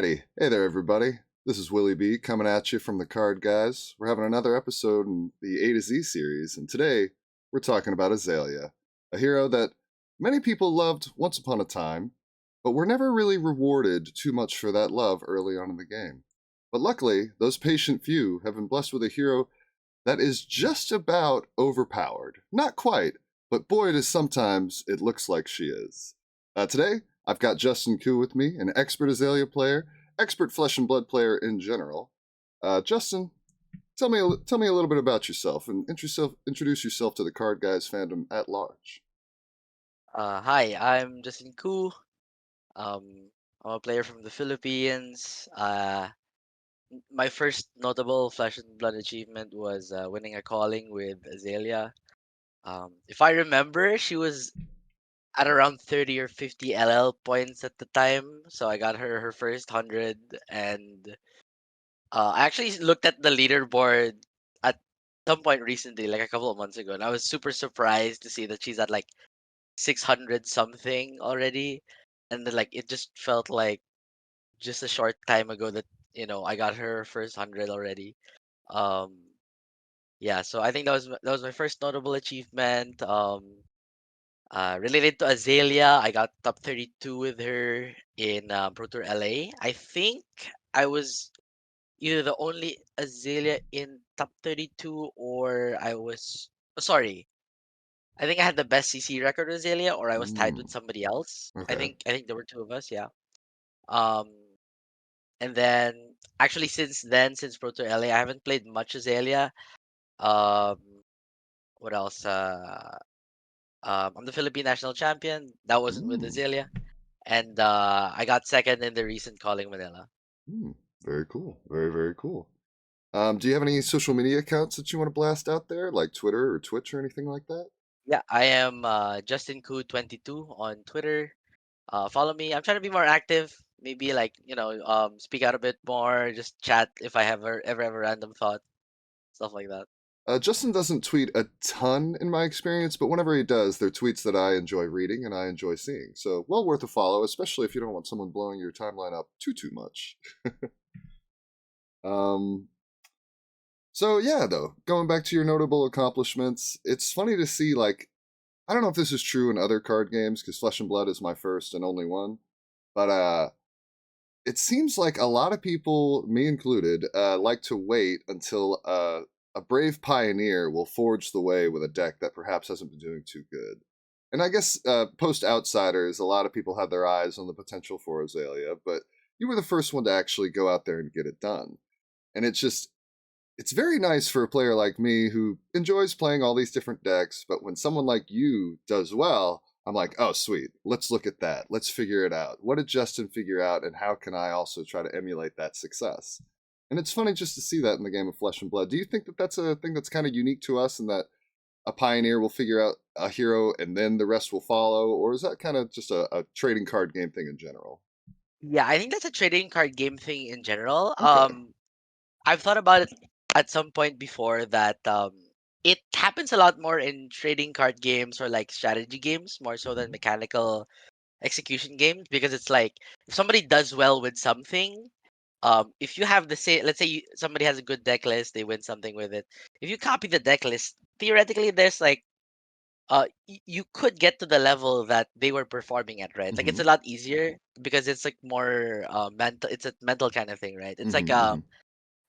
Alrighty. Hey there, everybody. This is Willie B coming at you from TheCardGuyz. We're having another episode in the AtoZ series, and today we're talking about Azalea, a hero that many people loved once upon a time, but were never really rewarded too much for that love early on in the game. But luckily, those patient few have been blessed with a hero that is just about overpowered. Not quite, but boy, does sometimes it looks like she is. Today, I've got Justin Koo with me, an expert Azalea player, expert Flesh and Blood player in general. Justin, tell me a little bit about yourself and introduce yourself to the Card Guys fandom at large. Hi, I'm Justin Koo. I'm a player from the Philippines. My first notable Flesh and Blood achievement was winning a calling with Azalea. If I remember, she was at around 30 or 50 LL points at the time, so I got her first 100, and I actually looked at the leaderboard at some point recently, like a couple of months ago, and I was super surprised to see that she's at like 600 something already, and then like it just felt like just a short time ago that I got her first 100 already. um yeah, so I think that was my first notable achievement. Related to Azalea, I got top 32 with her in Pro Tour LA. I think I was either the only Azalea in top 32, or I was, sorry, I think I had the best CC record with Azalea, or I was tied Mm, with somebody else. I okay. think I think there were two of us, yeah. Um, and then actually since then, since Proto LA, I haven't played much Azalea. Um, what else? I'm the Philippine national champion. That wasn't with Mm, Azalea, and I got second in the recent Calling Manila. mm, very cool. Very, very cool. Do you have any social media accounts that you want to blast out there, like Twitter or Twitch or anything like that? Yeah, I am Justin Koo 22 on Twitter. Follow me. I'm trying to be more active. Maybe like speak out a bit more. Just chat if I ever have a random thought, stuff like that. Justin doesn't tweet a ton in my experience, but whenever he does, they're tweets that I enjoy reading and I enjoy seeing. So, well worth a follow, especially if you don't want someone blowing your timeline up too much. Um, so yeah, though, going back to your notable accomplishments, it's funny to see, like, I don't know if this is true in other card games because Flesh and Blood is my first and only one, but it seems like a lot of people, me included, like to wait until a brave pioneer will forge the way with a deck that perhaps hasn't been doing too good. And I guess post Outsiders, a lot of people had their eyes on the potential for Azalea, but you were the first one to actually go out there and get it done. And it's very nice for a player like me who enjoys playing all these different decks, but when someone like you does well, I'm like, oh, sweet. Let's look at that. Let's figure it out. What did Justin figure out, and how can I also try to emulate that success? And it's funny just to see that in the game of Flesh and Blood. Do you think that that's a thing that's kind of unique to us, and that a pioneer will figure out a hero and then the rest will follow, or is that kind of just a trading card game thing in general? Yeah, I think that's a trading card game thing in general. Okay. I've thought about it at some point before that it happens a lot more in trading card games or like strategy games more so than Mhm. mechanical execution games, because it's like if somebody does well with something, if you have the same, let's say somebody has a good deck list, they win something with it. If you copy the deck list, theoretically there's like you could get to the level that they were performing at, right? Like it's Mm-hmm. a lot easier because it's like more mental, it's a mental kind of thing, right? It's like Mm-hmm.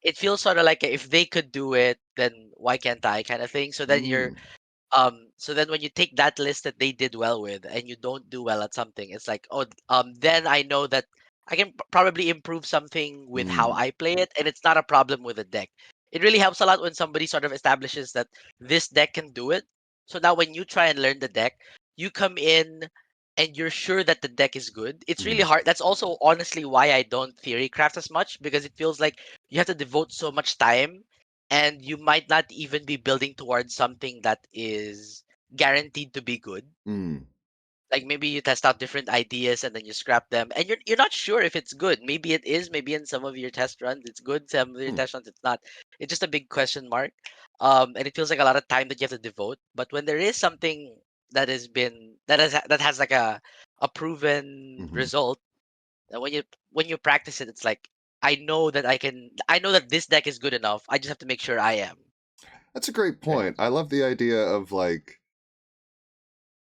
it feels sort of like if they could do it, then why can't I, kind of thing. So then Mm-hmm. so then when you take that list that they did well with and you don't do well at something, it's like, oh, then I know that I can probably improve something with how Mm-hmm. I play it, and it's not a problem with the deck. It really helps a lot when somebody sort of establishes that this deck can do it. So now when you try and learn the deck, you come in and you're sure that the deck is good. It's really Mm-hmm. hard. That's also honestly why I don't theory craft as much, because it feels like you have to devote so much time and you might not even be building towards something that is guaranteed to be good. Mm-hmm. Like maybe you test out different ideas and then you scrap them, and you're not sure if it's good. Maybe it is. Maybe in some of your test runs it's good. Some of your test runs it's not. It's just a big question mark. And it feels like a lot of time that you have to devote. But when there is something that has like a proven Mm-hmm. result, And when you practice it, it's like I know that I can. I know that this deck is good enough. I just have to make sure I am. That's a great Right. point. I love the idea of like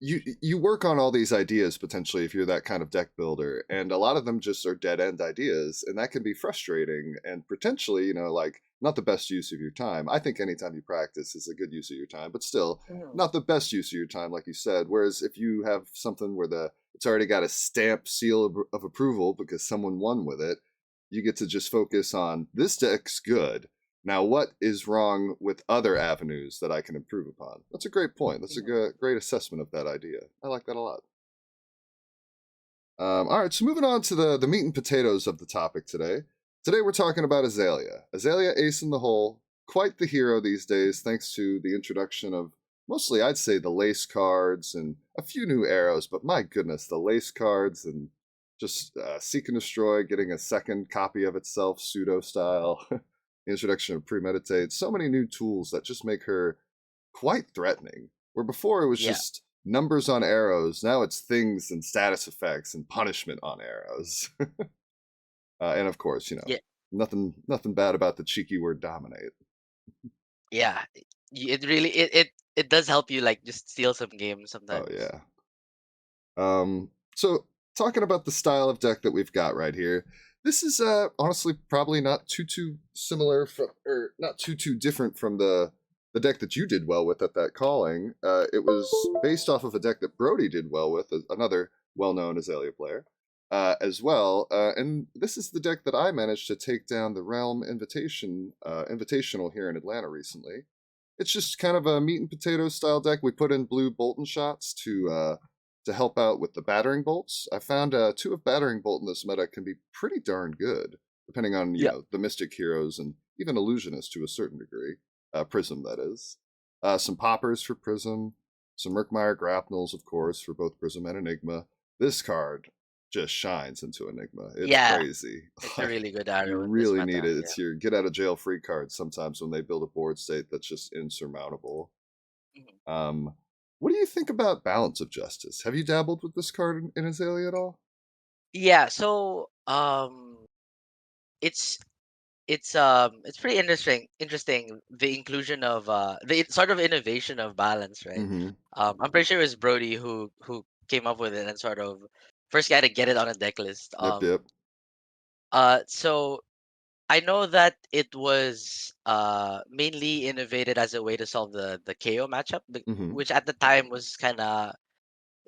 you work on all these ideas potentially if you're that kind of deck builder, and a lot of them just are dead end ideas, and that can be frustrating and potentially, like not the best use of your time. I think anytime you practice is a good use of your time, but still Mhm. not the best use of your time, like you said. Whereas if you have something where the it's already got a stamp seal of approval because someone won with it, you get to just focus on this deck's good. Now, what is wrong with other avenues that I can improve upon? That's a great point. That's a Mhm. great assessment of that idea. I like that a lot. All right, so moving on to the meat and potatoes of the topic today. Today we're talking about Azalea. Azalea Ace in the Hole, quite the hero these days, thanks to the introduction of mostly, I'd say, the lace cards and a few new arrows. But my goodness, the lace cards and just seek and destroy, getting a second copy of itself, pseudo style. The introduction of premeditate, so many new tools that just make her quite threatening. Where before it was Yeah. just numbers on arrows, now it's things and status effects and punishment on arrows. And of course, Yeah. nothing bad about the cheeky word dominate. Yeah. It really it does help you like just steal some games Oh sometimes. yeah. So talking about the style of deck that we've got right here, this is honestly probably not too similar from, or not too different from the deck that you did well with at that calling. It was based off of a deck that Brody did well with, another well-known Azalea player, as well. And this is the deck that I managed to take down the Realm Invitational here in Atlanta recently. It's just kind of a meat and potatoes style deck. We put in blue Bolton shots to help out with the battering bolts. I found two of battering bolt in this meta can be pretty darn good, depending on Yeah. the mystic heroes and even illusionists to a certain degree. Prism, that is. Some poppers for Prism, some Murkmire grapnels, of course, for both Prism and Enigma. This card just shines into Enigma. It's Yeah. crazy. It's a Like really good you arrow in this really need meta. it. Yeah. It's your get out of jail free card sometimes when they build a board state that's just insurmountable. Mhm. Um, what do you think about Balance of Justice? Have you dabbled with this card in Azalea at all? Yeah, so it's it's pretty interesting the inclusion of the sort of innovation of balance, right? Mm-hmm. I'm pretty sure it was Brody who came up with it and sort of first guy to get it on a deck list. Yep, yep. So I know that it was mainly innovated as a way to solve the KO matchup, Mm-hmm. which at the time was kind of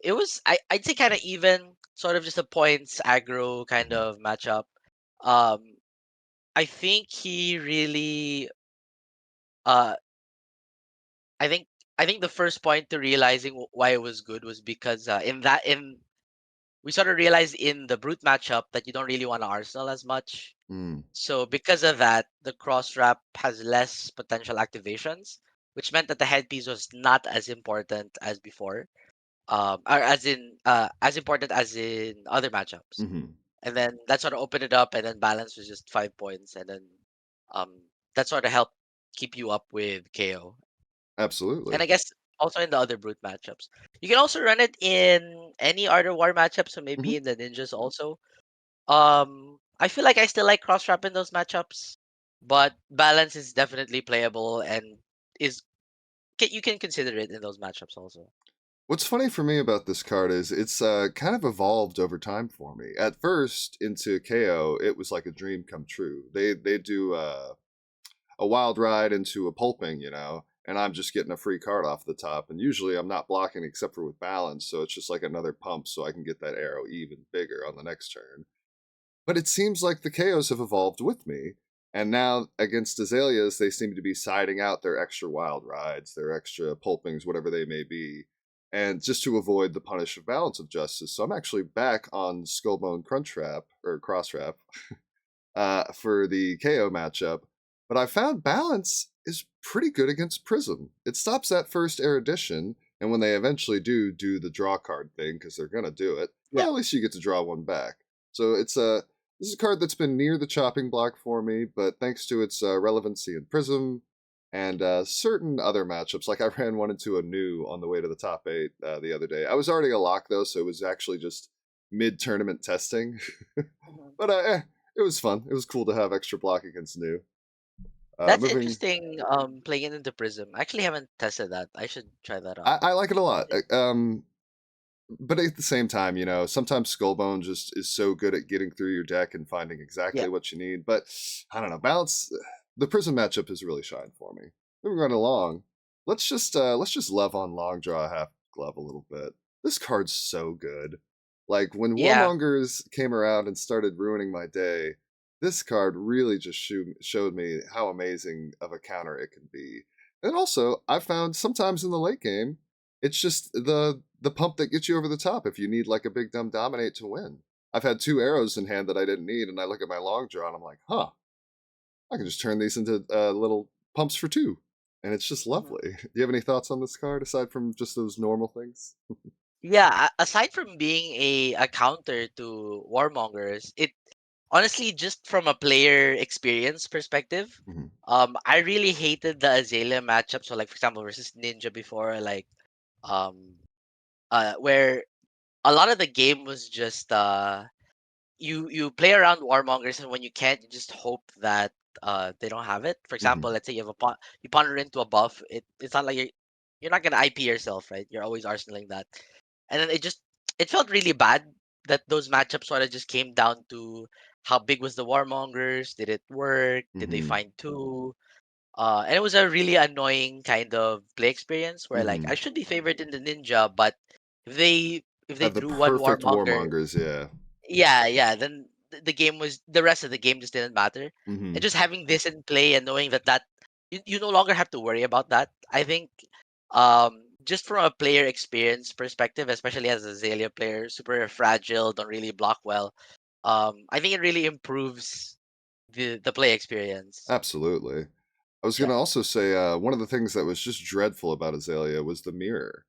it was I'd say kind of even, sort of just a points aggro kind Mm-hmm. of matchup. Um, I think he really uh I think I think the first point to realizing why it was good was because in we sort of realized in the brute matchup that you don't really want to arsenal as much. Mm. So because of that, the cross wrap has less potential activations, which meant that the headpiece was not as important as before, or as important as in other matchups. Mm-hmm. And then that sort of opened it up, and then balance was just 5 points, and then um that sort of helped keep you up with KO. And Absolutely. I guess also in the other brute matchups, you can also run it in any Art of War matchup, so Mm-hmm. maybe in the ninjas also. I feel like I still like cross wrap in those matchups, but balance is definitely playable and is you can consider it in those matchups also. What's funny for me about this card is it's kind of evolved over time for me. At first, into KO, it was like a dream come true. They do a wild ride into a pulping, and I'm just getting a free card off the top. And usually I'm not blocking except for with balance, so it's just like another pump so I can get that arrow even bigger on the next turn. But it seems like the KOs have evolved with me. And now against Azaleas, they seem to be siding out their extra wild rides, their extra pulpings, whatever they may be, and just to avoid the punish of balance of justice. So I'm actually back on Skullbone Crunchwrap or Crosswrap for the KO matchup. But I found balance is pretty good against Prism. It stops that first erudition, and when they eventually do the draw card thing, because they're gonna do it, Yeah. well, at least you get to draw one back. So this is a card that's been near the chopping block for me, but thanks to its relevancy in Prism and certain other matchups, like I ran one into a new on the way to the top 8 the other day. I was already a lock though, so it was actually just mid-tournament testing. Mhm. But it was fun. It was cool to have extra block against new. That's Moving, interesting. Playing it into Prism. I actually haven't tested that. I should try that out. I like it a lot. But at the same time, sometimes Skullbone just is so good at getting through your deck and finding Yeah. exactly what you need. But I don't know, balance. The Prism matchup has really shined for me. Moving right along, let's just love on Long Draw Half Glove a little bit. This card's so good. Like when Yeah. Warmongers came around and started ruining my day, this card really just showed me how amazing of a counter it can be. And also, I found sometimes in the late game, it's just the pump that gets you over the top if you need like a big dumb dominate to win. I've had two arrows in hand that I didn't need, and I look at my long draw and I'm like, huh, I can just turn these into little pumps for two. And it's just Mhm. lovely. Do you have any thoughts on this card aside from just those normal things? Yeah. Aside from being a counter to Warmongers, it honestly just from a player experience perspective, Mhm. I really hated the Azalea matchup. So like for example versus Ninja before, like um where a lot of the game was just you play around warmongers, and when you can't, you just hope that they don't have it. For example, Mhm. let's say you have you ponder into a buff. It's not like you're not gonna IP yourself, right? You're always arsenaling that, and then it felt really bad that those matchups sort of just came down to how big was the warmongers? Did it work? Did they Mhm. find two? And it was a really annoying kind of play experience where like I Mhm. should be favored in the ninja, but if they if they Have the drew one perfect warmonger, warmongers, yeah. yeah, then the game was the rest of the game just didn't matter. And Mhm. just having this in play and knowing that you no longer have to worry about that. I think just from a player experience perspective, especially as a Azalea player, super fragile, don't really block well. I think it really improves the play experience. Absolutely. I was going Yeah. to also say one of the things that was just dreadful about Azalea was the mirror.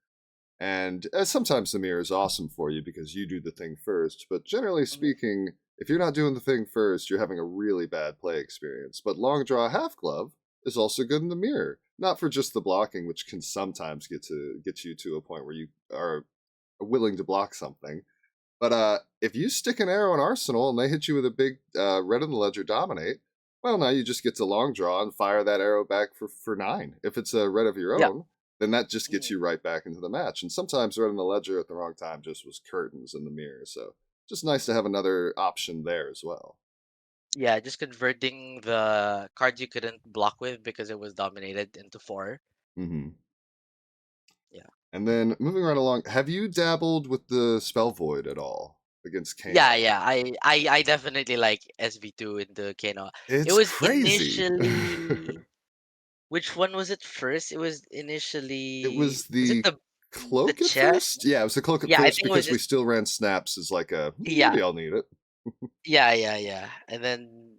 And sometimes the mirror is awesome for you because you do the thing first, but generally Mhm. speaking, if you're not doing the thing first, you're having a really bad play experience. But long draw half glove is also good in the mirror, not for just the blocking, which can sometimes get you to a point where you are willing to block something. But if you stick an arrow in Arsenal and they hit you with a big red in the ledger dominate, well, now you just get to long draw and fire that arrow back for 9. If it's a red of your Yeah. own, then that just gets Mhm. you right back into the match. And sometimes red in the ledger at the wrong time just was curtains in the mirror. So just nice to have another option there as well. Yeah, just converting the cards you couldn't block with because it was dominated into four. Hmm. Yeah. And then moving right along, have you dabbled with the spell void at all against Yeah, Kano? yeah. I definitely like SB2 in the Kano. It It's was crazy. initially which one was it first? It was It initially was was it the the cloak at chest? first. Yeah, it was the cloak at Yeah, I first think it was because we just still ran snaps as like a yeah. maybe I'll need it. Yeah. And then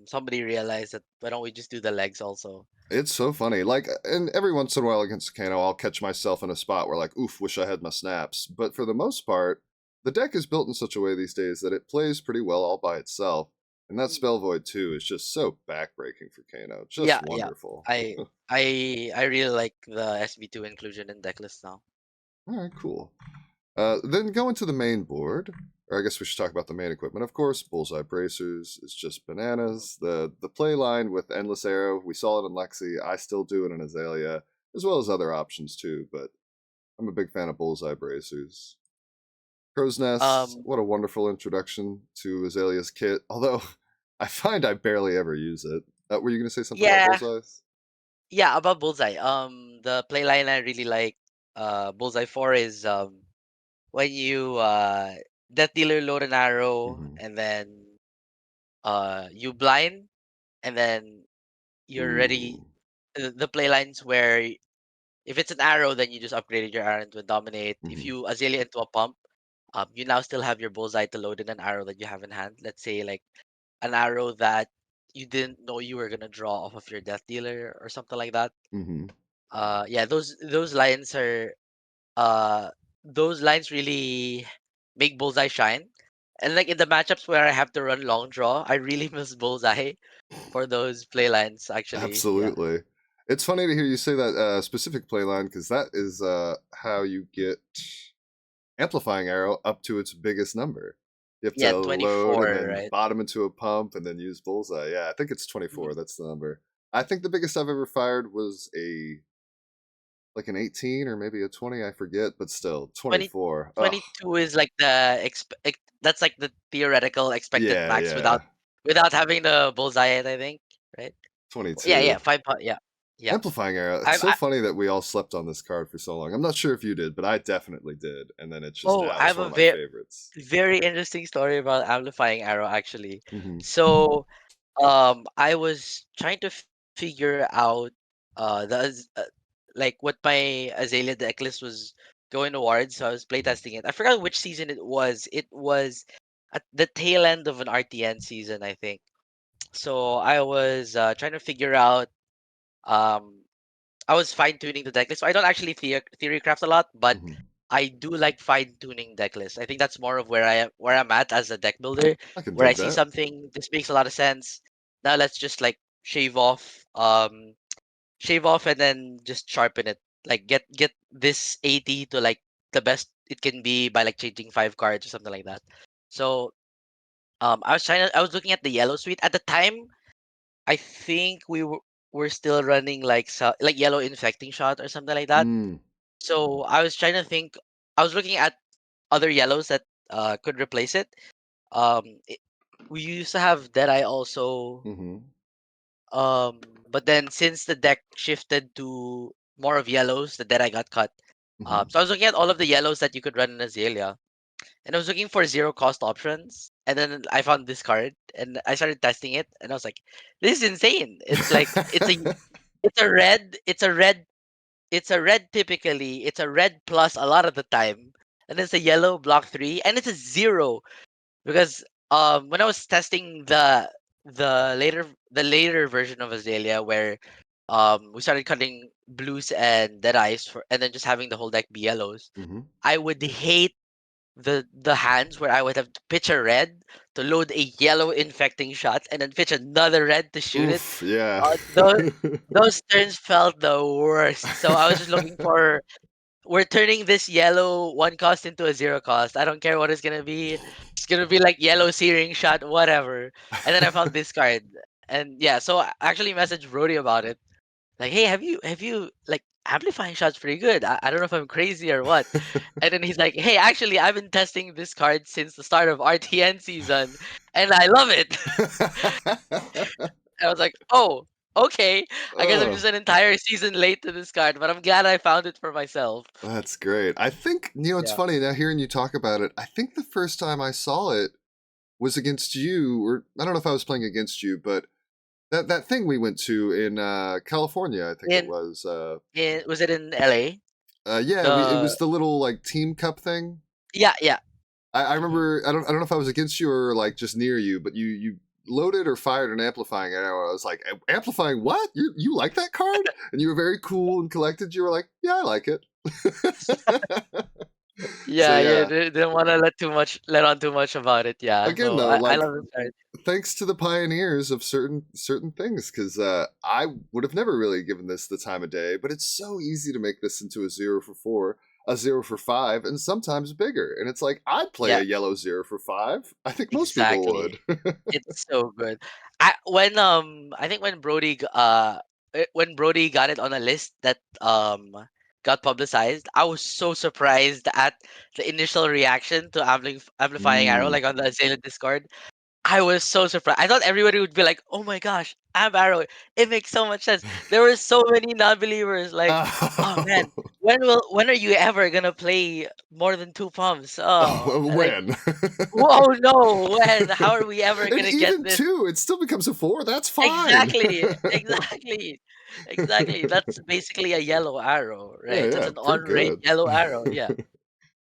somebody realized that why don't we just do the legs also? It's so funny. Like, and every once in a while against Kano, I'll catch myself in a spot where like, oof, wish I had my snaps. But for the most part, the deck is built in such a way these days that it plays pretty well all by itself. And that Mm. spell void too is just so backbreaking for Kano. Just Yeah. wonderful. I really like the SB2 inclusion in decklist now. All right, cool. Then go into the main board, or I guess we should talk about the main equipment. Of course, Bullseye Bracers is just Mhm. bananas. The play line with Endless Arrow, we saw it in Lexi. I still do it in Azalea, as well as other options too, but I'm a big fan of Bullseye Bracers. Crow's Nest, Um what a wonderful introduction to Azalea's kit, although I find I barely ever use it. Were you going to say something about yeah, Bullseyes? yeah, about Bullseye. The playline I really like Bullseye for is when you Death Dealer load an arrow Mm-hmm. and then you blind and then you're ready. Ooh. The playlines where if it's an arrow, then you just upgraded your arrow into a dominate. If Mm-hmm. you Azalea into a pump, you now still have your bullseye to load in an arrow that you have in hand. Let's say like an arrow that you didn't know you were gonna draw off of your death dealer or something like that. Mm-hmm. Yeah, those lines are uh those lines really make bullseye shine. And like in the matchups where I have to run long draw, I really miss bullseye for those play lines actually. Yeah. Absolutely. It's funny to hear you say that specific play line because that is how you get Amplifying Arrow up to its biggest number. You have Yeah, to load and 24, then right? bottom into a pump and then use Bullseye. Yeah, I think it's 24. Mhm. That's the number. I think the biggest I've ever fired was like an 18 or maybe a 20. I forget, but still 20, 24. Oh, 22 is like the that's like the theoretical expected yeah, max yeah. without having the bullseye, I think, right? Yeah, 22. yeah, yeah, yeah. Amplifying Arrow. It's I've so funny that we all slept on this card for so long. I'm not sure if you did, but I definitely did. And then it's just I now it's have one a of my favorites. very interesting story about amplifying arrow actually. Hmm. So, I was trying to figure out like what my Azalea decklist was going towards. So I was playtesting it. I forgot which season it was. It was at the tail end of an RTN season, I think. So I was trying to figure out. Um, I was fine tuning the decklist. So I don't actually theory craft a lot, but Hmm. I do like fine tuning decklist. I think that's more of where I'm at as a deck builder, I can where I dig see that. something, this makes a lot of sense. Now let's just like shave off and then just sharpen it. Like get this 80 to like the best it can be by like changing 5 cards or something like that. So I was looking at the yellow suite at the time. I think were still running like like yellow infecting shot or something like that. Mm. So I was trying to think. I was looking at other yellows that could replace it. It, we used to have Deadeye also. Hmm. Um, but then since the deck shifted to more of yellows, the Deadeye got cut. Hmm. So I was looking at all of the yellows that you could run in Azalea, and I was looking for zero cost options. And then I found this card, and I started testing it, and I was like, "This is insane! It's like it's a red, it's a red typically. It's a red plus a lot of the time, and it's a yellow block 3, and it's a 0 because when I was testing the later version of Azalea where we started cutting blues and dead eyes for and then just having the whole deck be yellows, Hmm. I would hate the hands where I would have to pitch a red to load a yellow infecting shot and then pitch another red to shoot it. Oof, yeah. Uh, those those turns felt the worst. So I was just looking for we're turning this yellow 1 cost into a 0 cost. I don't care what it's gonna be. It's gonna be like yellow searing shot, whatever. And then I found this card, and yeah, so I actually messaged Brody about it. Like, hey, have you like amplifying shots pretty good? I don't know if I'm crazy or what. And then he's like, hey, actually, I've been testing this card since the start of RTN season, and I love it. I was like, oh, okay. I guess I'm Oh, just an entire season late to this card, but I'm glad I found it for myself. that's great. I think, it's Yeah. funny now hearing you talk about it. I think the first time I saw it was against you, or I don't know if I was playing against you, but that thing we went to in California, I think it In was. was it in LA? Yeah, it The was the little like team cup thing. Yeah, yeah. I Hmm. remember. I don't know if I was against you or like just near you, but you loaded or fired an amplifying arrow. I was like, amplifying what? You like that card? And you were very cool and collected. You were like, yeah, I like it. So Yeah, yeah. yeah, Didn't want to let on too much about it. Yeah. again So though, I like love this card. thanks to the pioneers of certain things, because I would have never really given this the time of day, but it's so easy to make this into a 0 for 4, a 0 for 5, and sometimes bigger. And it's like I'd play Yeah, a yellow 0 for 5. I think most people exactly. would. It's so good. I think when when Brody got it on a list that got publicized, I was so surprised at the initial reaction to amplifying arrow Mm. like on the Azalea Discord. I was so surprised. I thought everybody would be like, "Oh my gosh, Amp Arrow! It makes so much sense." There were so many non-believers like, "Oh man, Oh, when are you ever gonna play more than 2 pumps?" Oh, oh, like, when? oh no, when? How are we ever And gonna get even this? 2, it still becomes a 4. That's fine. Exactly, exactly, exactly. That's basically a yellow arrow, Yeah, right? That's yeah, an pretty on-rate good. yellow arrow. Yeah,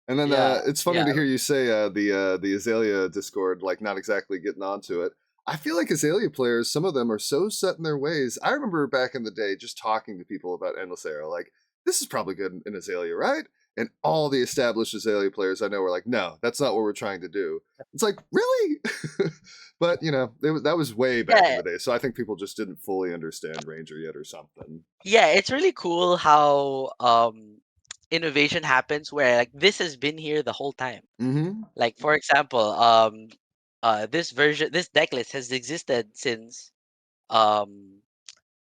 And then yeah, it's funny yeah, to hear you say the Azalea Discord like not exactly getting onto it. I feel like Azalea players, some of them are so set in their ways. I remember back in the day just talking to people about Endless Arrow, like this is probably good in Azalea, right? And all the established Azalea players I know were like, no, that's not what we're trying to do. It's like really, but that was way back in yeah. the day. So I think people just didn't fully understand Ranger yet or something. Yeah, it's really cool how innovation happens where like this has been here the whole time. Mm-hmm. Like for example, this deck list has existed um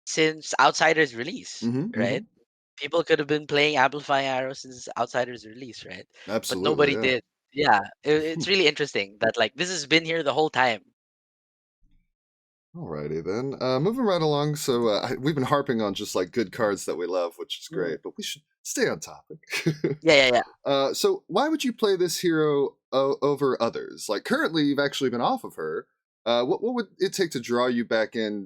since Outsiders release, Mm-hmm. Mm-hmm. right? People could have been playing Amplifying Arrow since Outsiders release, right? But Absolutely, nobody yeah. did. Yeah, it's really interesting that like this has been here the whole time. Alrighty then. Moving right along. So we've been harping on just like good cards that we love, which is Mm. great, but we should stay on topic. Yeah, yeah, yeah. So why would you play this hero over others? Like currently, you've actually been off of her. What would it take to draw you back in?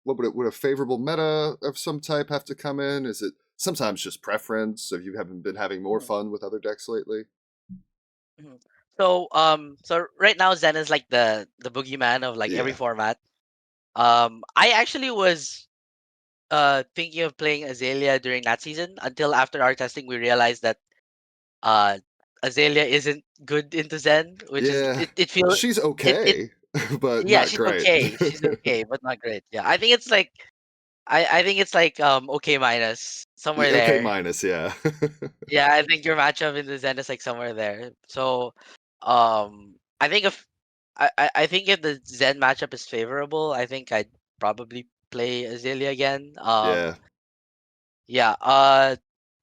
What would a favorable meta of some type have to come in? Is it sometimes just preference? If you haven't been having more Mhm, fun with other decks lately? mhm. So right now Zen is like the boogeyman of like every Yeah. format. I actually was thinking of playing Azalea during that season until after our testing we realized that uh Azalea isn't good into Zen, which is Yeah. it feels She's it okay, but yeah, not she's great. okay. She's okay, but not great. Yeah. I think it's like okay minus somewhere Okay, there. minus, yeah. Yeah, I think your matchup in the Zen is like somewhere there. So I think I think if the Zen matchup is favorable, I think I'd probably play Azalea again. Yeah. Yeah,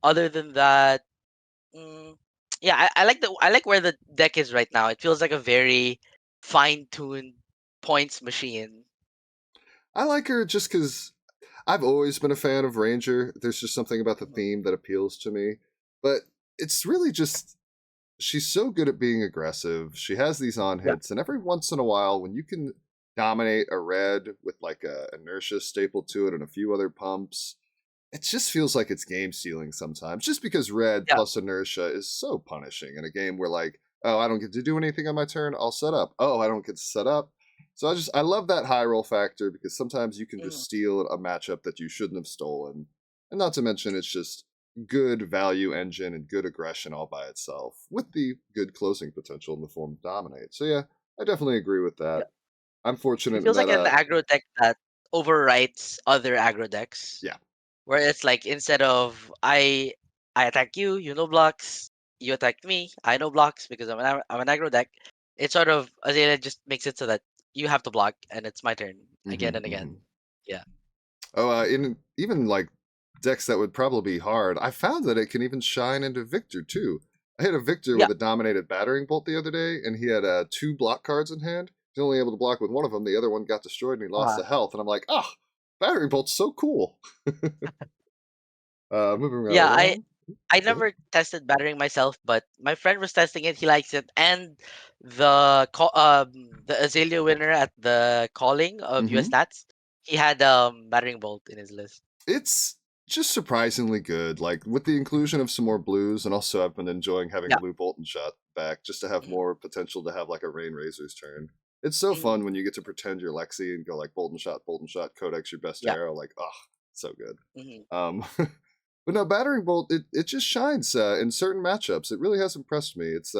other than that, mm, yeah, I like where the deck is right now. It feels like a very fine-tuned points machine. I like her just because I've always been a fan of Ranger. There's just something about the Mhm. theme that appeals to me. But it's really just she's so good at being aggressive. She has these on Yeah, hits, and every once in a while, when you can dominate a red with like a inertia staple to it and a few other pumps, it just feels like it's game stealing sometimes. Just because red yeah, plus inertia is so punishing in a game where like, oh, I don't get to do anything on my turn, I'll set up. Oh, I don't get to set up. So I love that high roll factor because sometimes you can just mhm, steal a matchup that you shouldn't have stolen. And not to mention it's just good value engine and good aggression all by itself, with the good closing potential in the form of dominate. So yeah, I definitely agree with yeah. that. I'm It fortunate in feels like that an aggro deck that overwrites other aggro decks. yeah. Where it's like instead of I attack you, you know blocks, you attack me, I know blocks because I'm an aggro deck. It sort of Azalea just makes it so that you have to block and it's my turn again Hmm. and again. Yeah. Oh, in even like decks that would probably be hard, I found that it can even shine into Victor too. I hit a Victor Yeah. with a dominated battering bolt the other day, and he had two block cards in hand. He's only able to block with one of them. The other one got destroyed, and he lost Uh, the health. And I'm like, ah, battering bolt's so cool. Moving right yeah, along. I Go ahead. never tested battering myself, but my friend was testing it. He likes it, and the Azalea winner at the calling of US Mm-hmm. Stats, he had battering bolt in his list. It's just surprisingly good. Like with the inclusion of some more blues, and also I've been enjoying having Yeah. blue bolt and shot back just to have Mhm, more potential to have like a rain razor's turn. It's so mhm, fun when you get to pretend you're Lexi and go like bolt and shot, Codex your best yeah. arrow. Like, oh, so good. Mhm, But no, battering bolt it just shines in certain matchups. It really has impressed me. It's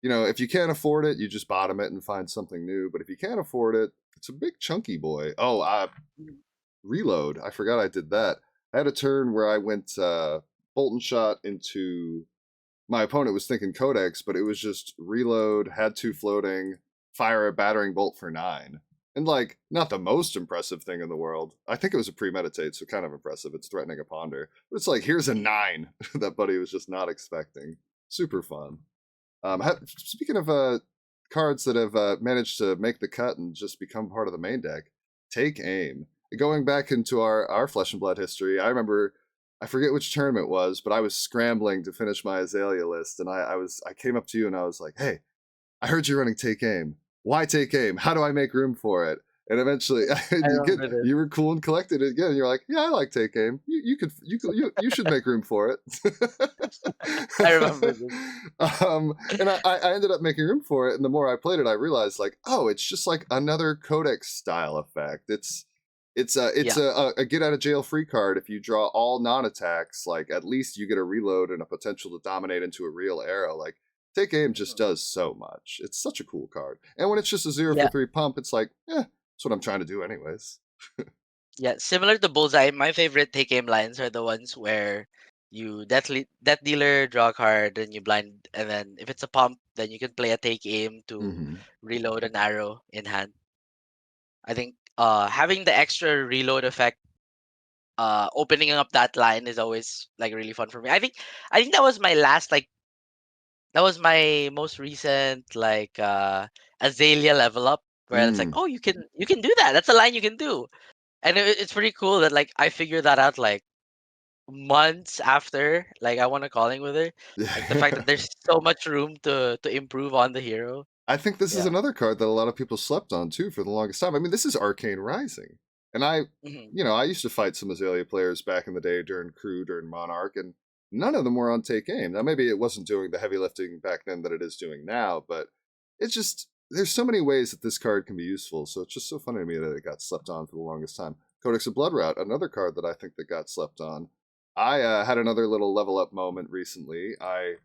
if you can't afford it, you just bottom it and find something new. But if you can't afford it, it's a big chunky boy. Oh, mhm, reload. I forgot I did that. I had a turn where I went bolt and shot into my opponent was thinking Codex, but it was just reload, had two floating, fire a battering bolt for 9. And like, not the most impressive thing in the world. I think it was a premeditate, so kind of impressive. It's threatening a ponder. But it's like, here's a mhm. 9 that Buddy was just not expecting. Super fun. Speaking of cards that have managed to make the cut and just become part of the main deck, take aim. Going back into our Flesh and Blood history, I remember I forget which tournament it was, but I was scrambling to finish my Azalea list, and I came up to you and I was like, "Hey, I heard you're running take aim. Why take aim? How do I make room for it?" And eventually, I remember this. you were cool and collected it again. You're like, "Yeah, I like take aim. You should make room for it." I remember this. And I ended up making room for it. And the more I played it, I realized like, oh, it's just like another Codex style effect. It's Yeah. a get out of jail free card. If you draw all non attacks, like at least you get a reload and a potential to dominate into a real arrow. Like take aim just Mhm. does so much. It's such a cool card. And when it's just a zero for Yeah. 3 pump, it's like, that's what I'm trying to do anyways. Yeah. Similar to Bullseye, my favorite take aim lines are the ones where You death dealer, draw a card, then you blind, and then if it's a pump, then you can play a take aim to Mm-hmm. reload an arrow in hand. I think having the extra reload effect, opening up that line is always like really fun for me. I think that was my most recent like Azalea level up where it's like, Mm. oh, you can do that. That's a line you can do. And it's pretty cool that like I figured that out like months after like I won a calling with her. Like the fact that Yeah. there's so much room to improve on the hero. I think this is Yeah. another card that a lot of people slept on too for the longest time. I mean, this is Arcane Rising. And Hmm. I used to fight some Azalea players back in the day during Crew, during Monarch, and none of them were on take aim. Now, maybe it wasn't doing the heavy lifting back then that it is doing now, but it's just, there's so many ways that this card can be useful. So it's just so funny to me that it got slept on for the longest time. Codex of Bloodrout, another card that I think that got slept on. I had another little level up moment recently. I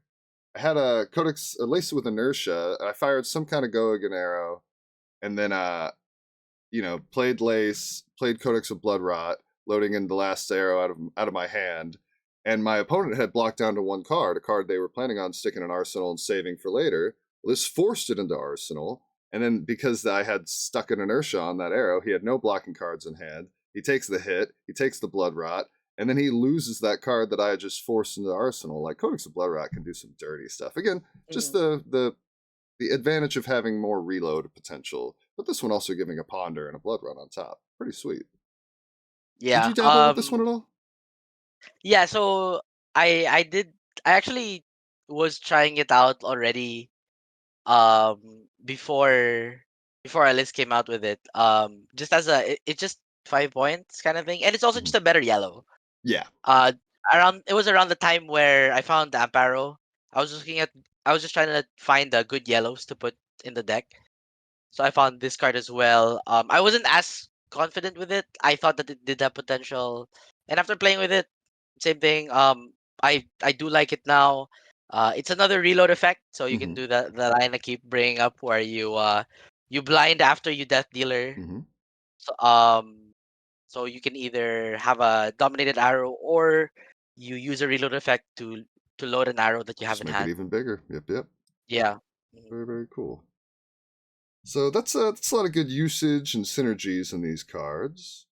had a Codex laced with inertia. I fired some kind of Goagan arrow, and then played lace, played Codex of Blood Rot, loading in the last arrow out of my hand, and my opponent had blocked down to one card, a card they were planning on sticking in Arsenal and saving for later. Well, this forced it into Arsenal, and then because I had stuck an inertia on that arrow, he had no blocking cards in hand. He takes the hit, he takes the Blood Rot, and then he loses that card that I had just forced into Arsenal. Like Codex of Blood Rot can do some dirty stuff. Again, just Hmm. the advantage of having more reload potential, but this one also giving a ponder and a blood run on top. Pretty sweet. Did Yeah. you dabble with this one at all? Yeah, so I did I actually was trying it out already before Alice came out with it. Just as it's just 5 points kind of thing. And it's also Mm-hmm. just a better yellow. Yeah. Uh it was around the time where I found the Amparo. I was just looking at I was just trying to find the good yellows to put in the deck. So I found this card as well. I wasn't as confident with it. I thought that it did have potential, and after playing with it, same thing. I do like it now. It's another reload effect, so you can Mm-hmm. do the line I keep bringing up where you blind after you death dealer. Mm-hmm. So so you can either have a dominated arrow or you use a reload effect to load an arrow that you have Just in make it hand. even bigger. Yep, yep. Yeah. Mhm. Very, very cool. So that's a lot of good usage and synergies in these cards.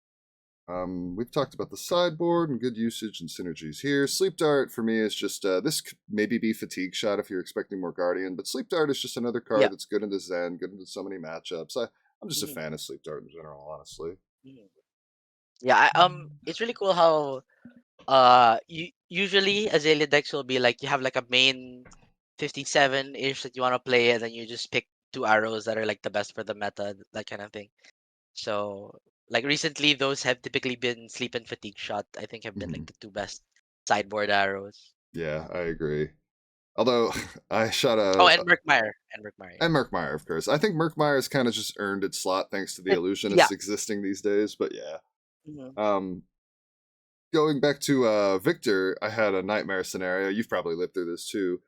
We've talked about the sideboard and good usage and synergies here. Sleep Dart for me is just this could maybe be Fatigue Shot if you're expecting more Guardian, but Sleep Dart is just another Yeah. card that's good into Zen, good into so many matchups. I'm just a Mhm. fan of Sleep Dart in general, honestly. Mhm. Yeah. It's really cool how usually Azalea decks will be like you have like a main 57 ish that you want to play, and then you just pick two arrows that are like the best for the meta, that kind of thing. So like recently, those have typically been Sleep and Fatigue Shot. I think have been Mm-hmm. like the two best sideboard arrows. Yeah, I agree. Although I shot Oh, a and Murkmire, yeah. and Murkmire, of course. I think Murkmire has kind of just earned its slot thanks to the Yeah. illusionists existing these days. But yeah, Mhm. um, going back to Victor, I had a nightmare scenario. You've probably lived through this too.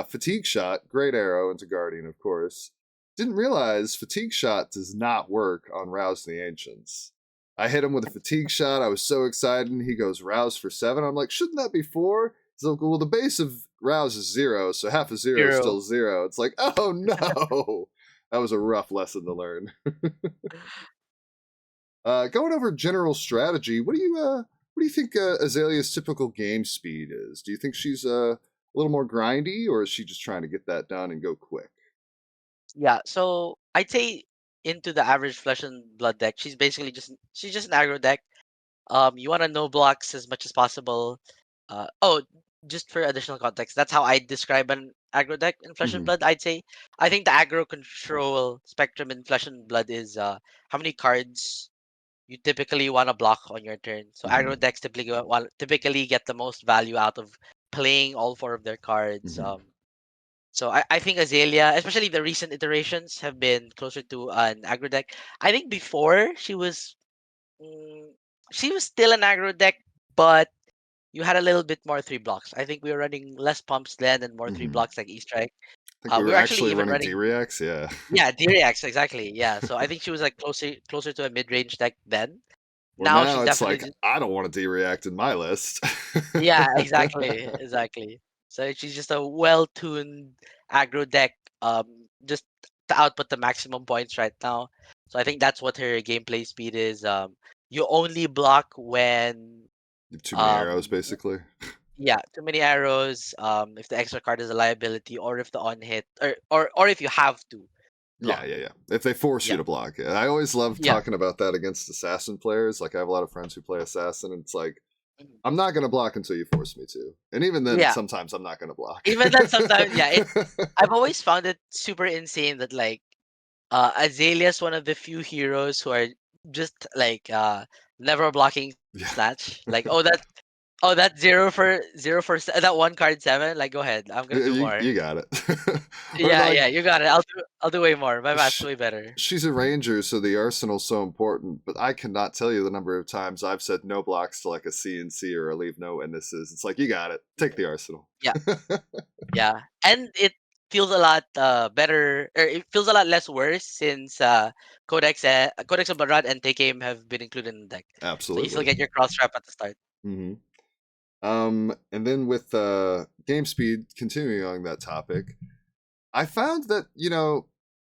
Fatigue shot, great arrow into Guardian, of course. Didn't realize fatigue shot does not work on Rouse the Ancients. I hit him with a fatigue shot. I was so excited, and he goes rouse for 7. I'm like, shouldn't that be 4? He's like, well, the base of rouse is 0, so half of 0 is Hero. still 0. It's like, oh no, that was a rough lesson to learn. Going over general strategy, what do you think Azalea's typical game speed is? Do you think she's a little more grindy, or is she just trying to get that done and go quick? Yeah. So I'd say into the average Flesh and Blood deck, she's just an aggro deck. You want to no blocks as much as possible. Oh, just for additional context, that's how I describe an aggro deck in Flesh and Mm-hmm. Blood. I'd say I think the aggro control spectrum in Flesh and Blood is how many cards you typically want to block on your turn. So Mm-hmm. aggro decks typically get the most value out of playing all four of their cards. Mm-hmm. So I think Azalea, especially the recent iterations, have been closer to an aggro deck. I think before Mm, she was still an aggro deck, but you had a little bit more three blocks. I think we were running less pumps then and more three Mm-hmm. blocks like E Strike. I think we We were were actually actually even running running, D-Reacts, yeah. yeah, D-Reacts, exactly. Yeah. So I think she was like closer to a mid range deck then. Or Now now she's it's definitely like, I don't want to D-react in my list. yeah, exactly. So she's just a well-tuned aggro deck, just to output the maximum points right now. So I think that's what her gameplay speed is. You only block when, Too many arrows, um, basically. yeah, too many arrows. If the extra card is a liability, or if the on hit, or if you have to Yeah, block. yeah, yeah. If they force you Yeah, to block it. I always love yeah, talking about that against assassin players. Like, I have a lot of friends who play assassin, and it's like, mhm, I'm not going to block until you force me to. And even then, yeah. sometimes I'm not going to block. Even then, sometimes, yeah. I've always found it super insane that like Azalea is one of the few heroes who are just like never blocking Yeah. snatch. Like that that one card 7. Like go ahead, I'm gonna do more. You got it. Or Yeah, like, yeah, you got it. I'll do way more. My math's sh- way better. she's a ranger, so the arsenal's so important. But I cannot tell you the number of times I've said no blocks to like a CNC or a leave no witnesses. It's like, you got it. Take Mhm. the arsenal. Yeah, yeah, and it feels a lot better, or it feels a lot less worse since Codex of Barad and Tekim have been included in the deck. So you still Absolutely. get your cross trap at the start. Hmm. And then with game speed, continuing on that topic, I found that,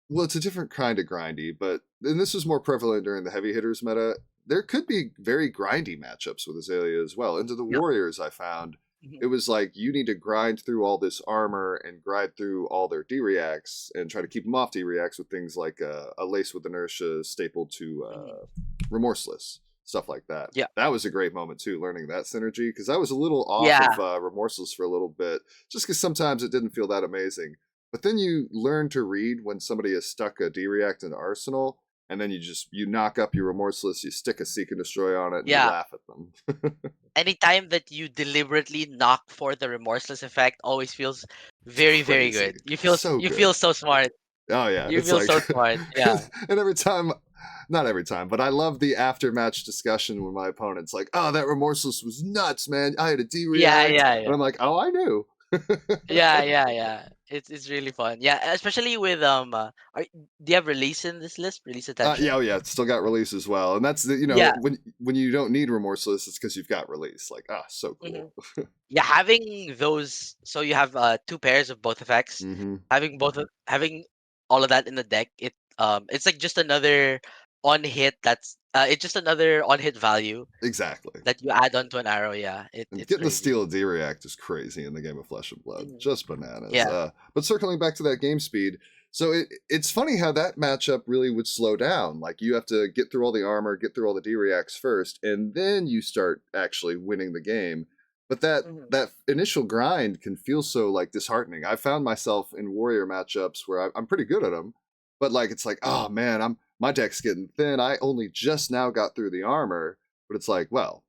well, it's a different kind of grindy, but and this was more prevalent during the heavy hitters meta. There could be very grindy matchups with Azalea as well. Into the Yeah. Warriors, I found Mhm. it was like you need to grind through all this armor and grind through all their D reacts and try to keep them off D reacts with things like a lace with inertia stapled to Mhm. remorseless, stuff like that. Yeah. That was a great moment too, learning that synergy, because I was a little off Yeah. of remorseless for a little bit, just because sometimes it didn't feel that amazing. But then you learn to read when somebody has stuck a D react in Arsenal, and then you knock up your remorseless, you stick a seek and destroy on it, and you Yeah. laugh at them. Anytime that you deliberately knock for the remorseless effect always feels It's very, very crazy, good. You feel so you good. feel so smart. Oh yeah, You it's feel like, so smart. Yeah. and every time, not every time, but I love the after match discussion when my opponent's like, "Oh, that remorseless was nuts, man. I had a D Yeah, react," yeah, and yeah. I'm like, "Oh, I knew." Yeah. It's really fun. Yeah, especially with do you have release in this list? Release Yeah, oh attention? yeah, it's still got release as well, and that's the Yeah. when you don't need remorseless, it's because you've got release. Like, so hmm cool. Yeah, having those, so you have two pairs of both effects. Hmm. Having all of that in the deck, it's like just another on hit it's just another on hit value Exactly. that you add onto an arrow. Yeah, And it's getting the crazy. steal D react is crazy in the game of Flesh and Blood. Mhm. Just bananas. Yeah. But circling back to that game speed, so it's funny how that matchup really would slow down. Like, you have to get through all the armor, get through all the D reacts first, and then you start actually winning the game. But that Mhm. that initial grind can feel so like disheartening. I found myself in warrior matchups where I'm pretty good at them, but like it's like, oh man, my deck's getting thin. I only just now got through the armor, but it's like, well,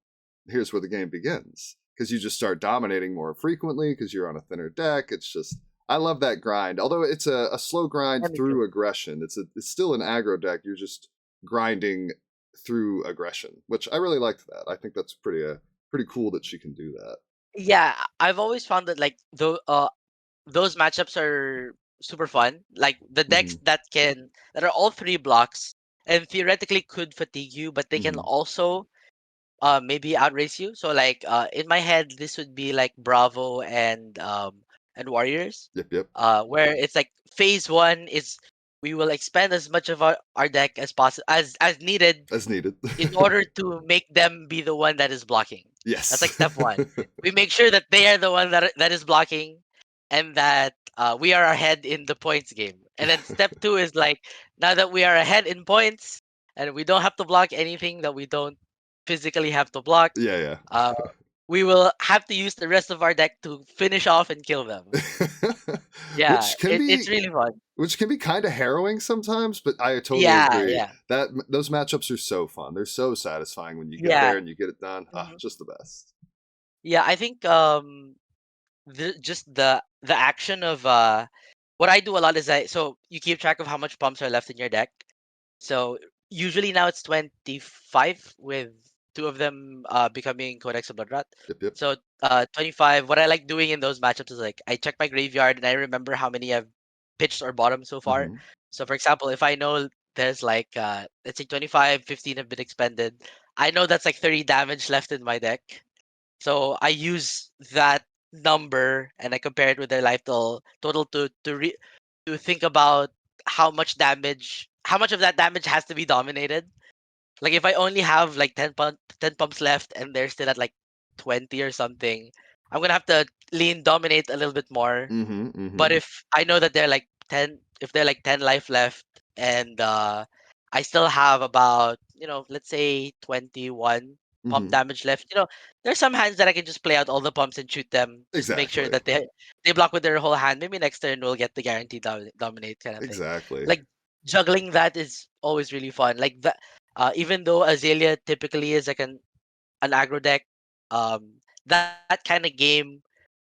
here's where the game begins, because you just start dominating more frequently because you're on a thinner deck. It's just, I love that grind. Although it's a slow grind Yeah, me too. through aggression. It's still an aggro deck. You're just grinding through aggression, which I really liked that. I think that's pretty cool that she can do that. Yeah, I've always found that like those matchups are super fun. Like the Hmm. decks that are all three blocks and theoretically could fatigue you, but they can Hmm. also maybe outrace you. So like in my head this would be like Bravo and Warriors. Yep, yep. Where it's like phase one is we will expend as much of our deck as possible as needed As needed. in order to make them be the one that is blocking. That's Yes. like step one. We make sure that they are the one that is blocking, and that we are ahead in the points game. And then step two is like, now that we are ahead in points and we don't have to block anything that we don't physically have to block, Yeah, uh, we will have to use the rest of our deck to finish off and kill them. yeah. Yeah, it's really fun. Which can be kind of harrowing sometimes, but I totally Yeah, agree yeah, that those matchups are so fun. They're so satisfying when you get yeah. there and you get it done. Mhm. Just the best. Yeah, I think just the action of what I do a lot is so you keep track of how much pumps are left in your deck. So usually now it's 25 with two of them becoming Codex of Bloodrot. Yep, yep. So 25. What I like doing in those matchups is like I check my graveyard and I remember how many I've pitched or bottomed so far. Hmm. So for example, if I know there's like let's say 25, 15 have been expended, I know that's like 30 damage left in my deck. So I use that number and I compare it with their life total to think about how much of that damage has to be dominated. Like if I only have like 10 pumps left and they're still at like 20 or something, I'm gonna have to lean dominate a little bit more. Mm-hmm. But Mm-hmm. if I know that they're like 10 life left and I still have about, let's say 21 pump Mm-hmm. damage left, there's some hands that I can just play out all the pumps and shoot them just to make sure Exactly. that they block with their whole hand. Maybe next turn we'll get the guaranteed dominate kind of thing. Exactly. Like juggling that is always really fun. Like that, even though Azalea typically is like an aggro deck, that kind of game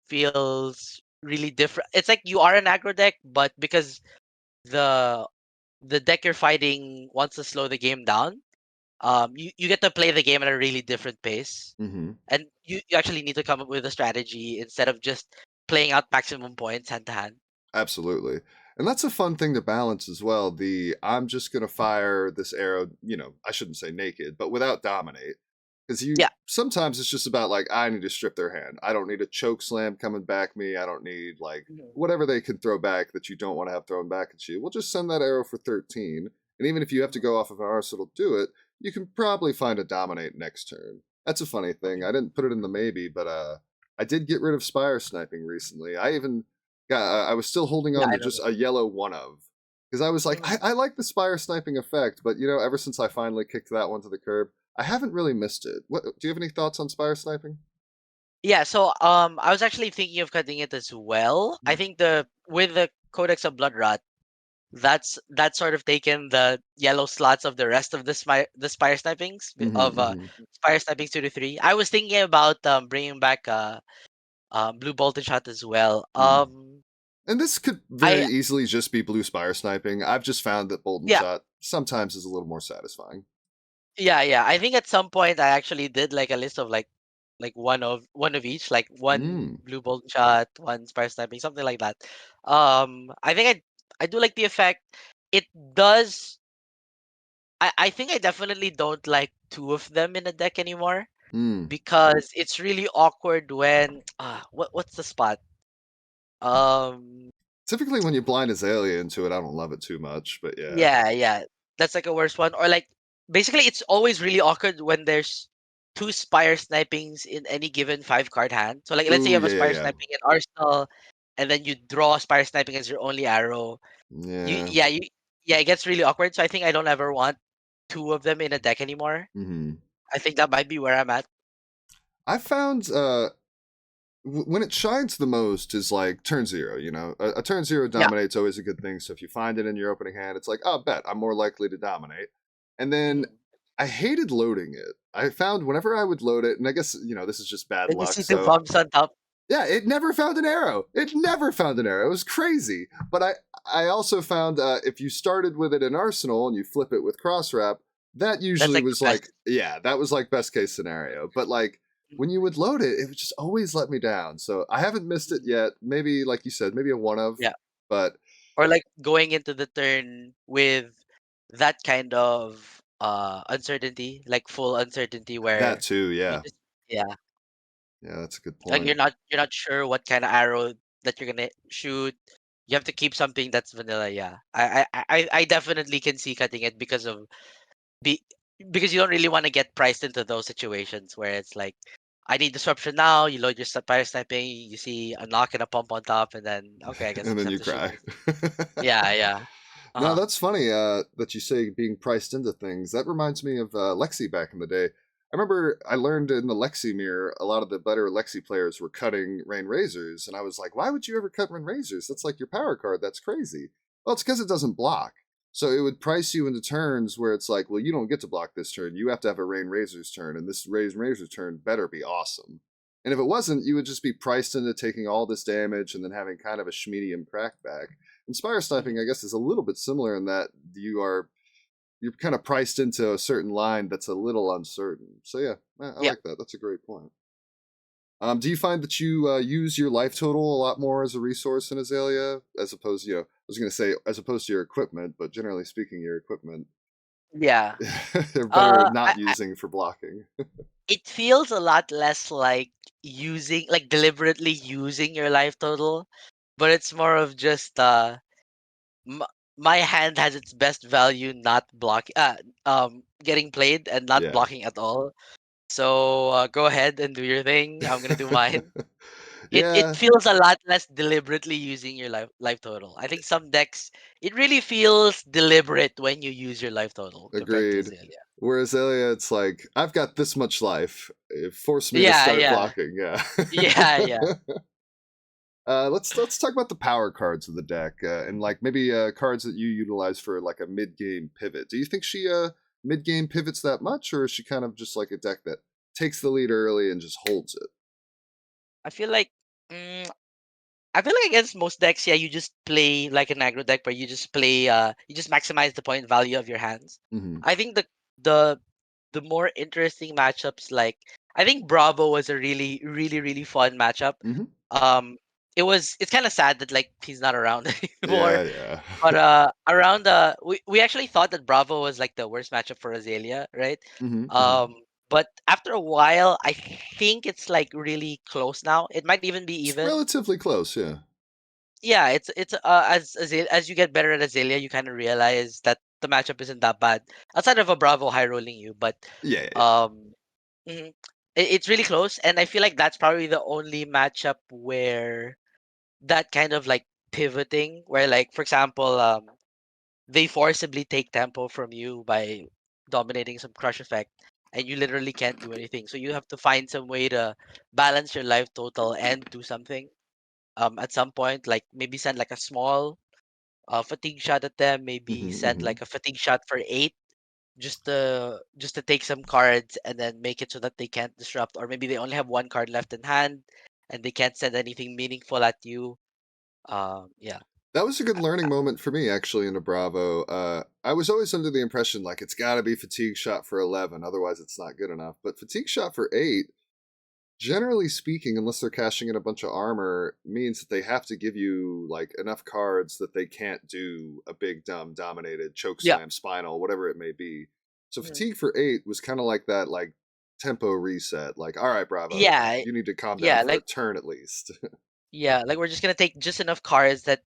feels really different. It's like you are an aggro deck, but because the the deck you're fighting wants to slow the game down, you get to play the game at a really different pace, Mm-hmm. and you actually need to come up with a strategy instead of just playing out maximum points hand to hand. Absolutely. And that's a fun thing to balance as well. The I'm just going to fire this arrow, I shouldn't say naked, but without dominate. Because Yeah. sometimes it's just about like, I need to strip their hand. I don't need a choke slam coming back me. I don't need like Mhm. whatever they can throw back that you don't want to have thrown back at you. We'll just send that arrow for 13. And even if you have to go off of an arsenal to do it, you can probably find a dominate next turn. That's a funny thing. I Mhm. didn't put it in the maybe, but I did get rid of Spire Sniping recently. I even I was still holding Yeah, on I to know just that. a yellow one of because I was like, Mhm. I like the Spire Sniping effect, but ever since I finally kicked that one to the curb, I haven't really missed it. What do you have any thoughts on Spire Sniping? Yeah, so I was actually thinking of cutting it as well. I Hmm. think the with the Codex of Bloodrot, that's sort of taken the yellow slots of the rest of the spire snipings of Hmm. spire snipings 2 to 3. I was thinking about bringing back blue bolt and shot as well. Hmm. And this could very I easily just be blue Spire Sniping. I've just found that Bolt and Yeah, Shot sometimes is a little more satisfying. yeah. I think at some point I actually did like a list of like one of each, like one Mm. blue bolt and shot, one spire sniping, something like that. I think I do like the effect. It does. I think I definitely don't like two of them in a deck anymore Mm. because it's really awkward when what's the spot? Um Typically, when you blind Azalea into it, I don't love it too much, but yeah. yeah. That's like a worse one. Or like basically it's always really awkward when there's two spire snipings in any given 5 card hand. So like let's say you Ooh, have a yeah, yeah, spire yeah. sniping in Arsenal and then you draw a spire sniping as your only arrow. You Yeah. yeah, you yeah, it gets really awkward. So I think I don't ever want two of them in a deck anymore. Hmm. I think that might be where I'm at. I found when it shines the most is like turn zero. A turn zero Yeah. dominate's always a good thing. So if you find it in your opening hand, it's like, oh, bet I'm more likely to dominate. And then Mhm. I hated loading it. I found whenever I would load it, and I guess this is just bad Then you luck. see two So bumps on top. yeah, it never found an arrow. It never found an arrow. It was crazy. But I also found if you started with it in Arsenal and you flip it with cross wrap, that That's usually like the was best. like, yeah, that was like best case scenario. But like when you would load it, it would just always let me down. So I haven't missed it Mhm. yet. Maybe like you said, maybe a one of, Yeah. but Or like going into the turn with that kind of uncertainty, like full uncertainty that where too. you Yeah, just yeah, yeah, that's a good like point. you're not sure what kind of arrow that you're gonna shoot. You have to keep something that's vanilla. Yeah, I definitely can see cutting it be because you don't really want to get priced into those situations where it's like I need disruption now. You load your fire sniping, you see a knock and a pump on top, and then okay, I guess I And just then have you to shoot cry. this. Yeah. No, Uh huh. that's funny that you say being priced into things. That reminds me of Lexi back in the day. I remember I learned in the Lexi mirror, a lot of the better Lexi players were cutting Rain Razors, and I was like, why would you ever cut Rain Razors? That's like your power card. That's crazy. Well, it's because it doesn't block. So it would price you into turns where it's like, well, you don't get to block this turn. You have to have a Rain Razors turn, and this Rain Razors turn better be awesome. And if it wasn't, you would just be priced into taking all this damage and then having kind of a schmedium crackback. Inspire sniping, I guess, is a little bit similar in that you're kind of priced into a certain line that's a little uncertain. So yeah, I Yeah. like that. That's a great point. Do you find that you use your life total a lot more as a resource in Azalea, as opposed, I was going to say as opposed to your equipment, but generally speaking, your equipment. Yeah. They're better I, not using for blocking. it feels a lot less like using, like deliberately using your life total, but it's more of just m- my hand has its best value not blocking, getting played and not Yeah. blocking at all. So go ahead and do your thing. I'm gonna do mine. It Yeah, feels a lot less deliberately using your life total. I think some decks, it really feels deliberate when you use your life total compared to agreed. Azalea. Whereas Aelia, it's like, I've got this much life. It forced me to Yeah, start yeah, blocking. Yeah. yeah, yeah. Let's talk about the power cards of the deck, and like maybe cards that you utilize for like a mid game pivot. Do you think she mid game pivots that much, or is she kind of just like a deck that takes the lead early and just holds it? I feel like mm, I feel like against most decks, yeah, you just play like an aggro deck where you just play you just maximize the point value of your hands. Mm-hmm. I think the the more interesting matchups, like I think Bravo was a really fun matchup. Mm-hmm. Um it's kind of sad that like he's not around anymore. Yeah, yeah. But around we actually thought that Bravo was like the worst matchup for Azalea, right? Mm-hmm. Mm-hmm. Um but after a while, I think it's like really close now. It might even be It's even. relatively close, yeah. Yeah, it's as you get better at Azalea, you kind of realize that the matchup isn't that bad. Outside of a Bravo high rolling you, but Yeah, yeah, yeah. um, mhm, it's really close, and I feel like that's probably the only matchup where that kind of like pivoting, where like for example, they forcibly take tempo from you by dominating some crush effect, and you literally can't do anything. So you have to find some way to balance your life total and do something at some point, like maybe send like a small fatigue shot at them, maybe Mm-hmm. send Mm-hmm. like a fatigue shot for 8 just to take some cards and then make it so that they can't disrupt, or maybe they only have one card left in hand and they can't send anything meaningful at you. Yeah. That was a good I- learning I- moment for me, actually, in a Bravo. I was always under the impression like it's got to be fatigue shot for 11, otherwise it's not good enough. But fatigue shot for 8, generally speaking, unless they're cashing in a bunch of armor, means that they have to give you like enough cards that they can't do a big dumb dominated choke Yeah. slam, spinal, whatever it may be. So Mhm. fatigue for 8 was kind of like that, like tempo reset. Like, all right, Bravo, Yeah. you need to calm down Yeah. for a Like turn at least. yeah. Like we're just gonna take just enough cards that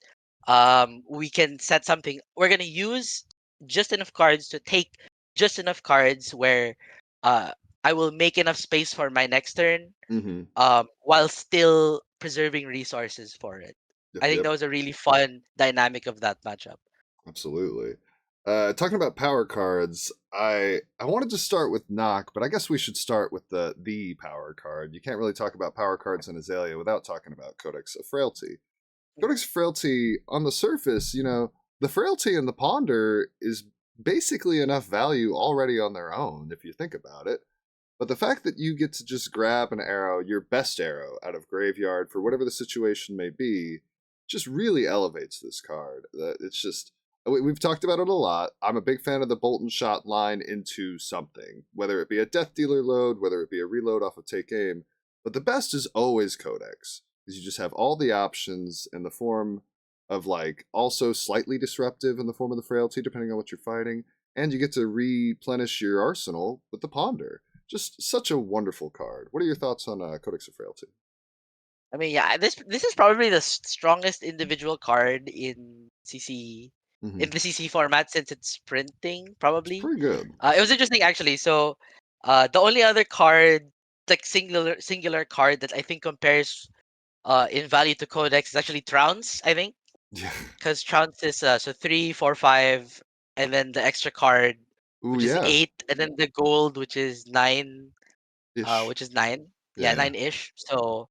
we can set something. We're gonna use just enough cards to take just enough cards where uh I will make enough space for my next turn Mm-hmm. while still preserving resources for it. Yep, I think yep. that was a really fun dynamic of that matchup. Absolutely. Talking about power cards, I wanted to start with knock, but I guess we should start with the power card. You can't really talk about power cards in Azalea without talking about Codex of Frailty. Mhm. Codex of Frailty, on the surface, the Frailty and the Ponder is basically enough value already on their own, if you think about it. But the fact that you get to just grab an arrow, your best arrow, out of graveyard for whatever the situation may be, just really elevates this card. It's just we've talked about it a lot. I'm a big fan of the bolt and shot line into something, whether it be a death dealer load, whether it be a reload off of take aim. But the best is always Codex, because you just have all the options in the form of like also slightly disruptive in the form of the frailty, depending on what you're fighting, and you get to replenish your arsenal with the ponder. Just such a wonderful card. What are your thoughts on Codex of Frailty? I mean, yeah, this is probably the strongest individual card in CC Mm-hmm. in the CC format since it's printing. It's Probably, pretty good. it was interesting actually. So, the only other card, like singular card that I think compares in value to Codex is actually Trounce. I think Yeah. because Trounce is so 3, 4, 5, and then the extra card, Ooh, which is yeah. 8, and then the gold, which is 9, Ish. which is 9. Yeah, Yeah, yeah. 9-ish. So,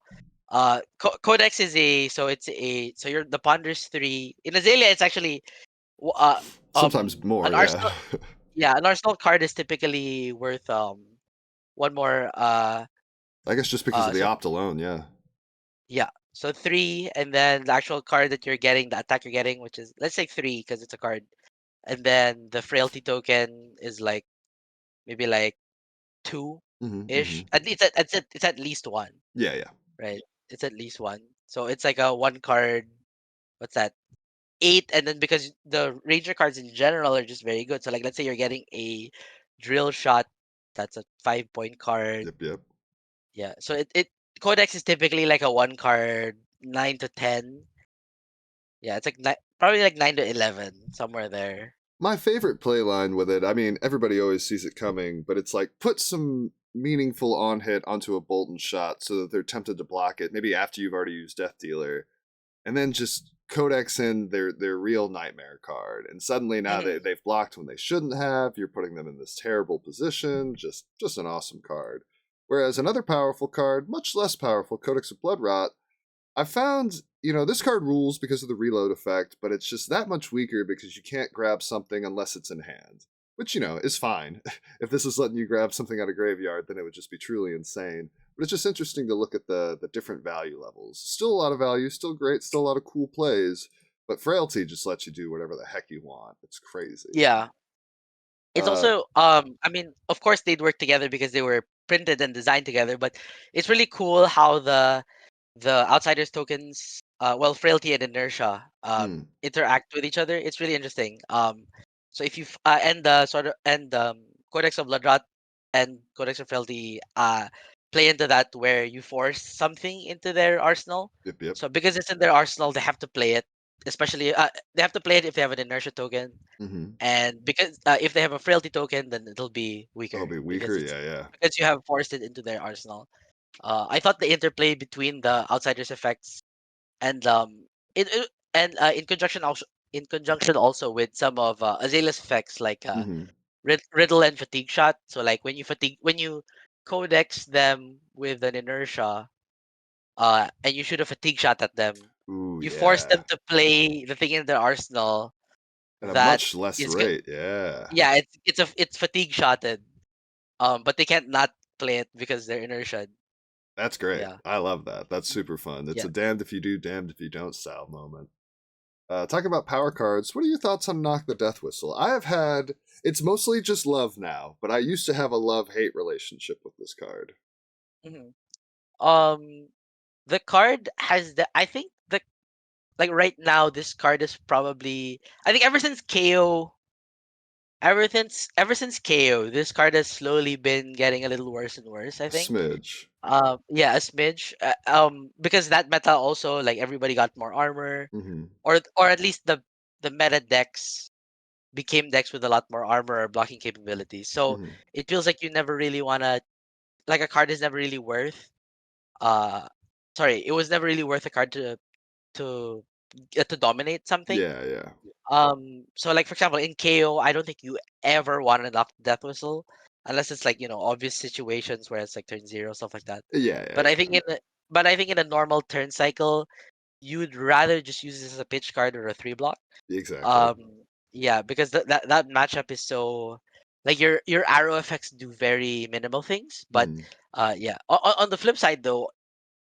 Codex is so you're the Ponder's 3. In Azalea, it's actually w- uh Sometimes more, an yeah. Arsenal. Yeah, an Arsenal card is typically worth one more I guess just because of the so opt alone, yeah. yeah. So 3, and then the actual card that you're getting, the attack you're getting, which is, let's say 3 because it's a card, and then the frailty token is like maybe like 2 Mm-hmm, mm-hmm. ish. It's at least 1, Yeah, yeah. right? It's at least 1. So it's like a one card. What's that? 8, and then because the Ranger cards in general are just very good. So like let's say you're getting a drill shot, that's a 5-point card. Yep, yep. Yeah. So it Codex is typically like a 1 card, 9 to 10. Yeah, it's like probably like 9 to 11, somewhere there. My favorite play line with it, I mean, everybody always sees it coming, but it's like put some meaningful on hit onto a Bolton shot so that they're tempted to block it, maybe after you've already used Death Dealer, and then just Codex in their real nightmare card. And suddenly now Mhm. they've blocked when they shouldn't have. You're putting them in this terrible position. Just an awesome card. Whereas another powerful card, much less powerful, Codex of Bloodrot, I found, this card rules because of the reload effect, but it's just that much weaker because you can't grab something unless it's in hand. Which, is fine. If this is letting you grab something out of graveyard, then it would just be truly insane. But it's just interesting to look at the different value levels. Still a lot of value, still great, still a lot of cool plays, but Frailty just lets you do whatever the heck you want. It's crazy. Yeah. It's Uh, also I mean, of course they'd work together because they were printed and designed together, but it's really cool how the outsiders tokens, well, frailty and inertia, hmm, interact with each other. It's really interesting. So if you and the sort of and Codex of Bloodrot and Codex of Frailty play into that where you force something into their arsenal. yep, yep. So because it's in their arsenal, they have to play it. Especially, they have to play it if they have an inertia token, Mm-hmm. and because if they have a frailty token, then it'll be I'll weaker be weaker, yeah, yeah. because you have forced it into their arsenal. I thought the interplay between the outsiders effects and in conjunction also with some of Azalea's effects like Mm-hmm. riddle and fatigue shot. So like when you codex them with an inertia, and you shoot a fatigue shot at them, Ooh, you force them yeah. to play the thing in their arsenal At a that much less is good. rate, yeah. Yeah, it's fatigue shotted. But they can't not play it because they're inertia. That's great. Yeah. I love that. That's super fun. It's Yeah. a damned if you do, damned if you don't style moment. Talking about power cards, what are your thoughts on Knock the Death Whistle? I have had, it's mostly just love now, but I used to have a love hate relationship with this card. hmm Um, the card has the. I think the like right now this card is probably. I think ever since KO, this card has slowly been getting a little worse and worse. I A think. smidge. Yeah, a smidge. Because that meta also like everybody got more armor, Mm-hmm. or at least the meta decks became decks with a lot more armor or blocking capabilities. So Mm-hmm. it feels like you never really wanna like a card is never really worth uh sorry, it was never really worth a card to to dominate something. Yeah, yeah. So like for example in KO, I don't think you ever want to knock Death Whistle unless it's like, obvious situations where it's like turn zero, stuff like that. Yeah, yeah, But I yeah. think in a normal turn cycle, you'd rather just use this as a pitch card or a 3 block. Exactly. Um, yeah, because that matchup is so like your arrow effects do very minimal things, but Mm-hmm. yeah. On the flip side though,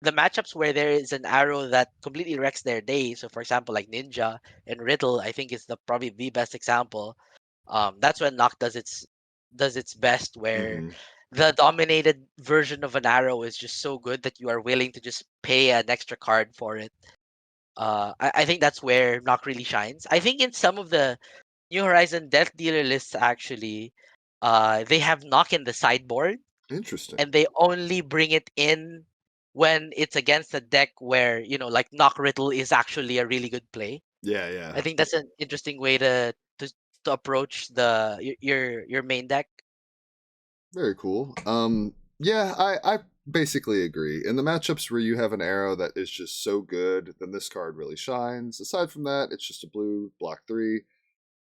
the matchups where there is an arrow that completely wrecks their day. So for example, like Ninja and Riddle, I think is the probably the best example. That's when Noct does its best, where Mm-hmm. the dominated version of an arrow is just so good that you are willing to just pay an extra card for it. I think that's where Noct really shines. I think in some of the New Horizon Death Dealer lists actually, they have Noct in the sideboard Interesting. and they only bring it in when it's against a deck where like knock riddle is actually a really good play. Yeah, I yeah. think that's an interesting way to approach your main deck. Very cool. Yeah, I basically agree. In the matchups where you have an arrow that is just so good, then this card really shines. Aside from that, it's just a blue block 3.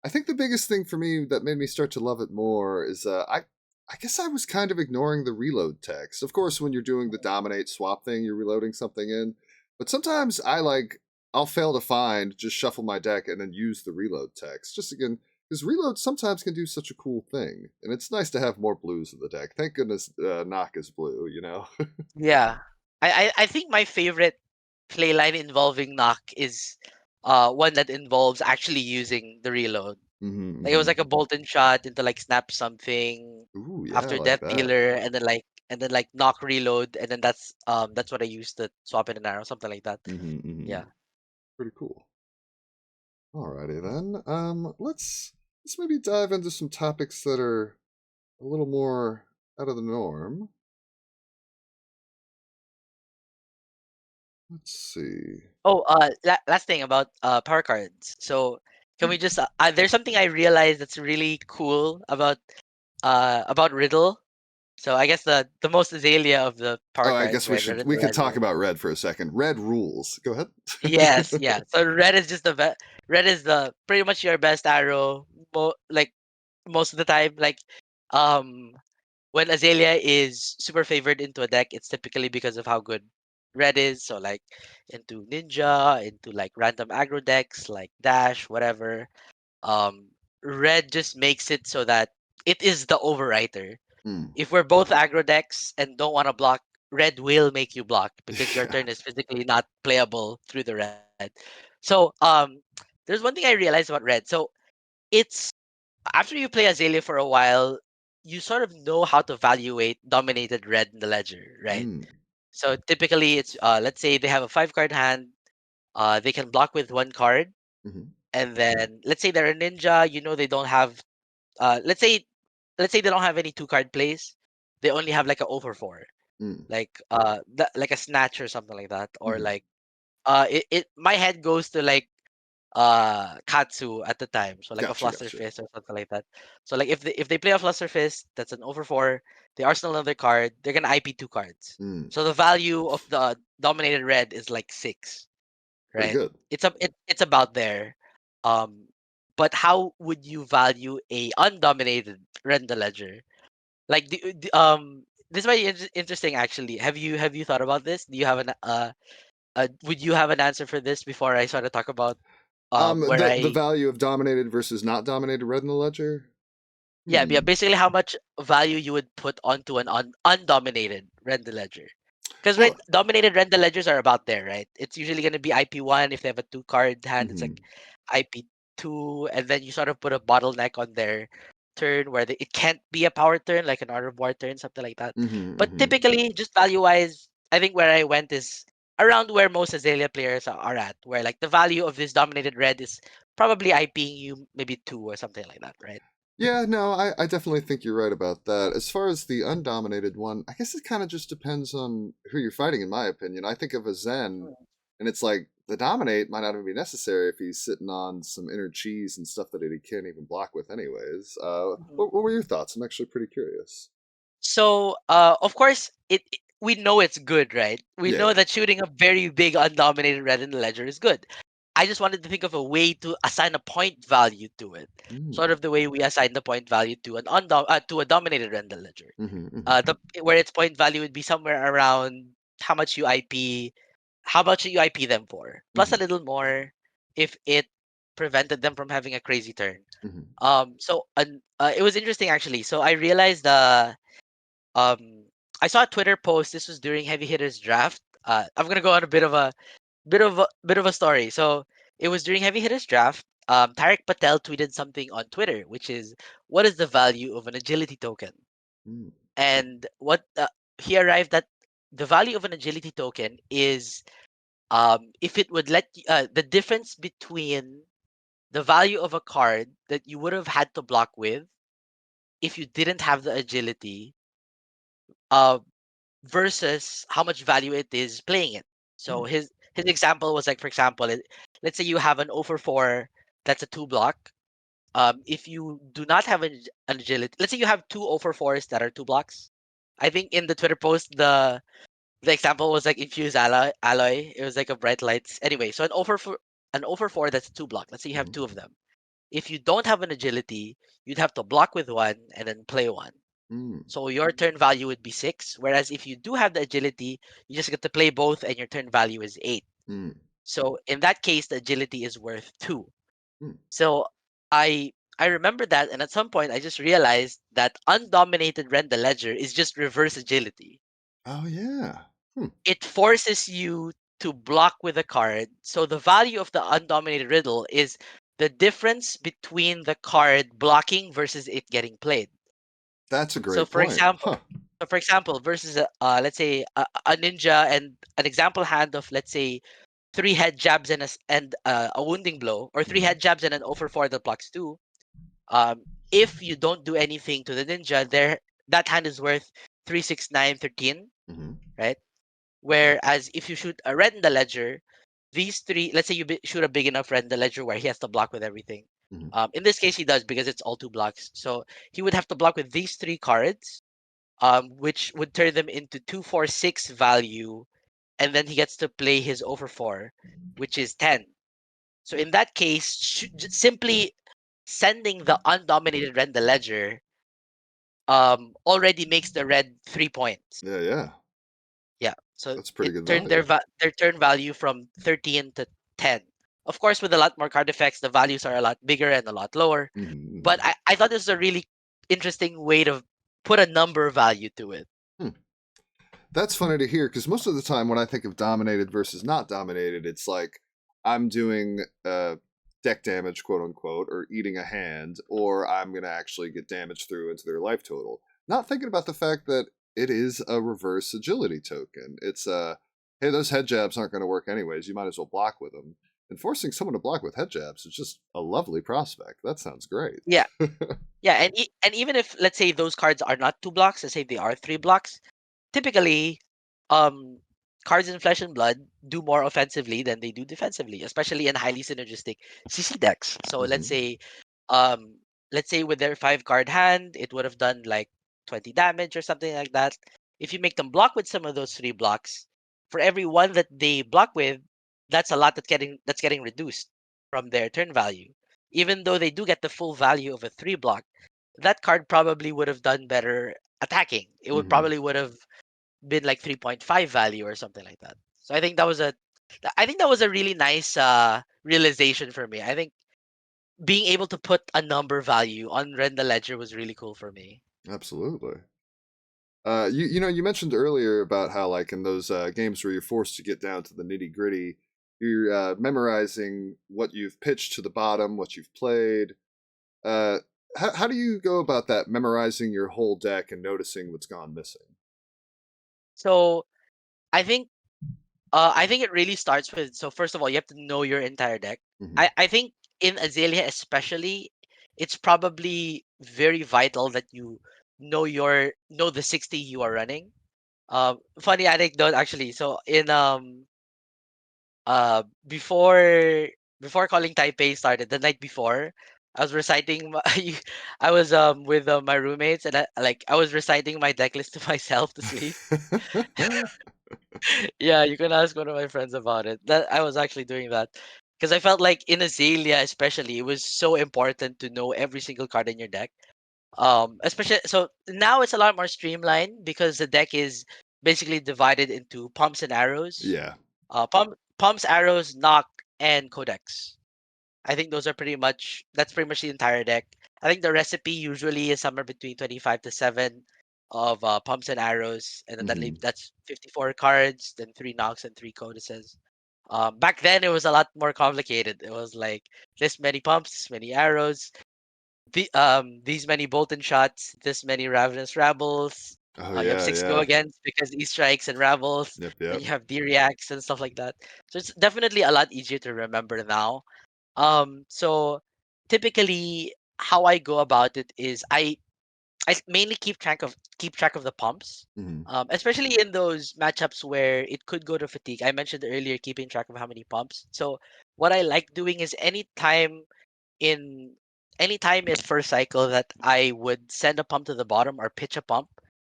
I think the biggest thing for me that made me start to love it more is I guess I was kind of ignoring the reload text. Of course, when you're doing the dominate swap thing, you're reloading something in. But sometimes I'll fail to find, just shuffle my deck and then use the reload text. Just again, because reload sometimes can do such a cool thing, and it's nice to have more blues in the deck. Thank goodness Knock is blue. Yeah, I think my favorite play line involving knock is one that involves actually using the reload. Mm-hmm, Like it was mm-hmm. like a bolt and shot into like snap something Ooh, yeah, I after like death that. dealer, and then like knock reload, and then that's what I used to swap in an arrow, something like that. Mm-hmm, mm-hmm. Yeah. Pretty cool. Alrighty then. Let's maybe dive into some topics that are a little more out of the norm. Let's see. Oh, last thing about power cards. So can Hmm. we just there's something I realized that's really cool about Riddle. So I guess the most Azalea of the power Oh, I cards, guess we right? Red should and we the could talk Ledger. about red for a second. Red rules. Go ahead. Yes, yeah. So red is just red is the pretty much your best arrow, like most of the time. Like um when Azalea is super favored into a deck, it's typically because of how good red is. So like into ninja, into like random aggro decks like dash, whatever. Um, red just makes it so that it is the overwriter. Hmm. If we're both aggro decks and don't want to block, red will make you block because your Yeah. turn is physically not playable through the red. So there's one thing I realized about red. So it's after you play Azalea for a while, you sort of know how to evaluate dominated red in the ledger, right? Hmm. So typically it's let's say they have a 5 card hand, they can block with 1 card, Mm-hmm. and then let's say they're a ninja, you know they don't have let's say they don't have any 2 card plays. They only have like a over 4, Mm. like like a snatch or something like that, or Mm-hmm. like it my head goes to like Katsu at the time, so like a Gotcha. Fluster Gotcha. Fist or something like that. So like if they play a Fluster Fist, that's an over 4. They arsenal another card. They're gonna IP 2 cards. Mm. So the value of the dominated red is like 6, Pretty right? good. It's about there. Um, but how would you value a undominated red in the ledger? Like this might be interesting actually. Have you thought about this? Do you have an would you have an answer for this before I sort of talk about where The I value of dominated versus not dominated red in the ledger. yeah, Hmm. basically how much value you would put onto an undominated render ledger. Because right, Well. dominated render ledgers are about there, right? It's usually going to be IP1 if they have a 2 card hand. It's Mm-hmm. like IP2, and then you sort of put a bottleneck on their turn where it can't be a power turn, like an Art of War turn, something like that. Mm-hmm. But Mm-hmm. typically, just value wise, I think where I went is around where most Azalea players are at, where like the value of this dominated red is probably IPing you maybe 2 or something like that, right? Yeah, no, I definitely think you're right about that. As far as the undominated one, I guess it kind of just depends on who you're fighting, in my opinion. I think of a Zen, and it's like the dominate might not even be necessary if he's sitting on some inner cheese and stuff that he can't even block with, anyways. Mhm. What were your thoughts? I'm actually pretty curious. So, of course, we know it's good, right? We Yeah, know yeah. that shooting a very big undominated red in the ledger is good. I just wanted to think of a way to assign a point value to it, sort Mm. of the way we assign the point value to to a dominated red in the ledger. Mm-hmm, mm-hmm, The where its point value would be somewhere around how much you IP, how much you IP them for, plus mm-hmm, a little more if it prevented them from having a crazy turn. mm-hmm, It was interesting actually. So I realized um I saw a Twitter post. This was during Heavy Hitters draft. I'm gonna go on a bit of a story. So it was during Heavy Hitters draft. Tarek Patel tweeted something on Twitter, which is, "What is the value of an agility token?" mm, And what he arrived at the value of an agility token is if it would the difference between the value of a card that you would have had to block with if you didn't have the agility uh, versus how much value it is playing it. So mm, his example was like, for example, let's say you have an over 4 that's a 2 block. If you do not have an agility, let's say you have two over 4s that are 2 blocks. I think in the Twitter post the example was like infused alloy. It was like a bright lights. Anyway, so an over 4 that's a 2 block. Let's say you have mm-hmm, two of them. If you don't have an agility, you'd have to block with one and then play one. mm, So your turn value would be 6. Whereas if you do have the agility, you just get to play both and your turn value is 8. mm, So in that case, the agility is worth 2. mm. So I remember that, and at some point I just realized that undominated Rend the Ledger is just reverse agility. Oh yeah. Hmm. It forces you to block with a card. So the value of the undominated riddle is the difference between the card blocking versus it getting played. That's a So great for point. example, Huh. versus let's say a ninja and an example hand of let's say 3 head jabs and a wounding blow, or 3 head jabs and an 0 for 4 that blocks 2. If you don't do anything to the ninja, that hand is worth 3, 6, 9, 13, Mm-hmm. right? Whereas if you shoot a red in the ledger, these three, let's say you shoot a big enough red in the ledger where he has to block with everything. Mm-hmm. In this case, he does because it's all 2 blocks. So he would have to block with these 3 cards, which would turn them into 2, 4, 6 value, and then he gets to play his over 4, which is 10. So in that case, simply sending the undominated red in the ledger already makes the red 3 points. Yeah, yeah. Yeah, so That's pretty it good turned value. their turn value from 13 to 10. Of course, with a lot more card effects, the values are a lot bigger and a lot lower. Mm-hmm. But I thought this was a really interesting way to put a number value to it. Hmm. That's funny to hear because most of the time when I think of dominated versus not dominated, it's like I'm doing deck damage, quote unquote, or eating a hand, or I'm going to actually get damage through into their life total. Not thinking about the fact that it is a reverse agility token. It's hey, those head jabs aren't going to work anyways. You might as well block with them. And forcing someone to block with head jabs is just a lovely prospect. That sounds great. Yeah, yeah, and even if, let's say, those cards are not 2 blocks, let's say they are 3 blocks, typically, um, cards in Flesh and Blood do more offensively than they do defensively, especially in highly synergistic CC decks. So Mm-hmm. um, let's say with their 5 card hand, it would have done like 20 damage or something like that. If you make them block with some of those 3 blocks, for every one that they block with, that's a lot that's getting reduced from their turn value. Even though they do get the full value of a 3 block, that card probably would have done better attacking. It would Mm-hmm. probably would have been like 3.5 value or something like that. So I think that was a really nice realization for me. I think being able to put a number value on Red the Ledger was really cool for me. Absolutely. You mentioned earlier about how like in those games where you're forced to get down to the nitty gritty, you're memorizing what you've pitched to the bottom, what you've played. Uh, how do you go about that? Memorizing your whole deck and noticing what's gone missing. So I think it really starts with, so first of all, you have to know your entire deck. Mm-hmm. I think in Azalea especially, it's probably very vital that you know the 60 you are running. Funny anecdote actually. So in before calling Taipei started, the night before, I was reciting I was with my roommates, and I was reciting my deck list to myself to sleep. Yeah, you can ask one of my friends about it. That I was actually doing that because I felt like in Azalea especially, it was so important to know every single card in your deck. Especially, so now it's a lot more streamlined because the deck is basically divided into pumps and arrows. Yeah. Pumps, arrows, knock, and codex. I think that's pretty much the entire deck. I think the recipe usually is somewhere between 25 to 7 of pumps and arrows, and then Mm-hmm. that's 54 cards, then 3 knocks and 3 codices. Back then, it was a lot more complicated. It was like this many pumps, this many arrows, these many Bolton shots, this many Ravenous Rabbles. Oh You have yeah, 6 go yeah. against because E strikes and Rabbles. Yep, Then yep. you have D reacts and stuff like that. So it's definitely a lot easier to remember now. So typically, how I go about it is I mainly keep track of the pumps. Mm-hmm. Especially in those matchups where it could go to fatigue. I mentioned earlier keeping track of how many pumps. So what I like doing is in anytime in first cycle that I would send a pump to the bottom or pitch a pump,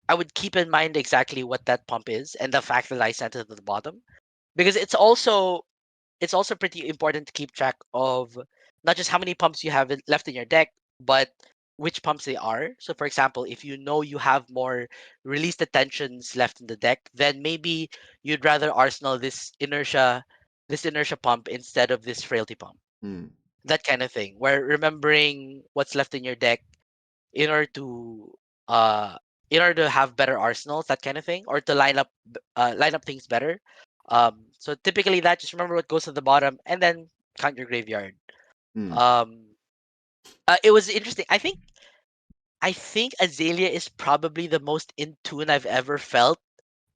I would keep in mind exactly what that pump is and the fact that I sent it to the bottom, because it's also pretty important to keep track of not just how many pumps you have left in your deck, but which pumps they are. So, for example, if you know you have more released attentions left in the deck, then maybe you'd rather arsenal this inertia pump instead of this frailty pump. Mm. That kind of thing, where remembering what's left in your deck in order to uh have better arsenals, that kind of thing, or to line up things better. So typically that, just remember what goes to the bottom and then count your graveyard. Mm. Um, it was interesting. I think Azalea is probably the most in tune I've ever felt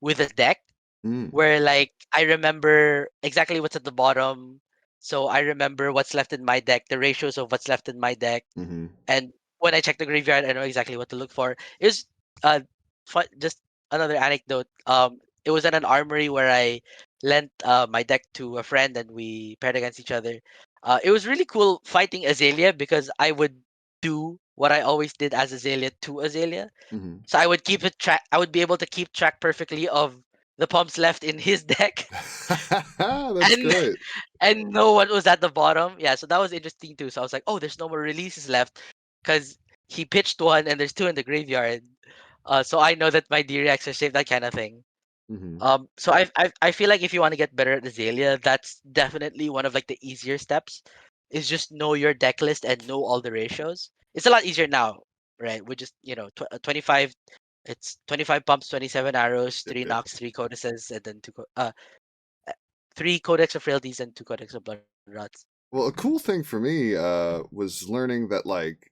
with a deck. Mm. where like I remember exactly what's at the bottom. So I remember what's left in my deck, the ratios of what's left in my deck, Mm-hmm. and when I check the graveyard, I know exactly what to look for. It was uh just another anecdote. It was at an armory where I lent my deck to a friend and we paired against each other. It was really cool fighting Azalea because I would do what I always did as Azalea to Azalea. Mm-hmm. So I would keep it track. I would be able to keep track perfectly of the pumps left in his deck, That's and great. and know what was at the bottom. Yeah, so that was interesting too. So I was like, oh, there's no more releases left because he pitched one and there's two in the graveyard. So I know that my D-Reacts are safe, that kind of thing. Mm-hmm. So I feel like if you want to get better at Azalea, that's definitely one of like the easier steps. Is just know your deck list and know all the ratios. It's a lot easier now, right? We just 25. It's 25 pumps, 27 arrows, Yep, three yep. knocks, three codices, and then three codex of frailties and two codex of blood rots. Well, a cool thing for me was learning that like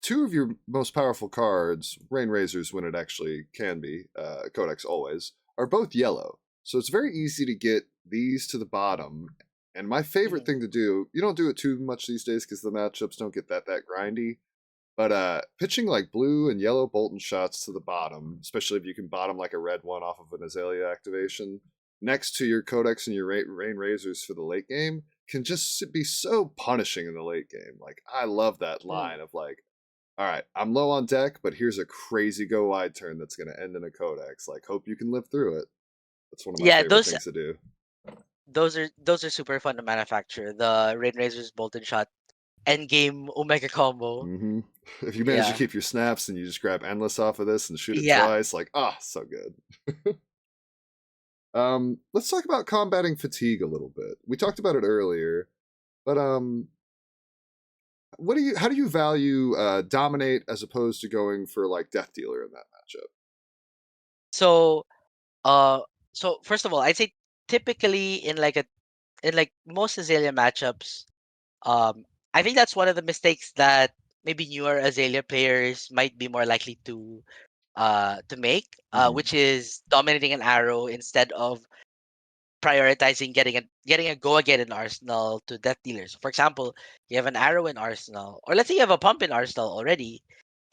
two of your most powerful cards, Rain Razors when it actually can be, Codex always, are both yellow. So it's very easy to get these to the bottom. And my favorite Mhm. thing to do, you don't do it too much these days because the matchups don't get that grindy. But pitching like blue and yellow Bolton shots to the bottom, especially if you can bottom like a red one off of an Azalea activation, next to your Codex and your Rain Razors for the late game, can just be so punishing in the late game. Like I love that Mm. line of like, all right, I'm low on deck, but here's a crazy go wide turn that's going to end in a Codex. Like, hope you can live through it. That's one of my Yeah, favorite those things to do. those are super fun to manufacture. The Rain Razor's Bolton Shot endgame Omega combo. Mm-hmm. If you manage to Yeah, keep your snaps and you just grab endless off of this and shoot it yeah. twice, like, ah, so good. Let's talk about combating fatigue a little bit. We talked about it earlier, but how do you value dominate as opposed to going for like death dealer in that matchup? So uh, so first of all, I'd say typically in like most Azalea matchups, um, I think that's one of the mistakes that maybe newer Azalea players might be more likely to make, Mm-hmm. which is dominating an arrow instead of prioritizing getting a go again in Arsenal to death dealers. For example, you have an arrow in Arsenal, or let's say you have a pump in Arsenal already,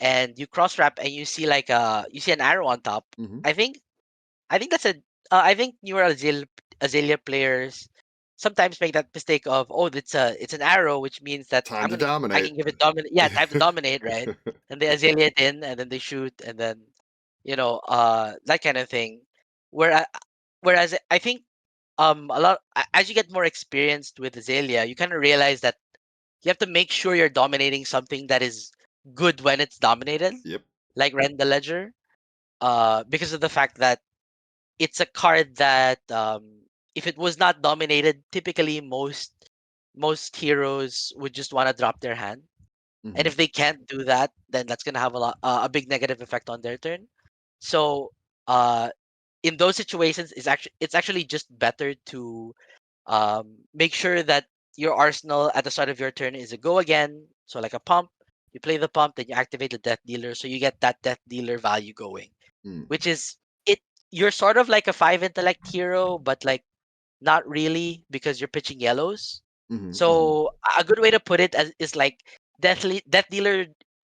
and you cross wrap and you see like you see an arrow on top. Mm-hmm. I think I think that's a I think newer Azalea players sometimes make that mistake of, oh, it's an arrow, which means that Time to I dominate. can give it dominate. Yeah, time to dominate, right? And they Azalea it in, and then they shoot, and then that kind of thing. Whereas whereas I think as you get more experienced with Azalea, you kind of realize that you have to make sure you're dominating something that is good when it's dominated, Yep. like Rend the Ledger, because of the fact that it's a card that if it was not dominated, typically most heroes would just want to drop their hand, and Mm-hmm. if they can't do that, then that's gonna have a big negative effect on their turn. So uh, in those situations, it's actually just better to make sure that your arsenal at the start of your turn is a go again. So like a pump, you play the pump, then you activate the death dealer, so you get that death dealer value going, Mm. which is it. You're sort of like a five intellect hero, but like not really because you're pitching yellows. Mm-hmm. Mm-hmm. So a good way to put it is like death dealer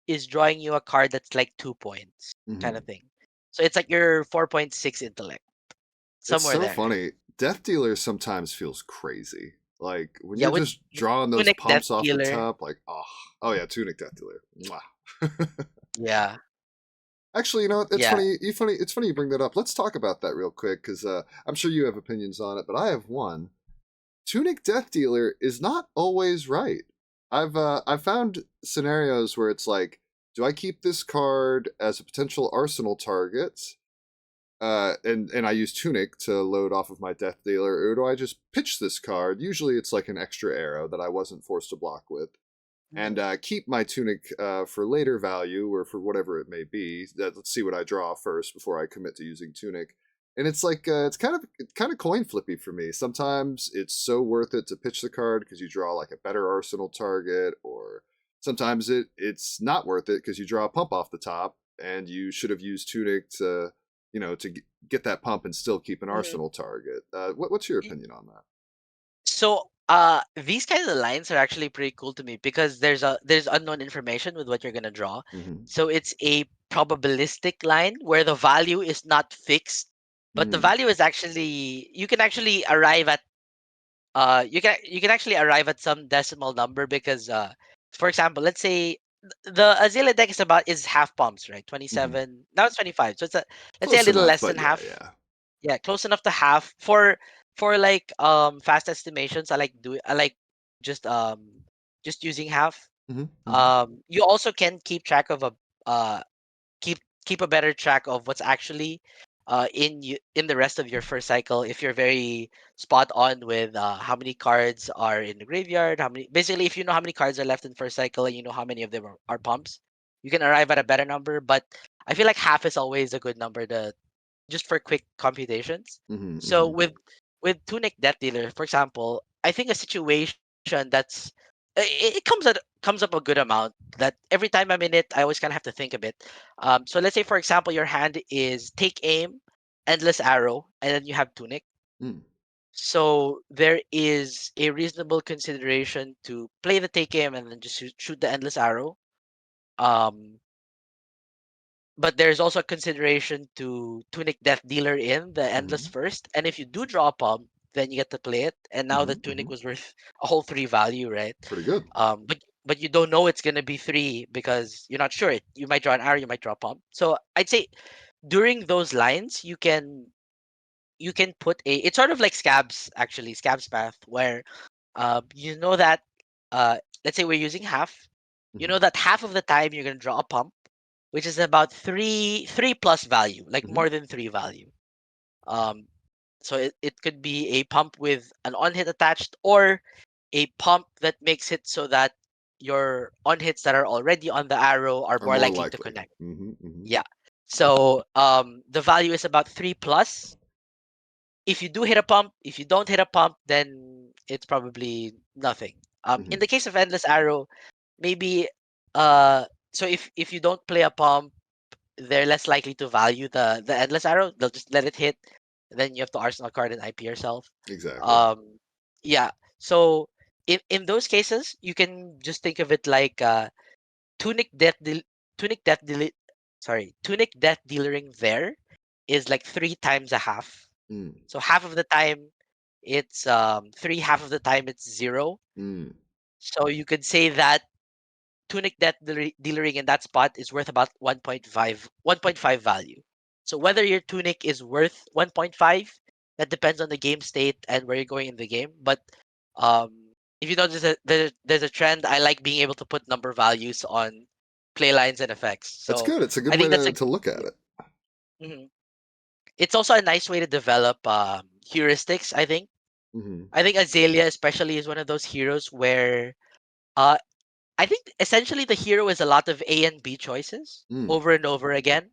is drawing you a card that's like 2 points kind Mm-hmm. of thing. So it's like your 4.6 intellect It's somewhere so there. funny. Death Dealer sometimes feels crazy. Like when Yeah, you're with just drawing those Tunic Death pumps off the Dealer. top, like oh yeah, Tunic Death Dealer. Mwah. Yeah, Actually, you know, it's yeah. funny. It's funny you bring that up. Let's talk about that real quick because I'm sure you have opinions on it, but I have one. Tunic Death Dealer is not always right. I've found scenarios where it's like, do I keep this card as a potential arsenal target? And I use Tunic to load off of my Death Dealer, or do I just pitch this card? Usually, it's like an extra arrow that I wasn't forced to block with, and Mm, keep my Tunic for later value or for whatever it may be. Let's see what I draw first before I commit to using Tunic. And it's like it's kind of coin flippy for me. Sometimes it's so worth it to pitch the card because you draw like a better arsenal target, or sometimes it's not worth it because you draw a pump off the top and you should have used Tunic to to get that pump and still keep an Mhm. arsenal target. What's your opinion on that? So these kinds of lines are actually pretty cool to me because there's unknown information with what you're gonna draw. Mm-hmm. So it's a probabilistic line where the value is not fixed, but the Mm. value is actually you can actually arrive at you can actually arrive at some decimal number because for example, let's say the Azalea deck is half pumps, right? Mm-hmm. 27. Now it's 25. So it's a let's say a Close little enough, less but than yeah, half. yeah. Yeah, close enough to half for like fast estimations. I like just um just using half. Mm-hmm. Mm-hmm. You also can keep track of a uh keep a better track of what's actually in the rest of your first cycle if you're very spot on with how many cards are in the graveyard, how many basically if you know how many cards are left in first cycle and you know how many of them are pumps, you can arrive at a better number. But I feel like half is always a good number to just for quick computations. Mm-hmm. So Mm-hmm. with Tunic Death Dealer, for example, I think a situation that's it comes up a good amount that every time I'm in it, I always kind of have to think a bit. So let's say for example, your hand is Take Aim, Endless Arrow, and then you have Tunic. Mm. So there is a reasonable consideration to play the Take Aim and then just shoot the Endless Arrow. Um, but there's also a consideration to Tunic Death Dealer in the Endless Mm-hmm. first. And if you do draw a pump, then you get to play it. And now the Mm-hmm. Mm-hmm. Tunic was worth a whole 3 value, right? Pretty good. But you don't know it's gonna be 3 because you're not sure. You might draw an arrow, you might draw a pump. So I'd say during those lines, you can put a. It's sort of like Scabs actually, Scabs Path, where you know that let's say we're using half. You Mm-hmm. know that half of the time you're gonna draw a pump, which is about three plus value, like Mm-hmm. more than 3 value. Um, so it could be a pump with an on hit attached or a pump that makes it so that your on hits that are already on the arrow are Are more more likely to likely. connect. Mm-hmm. Mm-hmm. Yeah. So the value is about 3 plus. If you do hit a pump, if you don't hit a pump, then it's probably nothing. Mm-hmm. In the case of Endless Arrow, maybe uh so if you don't play a pump, they're less likely to value the endless arrow. They'll just let it hit. Then you have to arsenal card and IP yourself. Exactly. Um, yeah. So in those cases, you can just think of it like tunic death deal tunic death deal tunic death dealering there is like 3 times a half. Mm. So half of the time it's 3, half of the time it's 0. Mm. So you could say that Tunic Death Dealering in that spot is worth about 1.5 value. So whether your Tunic is worth 1.5, that depends on the game state and where you're going in the game. But if you notice that there's a trend, I like being able to put number values on play lines and effects. That's So good. It's a good I way think that's a to look at yeah. it. Mhm. It's also a nice way to develop heuristics. Mm-hmm. I think Azalea especially is one of those heroes where uh, I think essentially the hero is a lot of A and B choices Mm. over and over again.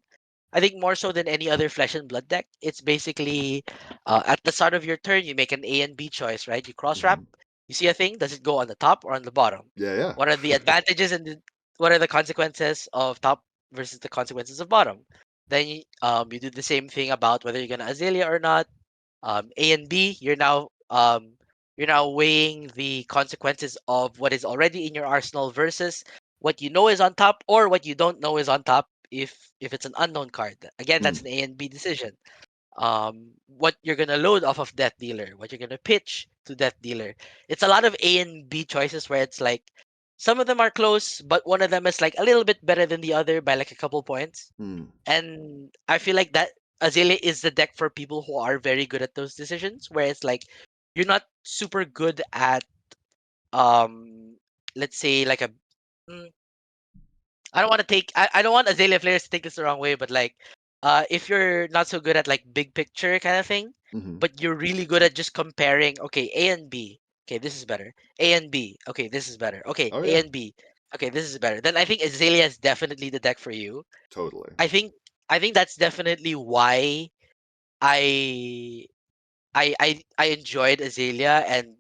I think more so than any other Flesh and Blood deck. It's basically at the start of your turn, you make an A and B choice, right? You cross wrap, Mm-hmm. you see a thing, does it go on the top or on the bottom? Yeah, What are the advantages and what are the consequences of top versus the consequences of bottom? Then you do the same thing about whether you're gonna Azalea or not. A and B, you're now weighing the consequences of what is already in your arsenal versus what you know is on top or what you don't know is on top if it's an unknown card. Again, yeah. that's an A and B decision. What you're gonna load off of Death Dealer, what you're gonna pitch to Death Dealer. It's a lot of A and B choices where it's like some of them are close, but one of them is like a little bit better than the other by like a couple points. Mm. And I feel like that Azalea is the deck for people who are very good at those decisions, where it's like you're not super good at um let's say like a mm, I don't want Azalea players to take this the wrong way, but like if you're not so good at like big picture kind of thing, Mm-hmm. but you're really good at just comparing, okay, A and B, okay, this is better. A and B, okay, this is better. Okay, Oh A yeah, and B, okay, this is better. Then I think Azalea is definitely the deck for you. totally. I think I think that's definitely why I I enjoyed Azalea and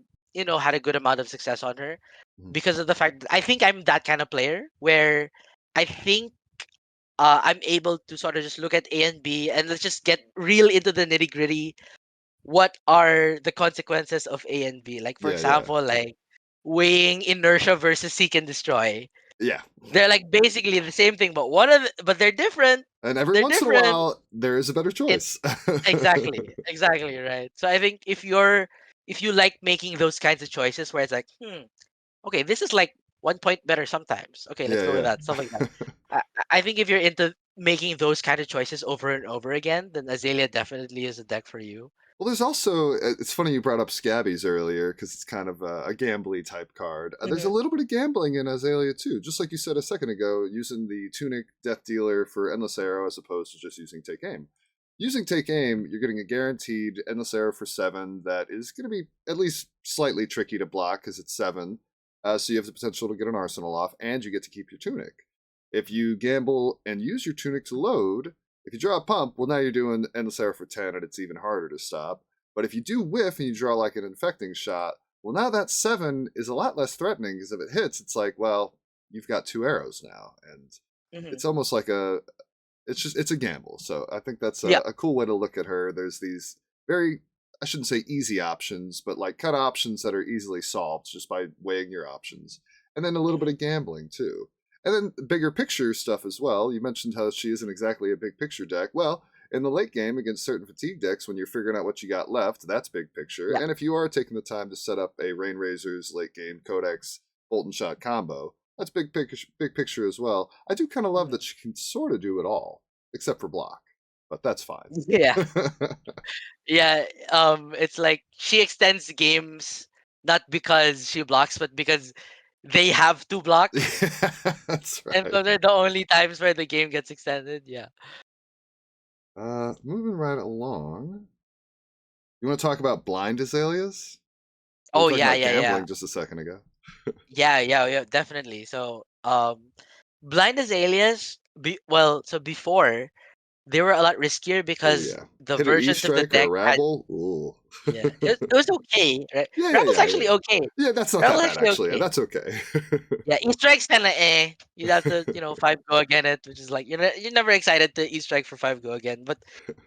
had a good amount of success on her Mm-hmm. because of the fact that I think I'm that kind of player where I think I'm able to sort of just look at A and B, and let's just get real into the nitty gritty. What are the consequences of A and B? Like, for Yeah, yeah, example, like weighing inertia versus seek and destroy. yeah. They're like basically the same thing, but one of but they're different. And every They're once in a different. while, there is a better It choice. exactly right. So I think if you like making those kinds of choices where it's like, okay, this is like 1 point better sometimes. Okay, let's Yeah, go with yeah. that. Stuff like that. I think if you're into making those kind of choices over and over again, then Azalea definitely is a deck for you. Well, there's also, it's funny you brought up Scabbies earlier because it's kind of a gambly type card. There's a Hmm. little bit of gambling in Azalea too, just like you said a second ago, using the Tunic Death Dealer for Endless Arrow as opposed to just using Take Aim. Using Take Aim, you're getting a guaranteed Endless Arrow for 7 that is going to be at least slightly tricky to block because it's 7. So you have the potential to get an arsenal off, and you get to keep your Tunic. If you gamble and use your Tunic to load, if you draw a pump, well, now you're doing Endless Arrow for 10, and it's even harder to stop. But if you do whiff and you draw like an infecting shot, well, now that 7 is a lot less threatening because if it hits, it's like, well, you've got 2 arrows now. And Hmm. it's almost like it's a gamble. So I think that's Yeah. a cool way to look at her. There's these very, I shouldn't say easy options, but like cut options that are easily solved just by weighing your options. And then a little bit Hmm. of gambling too. And then bigger picture stuff as well. You mentioned how she isn't exactly a big picture deck. Well, in the late game against certain fatigue decks, when you're figuring out what you got left, that's big picture. Yeah. And if you are taking the time to set up a Rain Razor's late game Codex Bolt and Shot combo, that's big picture as well. I do kind of love Hmm. that she can sort of do it all, except for block, but that's fine. Yeah. Yeah. It's like she extends games not because she blocks, but because they have to block. Yeah, that's And right. those are the only times where the game gets extended. Yeah. Moving right along. You want to talk about blind azaleas? We were Oh talking yeah, about yeah, yeah. gambling just a second ago. Yeah, yeah, yeah, definitely. So, blind as alias, so before they were a lot riskier Oh because yeah, the hit an E versions of the strike or a deck had, rabble. Ooh. yeah, it was okay, right? Yeah, yeah, Rabble's yeah, yeah. actually okay. Yeah, that's not that Rabble's bad actually actually. Yeah, okay. that's okay. Yeah, E strike's kind of you'd have to, five go again it, which is like you're never excited to E strike for five go again, but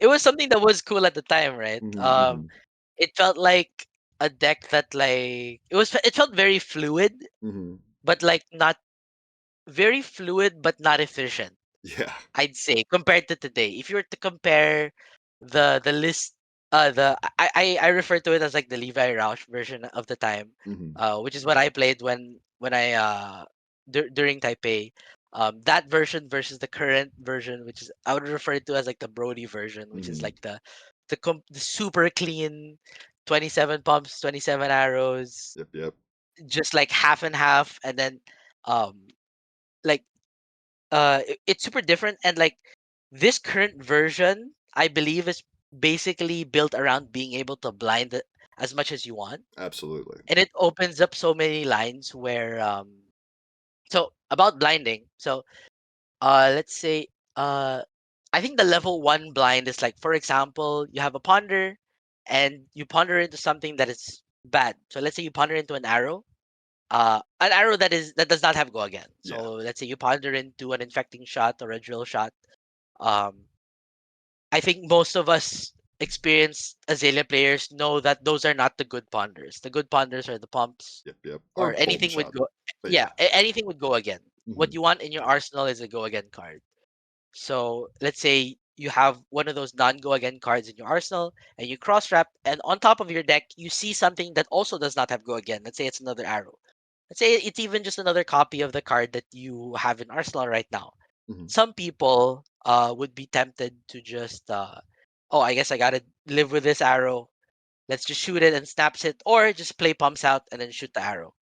it was something that was cool at the time, right? Mm-hmm, It felt like a deck that it felt very fluid, mm-hmm. but like not very fluid, but not efficient. Yeah. I'd say compared to today. If you were to compare the list, the I refer to it as like the Levi Roush version of the time, Mm-hmm, which is what I played when I during Taipei. That version versus the current version, which is I would refer to as like the Brody version, which is mm-hmm. like the super clean, 27 pumps, 27 arrows, Yep, yep. just like half and half, and then um like it's super different, and like this current version I believe is basically built around being able to blind it as much as you want, Absolutely. and it opens up so many lines where so about blinding. So let's say uh I think the level 1 blind is like, for example, you have a ponder and you ponder into something that is bad. So let's say you ponder into an arrow that does not have go again. Yeah. So let's say you ponder into an infecting shot or a drill shot. Um, I think most of us experienced Azalea players know that those are not the good ponders. The good ponders are the pumps Yep, yep. Or or Bolton anything would shot. go. But Yeah, yeah. anything would go again. Mm-hmm, What you want in your arsenal is a go again card. So let's say you have one of those non go again cards in your arsenal and you cross wrap, and on top of your deck you see something that also does not have go again. Let's say it's another arrow. Let's say it's even just another copy of the card that you have in arsenal right now. mm-hmm, Some people would be tempted to just oh, I guess I gotta live with this arrow. Let's just shoot it and snaps it, or just play pumps out and then shoot the arrow.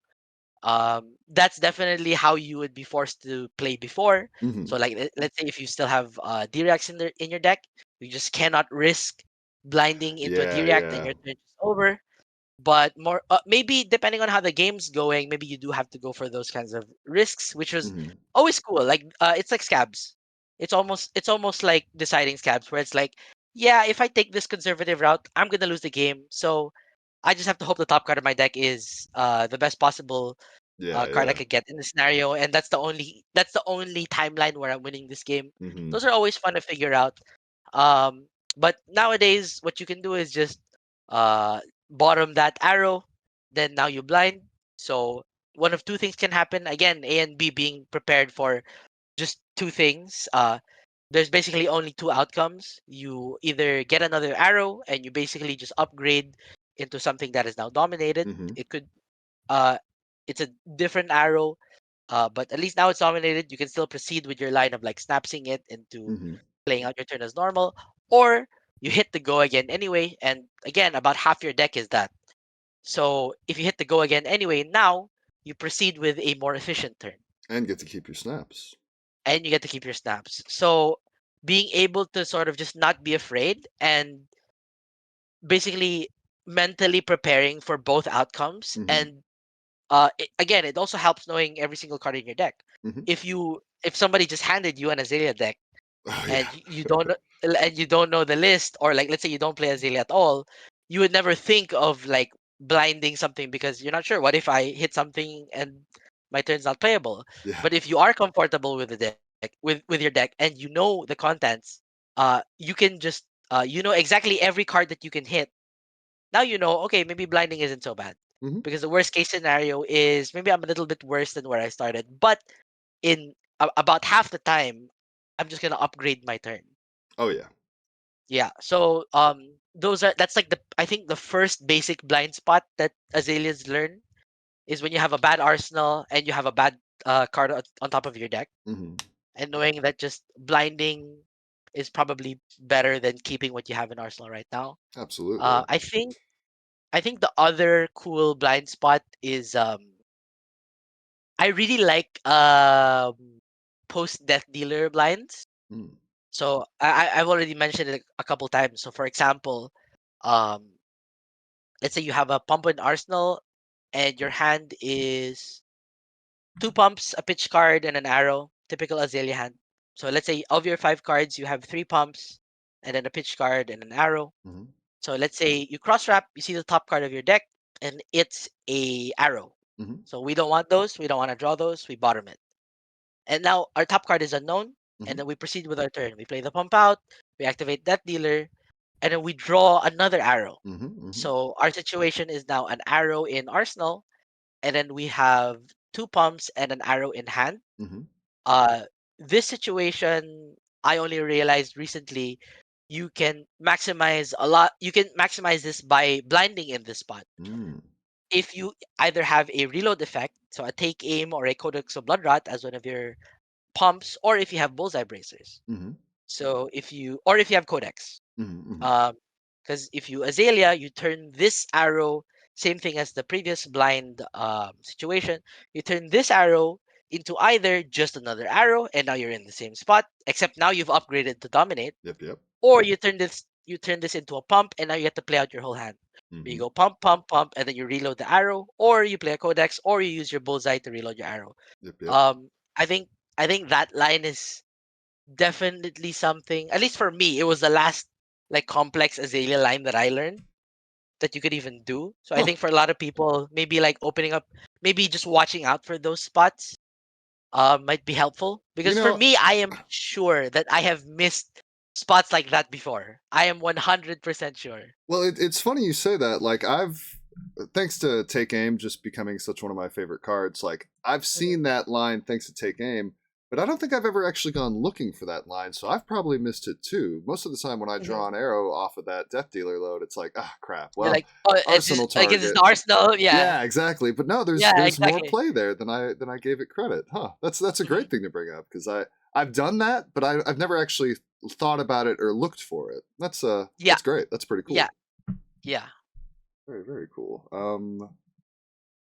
That's definitely how you would be forced to play before. mm-hmm. So like let's say if you still have D-Rex in your deck, you just cannot risk blinding into a Yeah, D-React and yeah. your turn is over. But more maybe depending on how the game's going, maybe you do have to go for those kinds of risks, which was Mm-hmm, always cool. Like it's like scabs. It's almost like deciding scabs, where it's like, yeah, if I take this conservative route, I'm gonna lose the game. So I just have to hope the top card of my deck is the best possible Yeah, card I yeah. could get in the scenario, and that's the only timeline where I'm winning this game. Mm-hmm. Those are always fun to figure out. Um, but nowadays, what you can do is just uh bottom that arrow, then now you blind. So one of two things can happen. Again, A and B being prepared for just two things. There's basically only two outcomes. You either get another arrow and you basically just upgrade into something that is now dominated. Mm-hmm. It could uh it's a different arrow, but at least now it's dominated. You can still proceed with your line of like snapsing it into Mm-hmm. playing out your turn as normal, or you hit the go again anyway. And again, about half your deck is that. So if you hit the go again anyway, now you proceed with a more efficient turn, And get to keep your snaps. and you get to keep your snaps. So being able to sort of just not be afraid and basically mentally preparing for both outcomes. Mm-hmm. And again, it also helps knowing every single card in your deck. Mm-hmm. If somebody just handed you an Azalea deck Oh yeah. and you don't know the list, or like let's say you don't play Azalea at all, you would never think of like blinding something because you're not sure. What if I hit something and my turn's not playable? Yeah. But if you are comfortable with the deck, with your deck, and you know the contents, you can just you know exactly every card that you can hit. Now you know, okay, maybe blinding isn't so bad. Mm-hmm. Because the worst case scenario is maybe I'm a little bit worse than where I started, but in about half the time, I'm just gonna upgrade my turn. Oh yeah. Yeah. So that's like the I think the first basic blind spot that Azaleas learn is when you have a bad arsenal and you have a bad card on top of your deck, Mm-hmm. and knowing that just blinding is probably better than keeping what you have in arsenal right now. Absolutely. I think the other cool blind spot is I really like post death dealer blinds. Mm. So I've already mentioned it a couple times. So for example, um let's say you have a pump in arsenal and your hand is two pumps, a pitch card, and an arrow, typical Azalea hand. So let's say of your five cards, you have three pumps and then a pitch card and an arrow. Mm-hmm. So let's say you cross wrap, you see the top card of your deck, and it's a arrow. Mm-hmm. So we don't want those. We don't want to draw those. We bottom it. And now our top card is unknown, Mm-hmm. and then we proceed with our turn. We play the pump out, we activate that dealer, and then we draw another arrow. Mm-hmm. Mm-hmm. So our situation is now an arrow in arsenal, and then we have two pumps and an arrow in hand. Mm-hmm. Uh, this situation I only realized recently. You can maximize a lot. You can maximize this by blinding in this spot. Mm. If you either have a reload effect, so a take aim or a Codex of Blood Rot as one of your pumps, or if you have Bullseye bracers. Mm-hmm. So if you have Codex, Mm-hmm. um, because if you Azalea, you turn this arrow, same thing as the previous blind situation. You turn this arrow into either just another arrow, and now you're in the same spot, except now you've upgraded to dominate, Yep. Yep. or you turn this into a pump, and now you get to play out your whole hand. You Mm-hmm. go pump, pump, pump, and then you reload the arrow, or you play a Codex, or you use your Bullseye to reload your arrow. Yep. Yep. Um, I think I think that line is definitely something. At least for me, it was the last like complex Azalea line that I learned that you could even do. So I Huh. think for a lot of people, maybe like opening up, maybe just watching out for those spots might be helpful. You Because for know, me, I am sure that I have missed spots like that before. I am 100% sure. well, it's funny you say that. Like, thanks to Take Aim just becoming such one of my favorite cards, like, I've Mhm. seen that line thanks to Take Aim, but I don't think I've ever actually gone looking for that line, so I've probably missed it too. Most of the time when I draw Mhm. an arrow off of that Death Dealer load, it's like, ah, crap. You're Well, like, oh, it's just Arsenal like it's target. the Arsenal. Yeah, Yeah, exactly. But no, there's yeah, there's more exactly. play there than I gave it credit. Huh? That's a Mhm. great thing to bring up because I've done that, but I've never actually thought about it or looked for it. Yeah, That's great. That's pretty yeah, cool. yeah. Very very cool.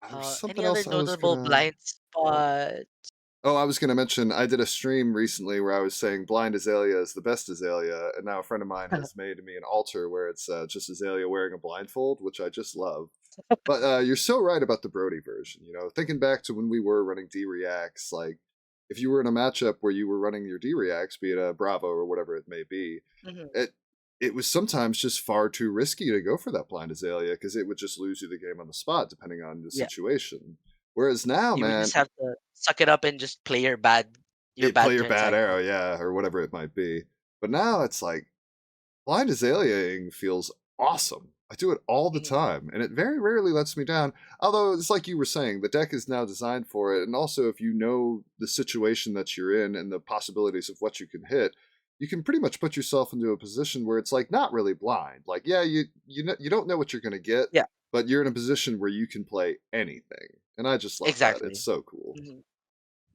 There's Any something other else I was notable gonna. blind spot? Oh, I was gonna mention I did a stream recently where I was saying Blind Azalea is the best Azalea, and now a friend of mine has made me an altar where it's just Azalea wearing a blindfold, which I just love. But you're so right about the Brody version. You know, thinking back to when we were running D reacts, like if you were in a matchup where you were running your D reacts, be it a Bravo or whatever it may be, Mhm. it it was sometimes just far too risky to go for that blind Azalea because it would just lose you the game on the spot depending on the Yeah. situation. Whereas now, You would man, just have to suck it up and just play your you play bad your turn bad arrow, cycle. yeah, or whatever it might be. But now it's like blind Azaleaing feels awesome. I do it all the Mhm. time, and it very rarely lets me down. Although it's like you were saying, the deck is now designed for it, and also if you know the situation that you're in and the possibilities of what you can hit, you can pretty much put yourself into a position where it's like not really blind. Like, yeah, you don't know what you're going to get, Yeah, but you're in a position where you can play anything, and I just love that. It's exactly. so cool. hmm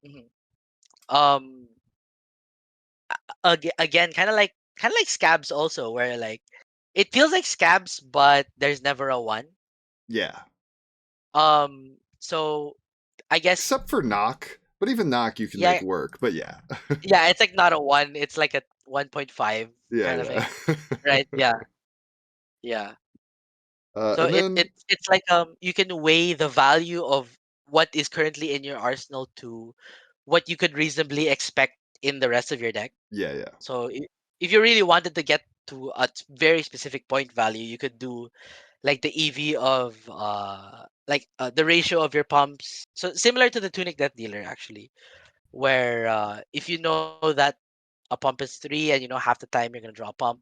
hmm Um, again, kind of like scabs also, where like it feels like scabs, but there's never a one. Yeah, So I guess except for knock, but even knock you can make yeah, work. But yeah, yeah, it's like not a one. It's like a 1.5 yeah, kind of yeah. thing, right? Yeah, yeah. So And then it's like you can weigh the value of what is currently in your arsenal to what you could reasonably expect in the rest of your deck. yeah, yeah. So if you really wanted to get to a very specific point value, you could do like the EV of the ratio of your pumps. So similar to the Tunic Death Dealer actually, where if you know that a pump is 3 and you know half the time you're gonna draw a pump,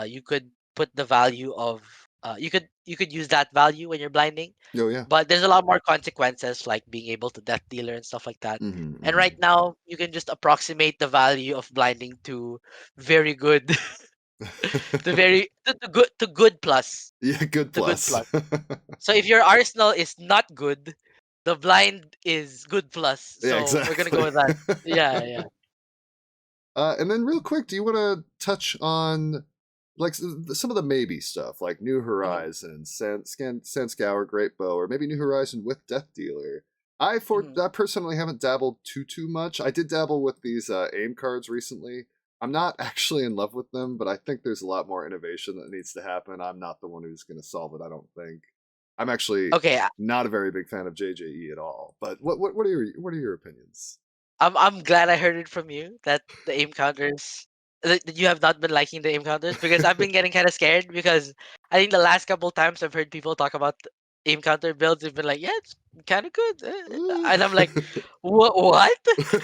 you could put the value of you could use that value when you're blinding, Oh yeah. but there's a lot more consequences like being able to death dealer and stuff like that. Hmm, And hmm. right now you can just approximate the value of blinding to very good to good plus Yeah, good to good plus. plus. So if your arsenal is not good, the blind is good plus. Yeah, So we're gonna go exactly. with that. Yeah, yeah. And then, real quick, do you want to touch on like some of the maybe stuff, like New hmm Horizon, Scour, Great Bow, or maybe New Horizon with Death Dealer? hmm I personally haven't dabbled too much. I did dabble with these aim cards recently. I'm not actually in love with them, but I think there's a lot more innovation that needs to happen. I'm not the one who's going to solve it. I don't think. I'm actually Okay, not a very big fan of JJE at all. But what are your opinions? I'm glad I heard it from you that the aim counters that you have not been liking the aim counters, because I've been getting kind of scared because I think the last couple times I've heard people talk about aim counter builds, they've been like, yeah, it's kind of good, and I'm like, what?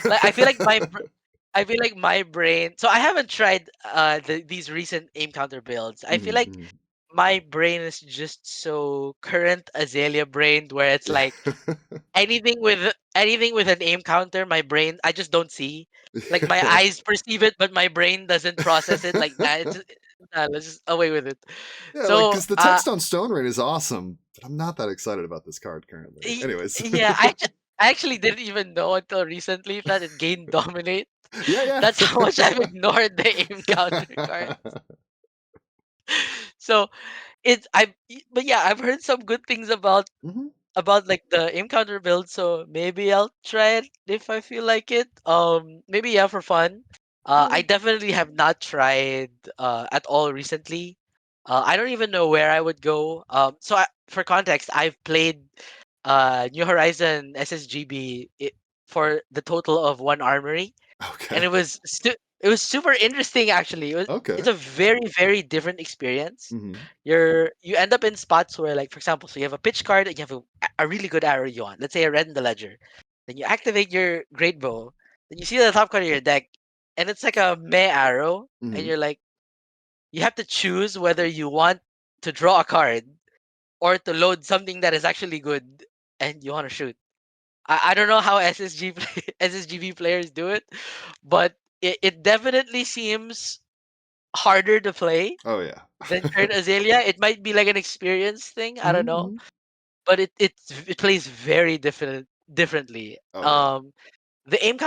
Like I feel like my brain. So I haven't tried these recent aim counter builds. I feel like Mhm, my brain is just so current Azalea brained, where it's like mhm. anything with an aim counter, my brain, I just don't see. Like my Yeah. eyes perceive it, but my brain doesn't process it. Like nah, let's just away with it. Yeah, like So because the text on Stone Rain is awesome, but I'm not that excited about this card currently. y- Anyways, yeah, I actually didn't even know until recently that it gained dominate. yeah, That's how much yeah. I've ignored the aim counter card. So it's I but yeah, I've heard some good things Hmm. about like the encounter build, so maybe I'll try it if I feel like it. Maybe yeah, for fun. Yeah. I definitely have not tried at all recently. I don't even know where I would go. For context, I've played New Horizon SSGB for the total of one armory, and Okay. it was super interesting actually. It's Okay. a very very different experience. Hmm. You end up in spots where, like, for example, so you have a pitch card and you have a really good arrow you want. Let's say a red in the ledger. Then you activate your great bow. Then you see the top card of your deck, and it's like a meh arrow, and Hmm. you're like, you have to choose whether you want to draw a card or to load something that is actually good and you want to shoot. I don't know how SSGB players do it, but it definitely seems harder to play Oh yeah. than current Azalea. It might be like an experience thing. I don't know, Hmm. but it plays very differently. Oh yeah. The aim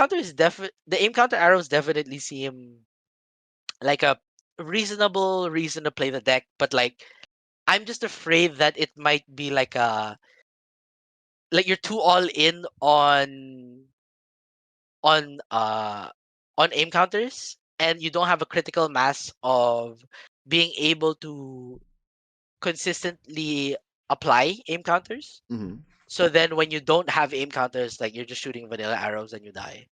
counter arrows definitely seem like a reasonable reason to play the deck, but like I'm just afraid that it might be like you're too all in on uh on aim counters, and you don't have a critical mass of being able to consistently apply aim counters. Hmm. So then when you don't have aim counters, like you're just shooting vanilla arrows and you die.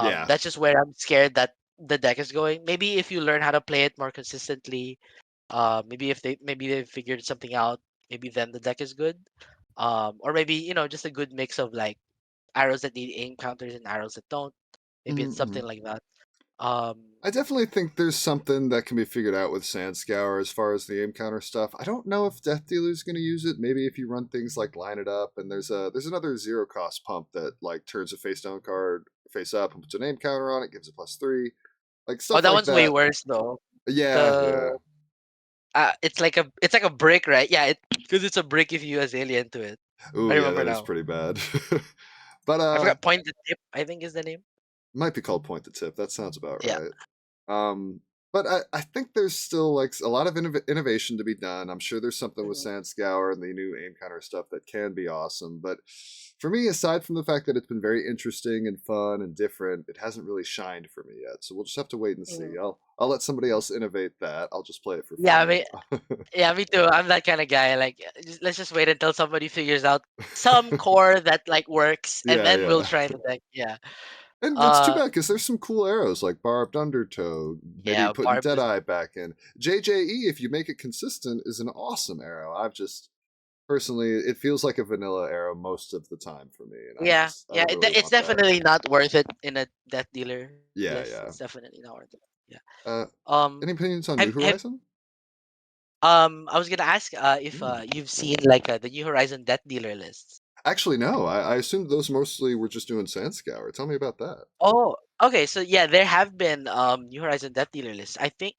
Yeah. That's just where I'm scared that the deck is going. Maybe if you learn how to play it more consistently, maybe they figured something out, maybe then the deck is good. or maybe just a good mix of like arrows that need aim counters and arrows that don't. Maybe it's Mm-hmm. something like that. Um, I definitely think there's something that can be figured out with Sand Scour as far as the aim counter stuff. I don't know if Death Dealer's going to use it. Maybe if you run things like Line It Up, and there's another zero cost pump that like turns a face down card face up and puts an aim counter on it, gives it +3, like oh, stuff that like one's way that. worse though. Yeah, The yeah. it's like a brick, right? Yeah, because it's a brick if you Azalea into it. Ooh, I yeah, remember that is now. pretty bad. But I forgot point the tip. I think is the name. might be called Point the Tip. That sounds about Yeah. right. Um, but I think there's still like a lot of innovation to be done. I'm sure there's something with Mhm. Sand Scour and the new aim counter stuff that can be awesome. But for me, aside from the fact that it's been very interesting and fun and different, it hasn't really shined for me yet. So we'll just have to wait and see. Mhm. I'll let somebody else innovate that. I'll just play it for Yeah, fun. yeah, me too. I'm that kind of guy. Like, let's just wait until somebody figures out some core that like works, and Yeah, then we'll yeah. try the deck. Yeah. And it's too Uh, bad because there's some cool arrows like Barbed Undertow, maybe yeah. putting Barb is. Deadeye back in. JJE, if you make it consistent, is an awesome arrow. I've just personally, it feels like a vanilla arrow most of the time for me, and Yeah, I yeah. really It's want that. definitely not worth it in a death dealer Yeah, list. yeah. It's definitely not worth it. Yeah. Uh, Um. any opinions on New Have Horizon? I was gonna ask if Hmm. you've seen like the New Horizon death dealer lists. Actually, no. I assumed those mostly were just doing Sand Scour. Tell me about that. Oh, okay. So yeah, there have been New Horizon death dealer lists. I think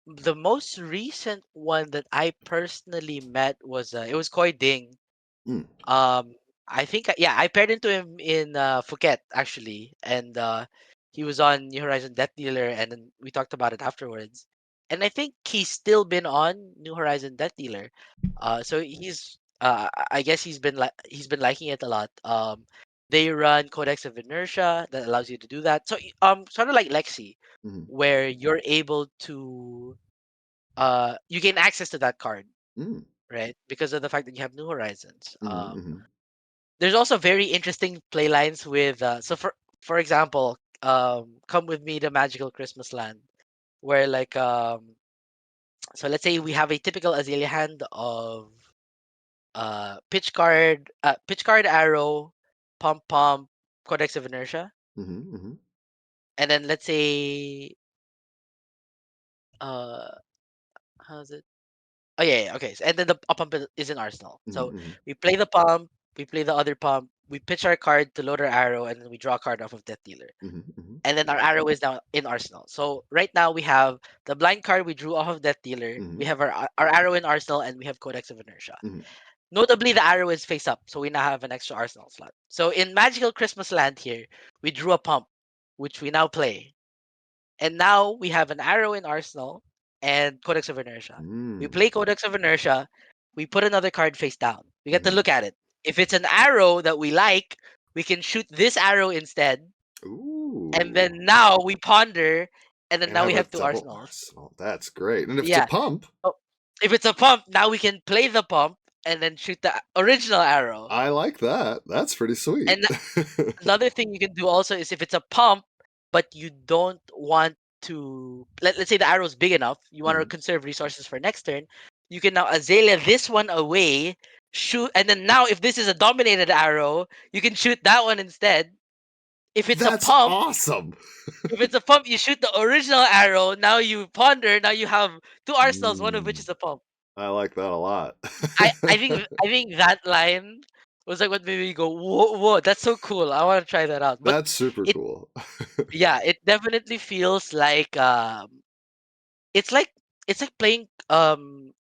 the most recent one that I personally met was it was Koi Ding. Mm, Um, I think yeah, I paired into him in Phuket actually, and he was on New Horizon Death Dealer, and then we talked about it afterwards. And I think he's still been on New Horizon Death Dealer. So I guess he's been liking it a lot. They run Codex of Inertia that allows you to do that. So sort of like Lexi, mm, where you're able to you gain access to that card, mm, right? Because of the fact that you have New Horizons. mm, mm, There's also very interesting play lines with so for example, come with me to magical Christmas land, where like so let's say we have a typical Azalea hand of pitch card arrow, pump, codex of inertia, mm, and then let's say uh how's it. Oh yeah, okay. So, and then the a pump is in Arsenal. So mm, we play the pump, we play the other pump, we pitch our card to load our arrow, and then we draw a card off of Death Dealer. mm, And then our arrow is now in Arsenal. So right now we have the blind card we drew off of Death Dealer. We mm, have our arrow in Arsenal, and we have Codex of Inertia. mm, Notably, the arrow is face up, so we now have an extra Arsenal slot. So in Magical Christmas Land here, we drew a pump, which we now play. And now we have an arrow in Arsenal and Codex of Inertia. We mm, play Codex of Inertia. We put another card face down. We get to mm. look at it. If it's an arrow that we like, we can shoot this arrow instead. And Ooh. then now we ponder, and then And now we have a have two double arsenals. arsenal. That's great. And if it's a Yeah. pump, So if it's a pump, now we can play the pump and then shoot the original arrow. I like that. That's pretty sweet. And another thing you can do also is if it's a pump, but you don't want to let's say the arrow is big enough, you want to Mhm, conserve resources for next turn, you can now Azalea this one away, shoot, and then now if this is a dominated arrow, you can shoot that one instead. If it's a That's pump, awesome. you shoot the original arrow. Now you ponder. Now you have two arsenals, one of which Mm, is a pump. I like that a lot. I think that line was like what made me go whoa whoa. That's so cool. I want to try that out. But That's super it cool. yeah, it definitely feels like it's like it's like playing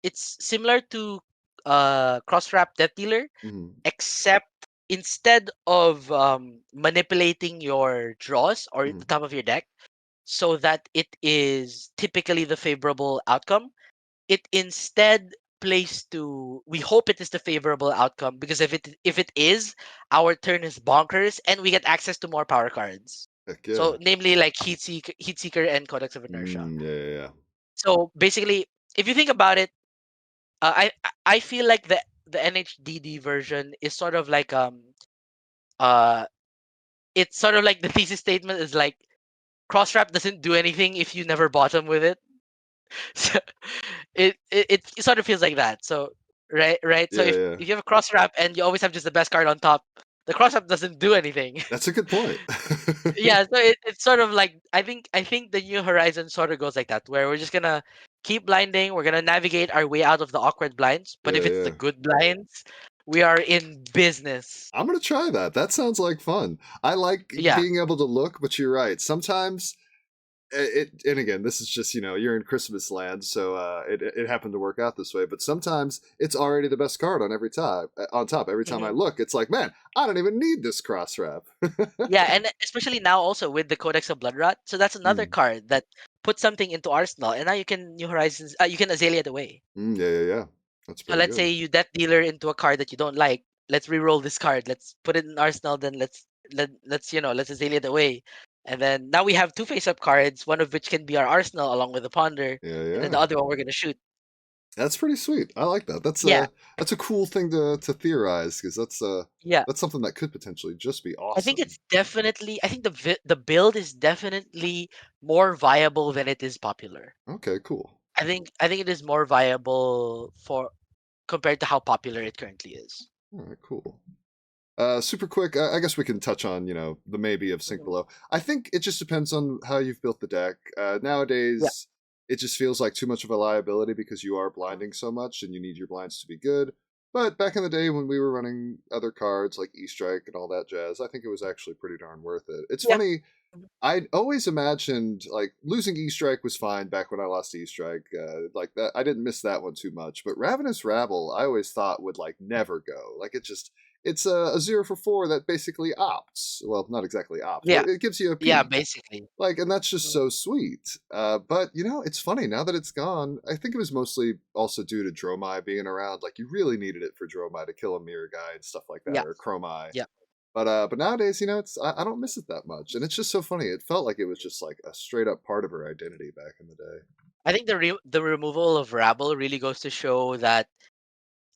it's similar to cross wrap Death Dealer, Mhm, except instead of manipulating your draws or the mhm, top of your deck so that it is typically the favorable outcome, it instead plays to we hope it is the favorable outcome because if it is, our turn is bonkers and we get access to more power cards. Heck So yeah. namely like Heat Seeker and Codex of Inertia. Yeah, yeah, yeah. So basically, if you think about it, I feel like the NHDD version is sort of like uh it's sort of like the thesis statement is like Crosswrap doesn't do anything if you never bottom with it. So it sort of feels like that. So right. So Yeah, if yeah. if you have a cross wrap and you always have just the best card on top, the cross wrap doesn't do anything. That's a good point. Yeah, so it's sort of like I think the New Horizon sort of goes like that, where we're just gonna keep blinding, we're gonna navigate our way out of the awkward blinds, but if Yeah, it's the yeah. good blinds, we are in business. I'm gonna try that. That sounds like fun. I like Yeah. being able to look, but you're right. Sometimes and again, this is just you're in Christmas land, so it happened to work out this way. But sometimes it's already the best card on every time. On top, every time I Hmm. look, it's like, man, I don't even need this cross wrap. Yeah, and especially now also with the Codex of Bloodrot, so that's another Mm, card that puts something into Arsenal, and now you can New Horizons, you can Azalea it away. yeah, yeah, yeah. That's So pretty let's good. say you death dealer into a card that you don't like. Let's re-roll this card. Let's put it in Arsenal. Then let's Azalea it away. And then now we have two face-up cards, one of which can be our Arsenal along with the Ponder, Yeah, and then yeah. the other one we're gonna shoot. That's pretty sweet. I like that. Yeah, That's a cool thing to theorize because yeah. that's something that could potentially just be I think awesome. it's definitely. I think the build is definitely more viable than it is popular. Okay, cool. I think it is more viable for compared to how popular it currently is. All right, cool. Super quick. I guess we can touch on the maybe of Sink Mhm. Below. I think it just depends on how you've built the deck. Yeah. Nowadays, it just feels like too much of a liability because you are Mhm. blinding so much and you need your blinds to be good. But back in the day when we were running other cards like E-Strike and all that jazz, I think it was actually pretty darn worth it. It's Yeah. funny. Mhm. I'd always imagined like losing E-Strike was fine back when I lost E-Strike. Like that, I didn't miss that one too much. But Ravenous Rabble, I always thought would like never go. Like it's a 0 for 4 that basically opts. Well, not exactly opts, but Yeah. it gives you a Yeah. peek. Basically. Like, and that's just Mhm. so sweet. But it's funny now that it's gone. I think it was mostly also due to Dromai being around. Like, you really needed it for Dromai to kill a mirror guy and stuff like that, Yeah. or Chromai. Yeah. But nowadays, I don't miss it that much, and it's just so funny. It felt like it was just like a straight up part of her identity back in the day. I think the removal of Rabble really goes to show that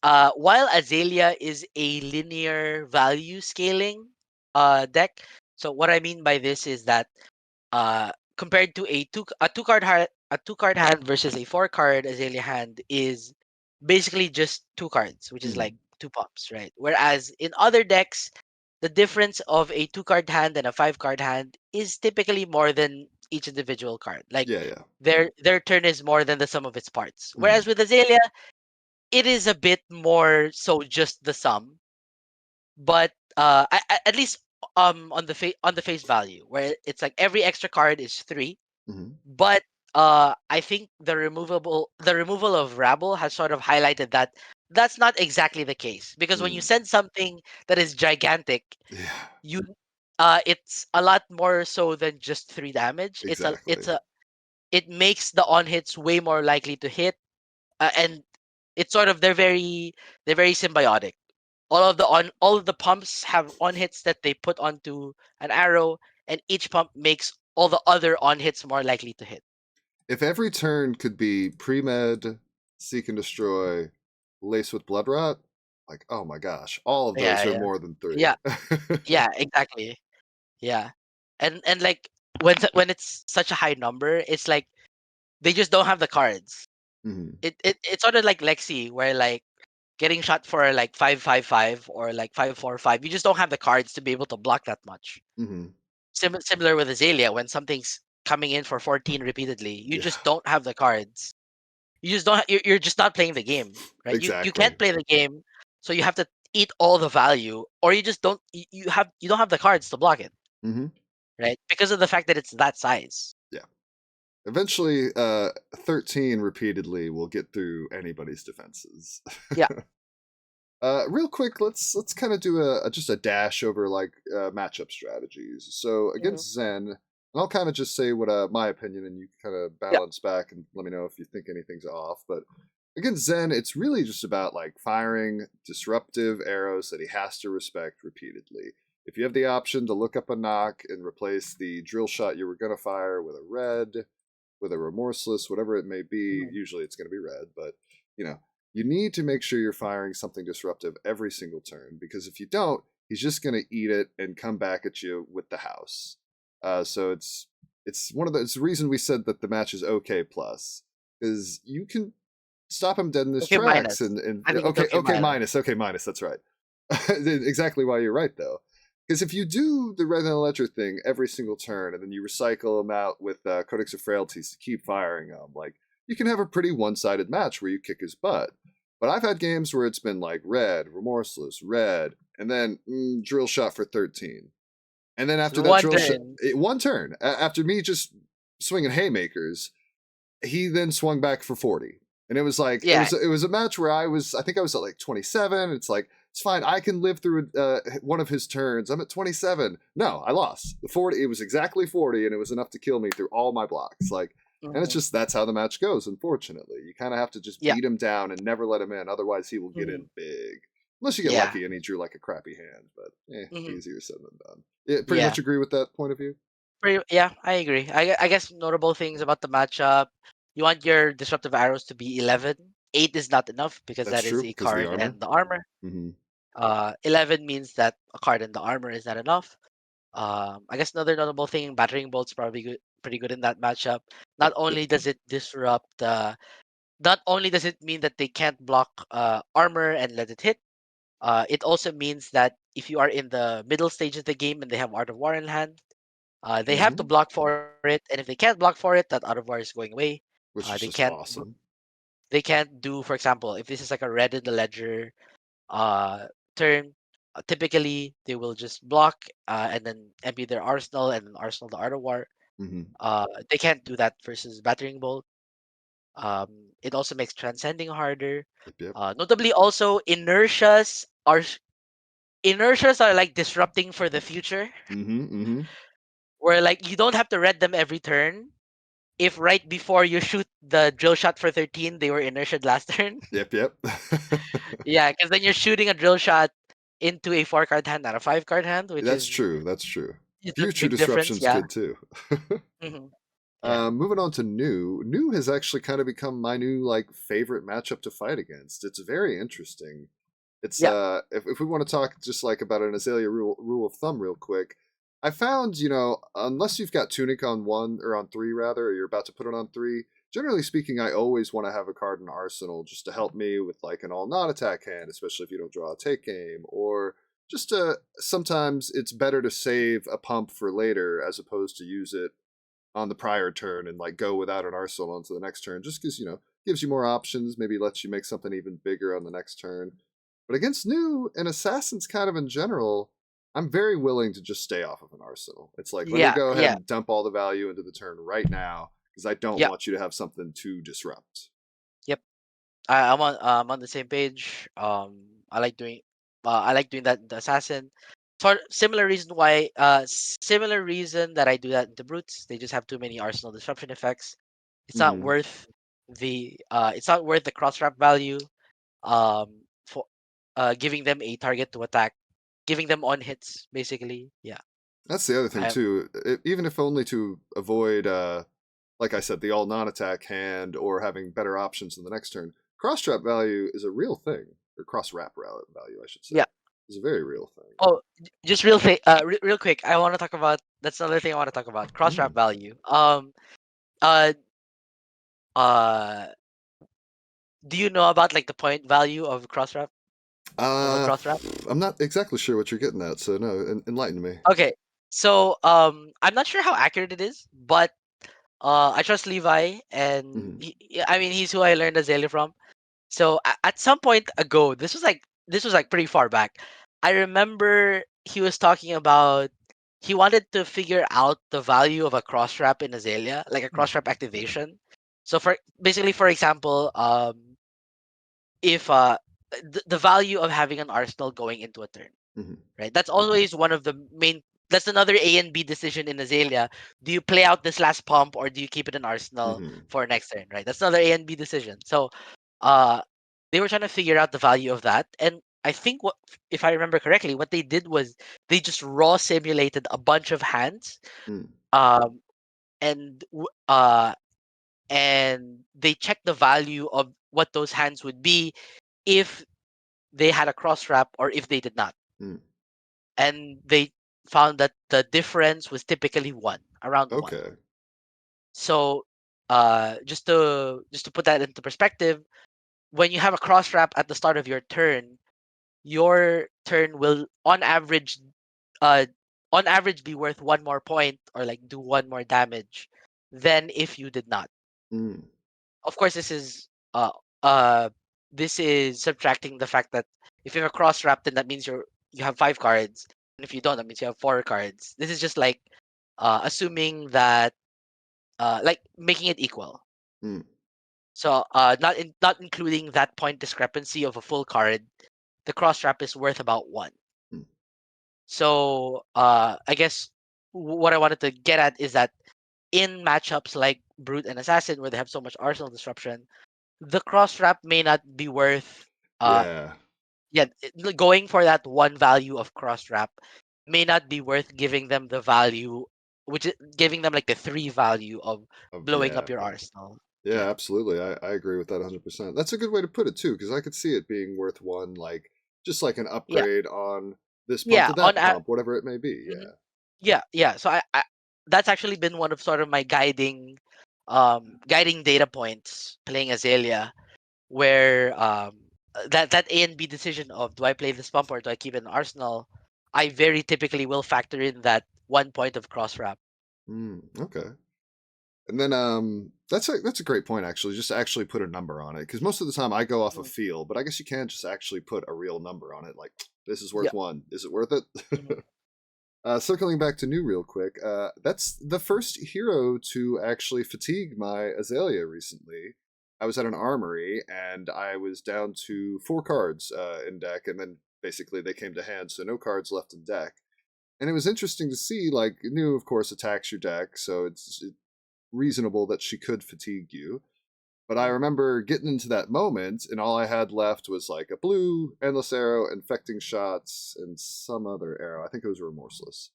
while Azalea is a linear value scaling deck, so what I mean by this is that compared to a two card hand versus a four card Azalea hand is basically just two cards, which is Hmm. like two pumps, right? Whereas in other decks, the difference of a two card hand and a five card hand is typically more than each individual card. Like Yeah, yeah. their turn is more than the sum of its parts. Hmm. Whereas with Azalea, it is a bit more so just the sum, but at least on the face value, where it's like every extra card is three, Hmm. but I think the removal of Rabble has sort of highlighted that that's not exactly the case, because when you Hmm. send something that is gigantic, Yeah, you it's a lot more so than just three damage. exactly. It makes the on hits way more likely to hit, and it's sort of they're very symbiotic. All of the pumps have on hits that they put onto an arrow, and each pump makes all the other on hits more likely to hit. If every turn could be pre-med, seek and destroy, lace with blood rot, like oh my gosh, all of Yeah, those are yeah, more than three. yeah, yeah, exactly. Yeah, and like when it's such a high number, it's like they just don't have the cards. Hmm. It's sort of like Lexi, where like getting shot for like 555 or like 545, you just don't have the cards to be able to block that much. Hmm. Similar with Azalea, when something's coming in for 14 repeatedly, you Yeah, just don't have the cards. You just don't. You're just not playing the game, right? You exactly. can't play the game, so you have to eat all the value, or you just don't. You don't have the cards to block it, Hmm. right? Because of the fact that it's that size. Yeah. Eventually, 13 repeatedly will get through anybody's defenses. Yeah. Real quick, let's kind of do just a dash over like matchup strategies. So Mhm. against Zen, and I'll kind of just say what my opinion, and you kind of Yeah. balance back and let me know if you think anything's off. But against Zen, it's really just about like firing disruptive arrows that he has to respect repeatedly. If you have the option to look up a knock and replace the drill shot you were gonna fire with a red, with a remorseless, whatever it may be. Mhm. Usually it's going to be red, but you know, you need to make sure you're firing something disruptive every single turn because if you don't, he's just going to eat it and come back at you with the house. So it's one of the it's the reason we said that the match is okay plus because you can. stop him dead in his Okay, tracks. minus. And I think it's okay, minus. okay, minus. That's right. Exactly why you're right though. Because if you do the red and ledger thing every single turn, and then you recycle them out with Codex of Frailties to keep firing them, like you can have a pretty one-sided match where you kick his butt. But I've had games where it's been like red, remorseless, red, and then drill shot for 13. And then after So that one drill shot, turn. one turn, after me just swinging haymakers, he then swung back for 40. And it was like, Yeah. it was a match where I think I was at like 27. It's like, it's fine. I can live through one of his turns. I'm at 27. No, I lost. The 40, it was exactly 40, and it was enough to kill me through all my blocks. Like, and it's Hmm. just, that's how the match goes, unfortunately. You kind of have to just Yeah. beat him down and never let him in. Otherwise, he will get Hmm. in big. Unless you get Yeah. lucky and he drew like a crappy hand, but Hmm. easier said than done. Yeah, pretty Yeah. much agree with that point of view. Yeah, I agree. I guess notable things about the matchup. You want your disruptive arrows to be 11. 8 is not enough because That's that is true a because of the card armor. and the armor. Mm-hmm. 11 means that a card and the armor is not enough. I guess another notable thing, battering bolt's probably good, pretty good in that matchup. Not Yep, yep. only does it disrupt, not only does it mean that they can't block armor and let it hit. It also means that if you are in the middle stage of the game and they have Art of War in hand, they have to Mm-hmm. block for it, and if they can't block for it, that Art of War is going away. Which is They just can't. awesome. They can't do, for example, if this is like a red in the ledger uh, turn. Typically, they will just block and then empty their arsenal and then arsenal the Art of War. Mm-hmm. They can't do that versus battering bolt. It also makes transcending harder. Yep, yep. Notably, also inertias are like disrupting for the future, Mm-hmm. Mm-hmm. where like you don't have to read them every turn. If right before you shoot the drill shot for 13, they were inertiaed last turn. Yep, yep. Yeah, because then you're shooting a drill shot into a 4 card hand, not a 5 card hand, which That's is true. That's true. it's a Future big difference. disruption's Yeah. good too. Hmm. Yeah. Moving on to new. New has actually kind of become my new like favorite matchup to fight against. It's very interesting. It's Yeah. if we want to talk just like about an Azalea rule of thumb real quick, I found, unless you've got Tunic on 1 or on 3 rather, or you're about to put it on 3, generally speaking, I always want to have a card in Arsenal just to help me with like an all non attack hand, especially if you don't draw a take game, or just sometimes it's better to save a pump for later as opposed to use it on the prior turn and like go without an arsenal onto the next turn, just because gives you more options, maybe lets you make something even bigger on the next turn. But against new and assassins, kind of in general, I'm very willing to just stay off of an arsenal. It's like, let me Yeah. go ahead Yeah. and dump all the value into the turn right now because I don't Yeah. want you to have something to disrupt. Yep. I'm on the same page. I like doing that in the assassin. For similar reason that I do that in the brutes. They just have too many arsenal disruption effects. It's not Mm-hmm. worth the cross wrap value. For giving them a target to attack, giving them on hits basically. Yeah. That's the other thing I too. Even if only to avoid, like I said, the all non-attack hand or having better options in the next turn. Cross trap value is a real thing, or cross wrap value, I should say, Yeah. is a very real thing. Oh, just real quick. I want to talk about that's another thing I want to talk about. Cross wrap Mm. value. Uh, uh, do you know about like the point value of a Uh, cross wrap? I'm not exactly sure what you're getting at, so no, enlighten me. Okay, so I'm not sure how accurate it is, but I trust Levi, and Mm-hmm. I mean he's who I learned Azalea from. So at some point ago, this was like pretty far back. I remember he was talking about he wanted to figure out the value of a cross wrap in Azalea, like a cross wrap activation. So for basically, for example, if the value of having an arsenal going into a turn, Mm-hmm. right? That's always one of the main. That's another A and B decision in Azalea. Do you play out this last pump or do you keep it in Arsenal Mm-hmm. for next turn, right? That's another A and B decision. So, uh, they were trying to figure out the value of that, and I think what, if I remember correctly, what they did was they just raw simulated a bunch of hands, Mm. um, and and they checked the value of what those hands would be if they had a cross wrap or if they did not, Mm. and they found that the difference was typically one, around one. Okay. So, just to put that into perspective, when you have a cross wrap at the start of your turn will uh on average be worth one more point or like do one more damage than if you did not. Mm, Of course, uh uh this is subtracting the fact that if you have a cross wrap, then that means you have 5 cards, and if you don't, that means you have 4 cards. This is just like assuming that like making it equal. mm, So not including that point discrepancy of a full card, the cross wrap is worth about one. mm. So I guess what I wanted to get at is that in matchups like Brute and Assassin, where they have so much arsenal disruption, the cross wrap may not be worth. Uh, Yeah, yeah, going for that one value of cross wrap may not be worth giving them the value, which is giving them like the 3 value of blowing yeah, up your arsenal. yeah. Yeah, Absolutely, I agree with that 100%. That's a good way to put it too, because I could see it being worth one, like just like an yeah, upgrade on this pump yeah. to that pump, whatever it may be. Mhm. Yeah. Yeah, yeah. So I that's actually been one of sort of my guiding data points playing Azalea, where that A and B decision of do I play this pump or do I keep it in Arsenal, I very typically will factor in that 1 point of cross wrap. Okay. And then that's a great point actually. Just to actually put a number on it, because most of the time I go off a Mm. feel, but I guess you can just actually put a real number on it. Like this is Yeah. worth one. Is it worth it? Mhm. Circling back to new real quick, that's the first hero to actually fatigue my Azalea recently. I was at an armory and I was down to 4 cards in deck, and then basically they came to hand, so no cards left in deck. And it was interesting to see, like, new, of course, attacks your deck, so it's reasonable that she could fatigue you. But I Mhm. remember getting into that moment, and all I had left was like a blue, endless arrow, infecting shots, and some other arrow. I think it was remorseless.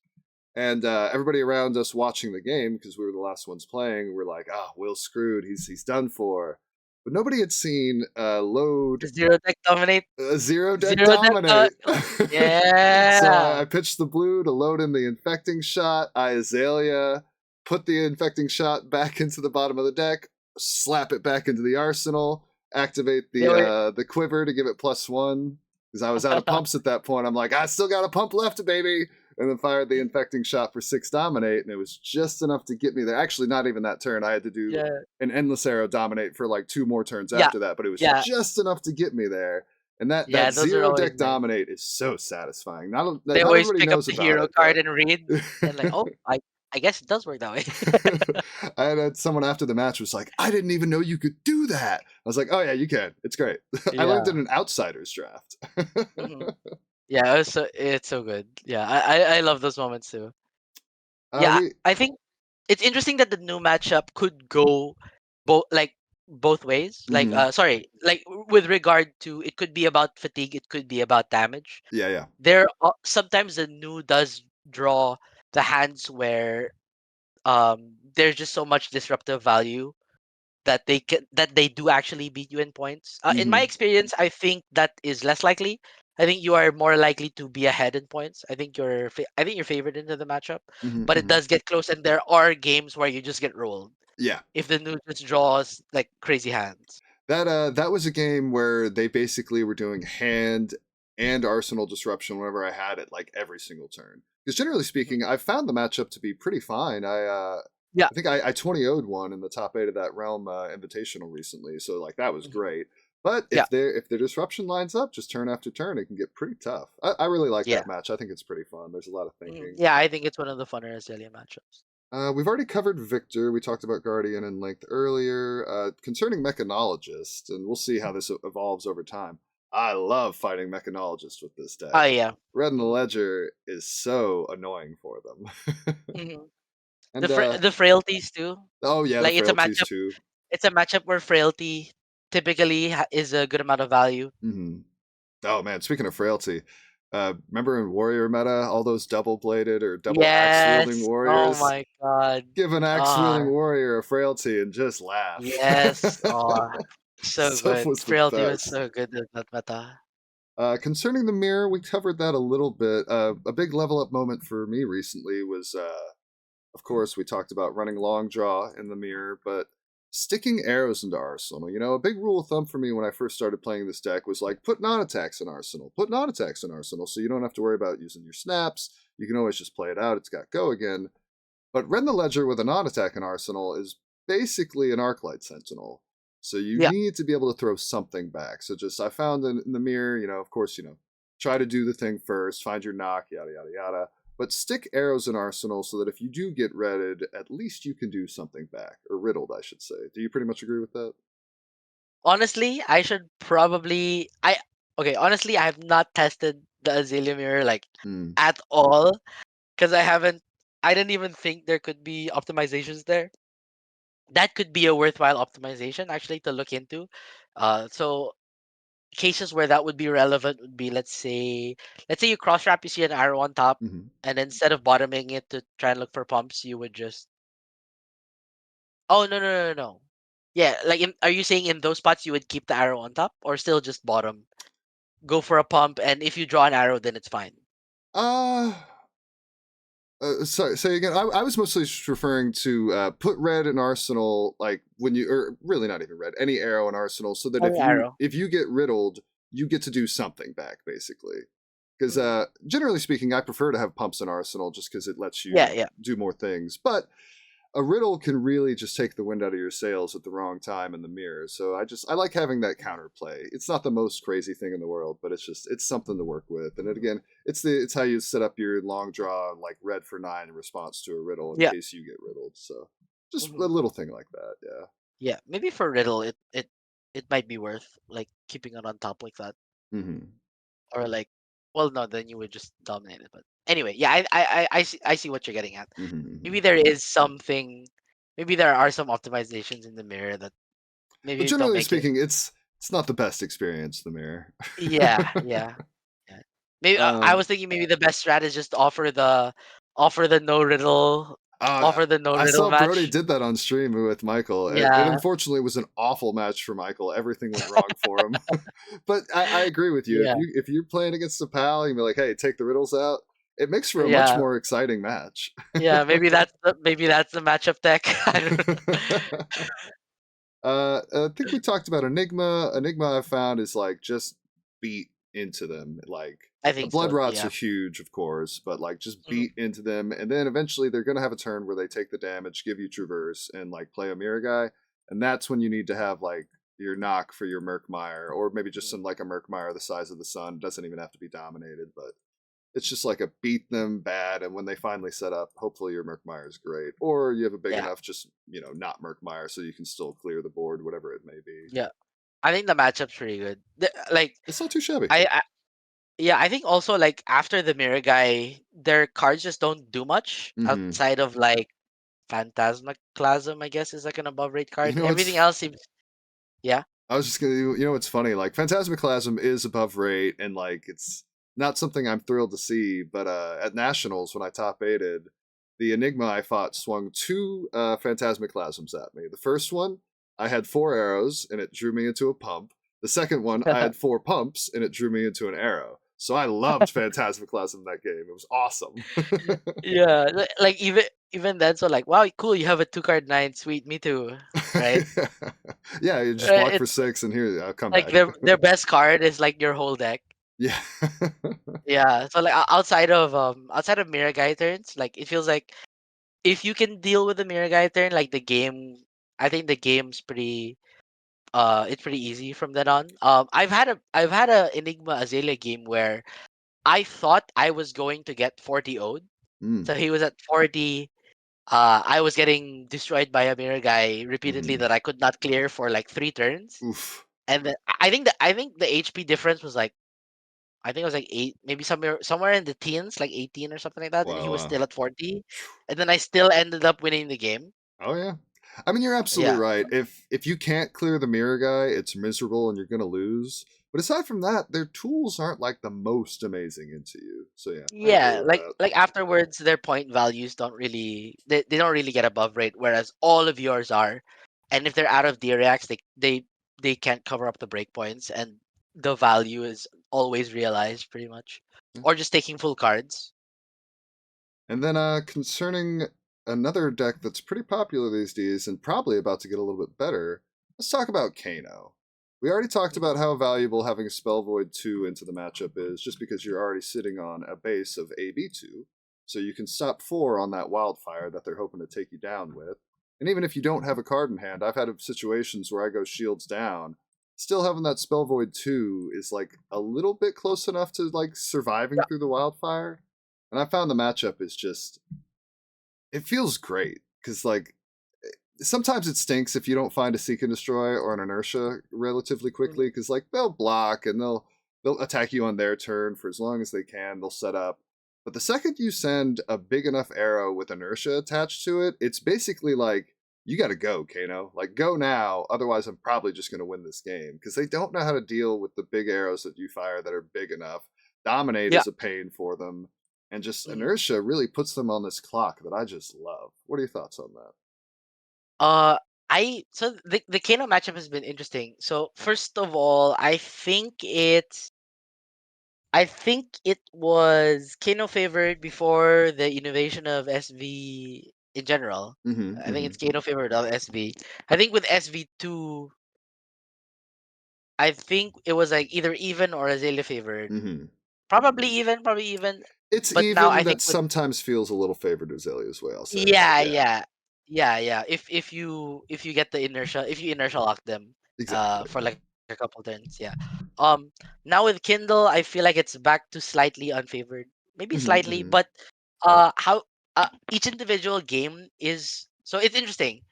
And everybody around us watching the game, because we were the last ones playing, were like, "Ah, Will's screwed. He's done for." But nobody had seen load Zero deck dominate. zero deck Zero deck. dominate. So Yeah. I pitched the blue to load in the infecting shot. I Azalea, put the infecting shot back into the bottom of the deck, slap it back into the arsenal, activate They were. the quiver to give it +1. Because I was out of pumps at that point. I'm like, I still got a pump left, baby. And then fired the infecting shot for 6 dominate, and it was just enough to get me there. Actually, not even that turn. I had to do Yeah. an endless arrow dominate for like 2 more turns Yeah. after that, but it was Yeah. just enough to get me there. And Yeah. that Those are zero always deck nice. dominate is so satisfying. They Not always everybody pick up knows the about hero it, card but and read, and like, oh, I guess it does work that way. I had someone after the match was like, I didn't even know you could do that. I was like, oh yeah, you can. It's great. I learned Yeah. in an outsiders draft. Hmm. Yeah. It's so good. Yeah. I love those moments too. Yeah. We I think it's interesting that the new matchup could go both ways. Like mhm. sorry, like with regard to it could be about fatigue, it could be about damage. Yeah, yeah. Sometimes the new does draw the hands where there's just so much disruptive value that they do actually beat you in points. In my Mhm. experience, I think that is less likely. I think you are more likely to be ahead in points. I think you're favored into the matchup, Mhm. but it Mhm. does get close, and there are games where you just get rolled Yeah. if the new just draws like crazy hands. That was a game where they basically were doing hand and arsenal disruption whenever I had it, like every single turn. Because generally Mhm. speaking, I found the matchup to be pretty fine. Yeah, I think I 20-0'd one in the top 8 of that realm invitational recently, so like that was mhm. great. But Yeah, if their disruption lines up just turn after turn, it can get pretty tough. I really like yeah, that match. I think it's pretty fun. There's a lot of mhm. thinking. Yeah. I think it's one of the funner Azalea matchups. We've already covered Victor. We talked about Guardian in length earlier. Concerning Mechanologist, and we'll see how this evolves over time. I love fighting Mechanologist with this Oh deck. yeah. Red in the Mhm. Ledger is so annoying for them. Mhm. And The frailties too. oh yeah, the Like frailties too. it's a matchup where frailty typically is a good amount of value. Hmm. Oh man, speaking of frailty, remember in Warrior meta, all those double bladed or double axe wielding Yes. Oh warriors? my god. Give an axe Ah, wielding warrior a frailty and just laugh. yes. Oh, so Stuff good. was the Frailty was best. so good in that meta. Concerning the mirror, we covered that a little bit. A big level up moment for me recently was, of course, we talked about running long draw in the mirror, but sticking arrows into arsenal. You know, a big rule of thumb for me when I first started playing this deck was like put non-attacks in arsenal. Put non-attacks in arsenal so you don't have to worry about using your snaps. You can always just play it out. It's got go again. But Ren the Ledger with a non-attack in arsenal is basically an Arclight Sentinel. So you Yeah. need to be able to throw something back. So just I found in the mirror, of course, try to do the thing first, find your knock, yada yada yada. But stick arrows in arsenal so that if you do get redded, at least you can do something back. Or riddled, I should say. Do you pretty much agree with that? Honestly, I should probably I okay, honestly, I have not tested the Azalea mirror like Hmm. at all because I didn't even think there could be optimizations there. That could be a worthwhile optimization actually to look into. So cases where that would be relevant would be let's say you cross wrap, you see an arrow on top, Mm-hmm. and instead of bottoming it to try and look for pumps, you would just oh no. Yeah, like are you saying in those spots you would keep the arrow on top or still just bottom? Go for a pump, and if you draw an arrow, then it's fine. Uh, sorry, say again. I was mostly just referring to put red in arsenal, like when you, or really not even red, any arrow in arsenal, so that Any arrow. if you get riddled, you get to do something back, basically. Because Mhm. generally speaking, I prefer to have pumps in arsenal just because it lets Yeah, you yeah. do more things. But a riddle can really just take the wind out of your sails at the wrong time in the mirror. So I like having that counterplay. It's not the most crazy thing in the world, but it's something to work with. And again, it's how you set up your long draw like red for 9 in response to a riddle in Yeah. case you get riddled. So just a hmm little thing like that, yeah. Yeah, maybe for riddle, it might be worth like keeping it on top like that, Mm-hmm. or like, well, no, then you would just dominate it. But anyway, yeah, I see what you're getting at. Mm-hmm. Maybe there is something. Maybe there are some optimizations in the mirror that But maybe don't generally make it. speaking, it's not the best experience, the mirror. Yeah, yeah, yeah. Maybe I um, was thinking maybe the best strat is just offer the no riddle offer the no I riddle saw Brody match. did that on stream with Michael. It Yeah, unfortunately was an awful match for Michael. Everything went wrong for him. But I agree with you. yeah, If you're playing against a pal, you be like, hey, take the riddles out. It makes for a much yeah, more exciting match. yeah. Maybe that's the matchup deck. I don't know. I think we talked about Enigma. Enigma I found is like just beat into them. Like I the think blood so. rots are Yeah. huge, of course, but like just Mhm. beat into them, and then eventually they're gonna have a turn where they take the damage, give you traverse, and like play a mirror guy, and that's when you need to have like your knock for your Murkmire, or maybe just some like a Murkmire the size of the sun. It doesn't even have to be dominated, but it's just like a beat them bad, and when they finally set up, hopefully your Murkmire is great, or you have a big Yeah. enough just not Murkmire so you can still clear the board, whatever it may be. Yeah. I think the matchup's pretty good. Like It's not too shabby. I yeah, I think also like after the mirror guy, their cards just don't do much Mm-hmm. outside of like Phantasmaclasm, I guess is like an above rate You card. know Everything what's else seems yeah. I was just gonna what's funny, like Phantasmaclasm is above rate and like it's not something I'm thrilled to see, but at Nationals when I top aided, the Enigma I fought swung two Phantasmaclasms at me. The first one, I had 4 arrows and it drew me into a pump. The second one, I had 4 pumps and it drew me into an arrow. So I loved Phantasmaclasm that game. It was awesome. Yeah, like even then, so like, wow, cool, you have a 2 card 9, sweet, me too, right? Yeah, you just block for It's 6 and here I'll come like back. their best card is like your whole deck. Yeah. Yeah, so like outside of mirror guy turns, like it feels like if you can deal with the mirror guy turn, like the game, I think the game's pretty it's pretty easy from then on. I've had a Enigma Azalea game where I thought I was going to get 40 would. Mm. So he was at 40. I was getting destroyed by a mirror guy repeatedly Hmm. that I could not clear for like 3 turns. Oof. And then I think the HP difference was like I think it was like 8, maybe somewhere in the teens, like 18 or something like that, and he Wow, was wow. still at 40. And then I still ended up winning the game. Oh yeah. I mean, you're absolutely Yeah. right. If you can't clear the mirror guy, it's miserable and you're gonna lose. But aside from that, their tools aren't like the most amazing into you. So yeah, I agree Yeah, with like that. like afterwards their point values don't really they don't really get above rate, whereas all of yours are. And if they're out of D-Reacts, they can't cover up the breakpoints and the value is always realized pretty much. Yeah. Or just taking full cards. And then concerning another deck that's pretty popular these days and probably about to get a little bit better. Let's talk about Kano. We already talked Mhm. about how valuable having a Spell Void 2 into the matchup is, just because you're already sitting on a base of AB2, so you can stop 4 on that Wildfire that they're hoping to take you down with. And even if you don't have a card in hand, I've had situations where I go shields down. Still having that Spell Void 2 is like a little bit close enough to like surviving Yeah. through the Wildfire. And I found the matchup is just, it feels great because like sometimes it stinks if you don't find a seek and destroy or an inertia relatively quickly Mhm. because like they'll block and they'll attack you on their turn for as long as they can. They'll set up, but the second you send a big enough arrow with inertia attached to it, it's basically like you got to go, Kano. Like go now, otherwise I'm probably just going to win this game because they don't know how to deal with the big arrows that you fire that are big enough. Dominate Yeah. is a pain for them, and just Mhm. inertia really puts them on this clock that I just love. What are your thoughts on that? Uh, the Kano matchup has been interesting. So first of all, I think it was Kano favored before the innovation of SV in general. Mm-hmm. I think Mm-hmm. it's Kano favored of SV. I think with SV2, I think it was like either even or Azalea favored. Mm-hmm. Probably even. It's But now I even think that with sometimes feels a little favored to Azalea's way, I'll say. yeah, Yeah, yeah, yeah. If you get the inertia, if you inertia lock them, exactly. for like a couple turns, yeah. Um, Now with Kindle, I feel like it's back to slightly unfavored, maybe Mm-hmm. slightly, Mm-hmm. but how each individual game is so it's interesting.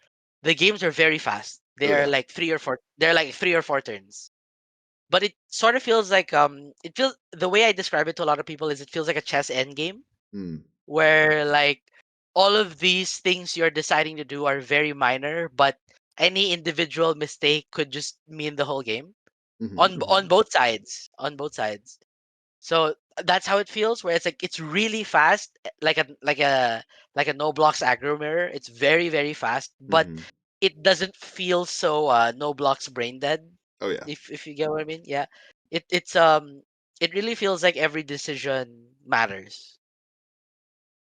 The games are very fast. Oh They're yeah. like three or four. They're like 3 or 4 turns. But it sort of feels like it feels the way I describe it to a lot of people is it feels like a chess end game Mm. where like all of these things you're deciding to do are very minor, but any individual mistake could just mean the whole game Mm-hmm. on Mm-hmm. both sides. On both sides. So that's how it feels. Where it's like it's really fast, like a no blocks aggro mirror. It's very fast, but Mm-hmm. it doesn't feel so no blocks brain dead. Oh yeah. If you get what I mean, yeah. It really feels like every decision matters.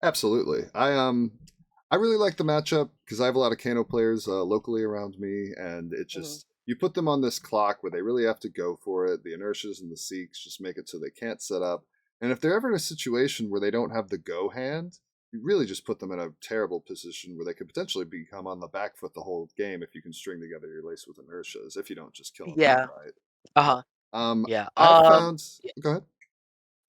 Absolutely. I really like the matchup because I have a lot of Kano players locally around me, and it Mhm. just you put them on this clock where they really have to go for it. The inertias and the seeks just make it so they can't set up. And if they're ever in a situation where they don't have the go hand, you really just put them in a terrible position where they could potentially become on the back foot the whole game if you can string together your lace with inertias, if you don't just kill them Yeah. outright. Uh huh. Um, Yeah. I've found. Go ahead.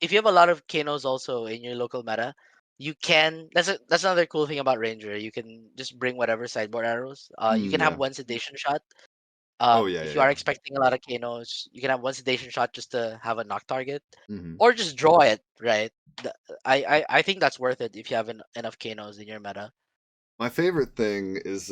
If you have a lot of Kanos also in your local meta, you can. That's another cool thing about Ranger. You can just bring whatever sideboard arrows. You can have Yeah. one sedation shot. Oh yeah, If yeah, you are yeah. expecting a lot of Kanos, you can have one sedation shot just to have a knock target, Hmm. or just draw it. Right. The- I think that's worth it if you have enough Kanos in your meta. My favorite thing is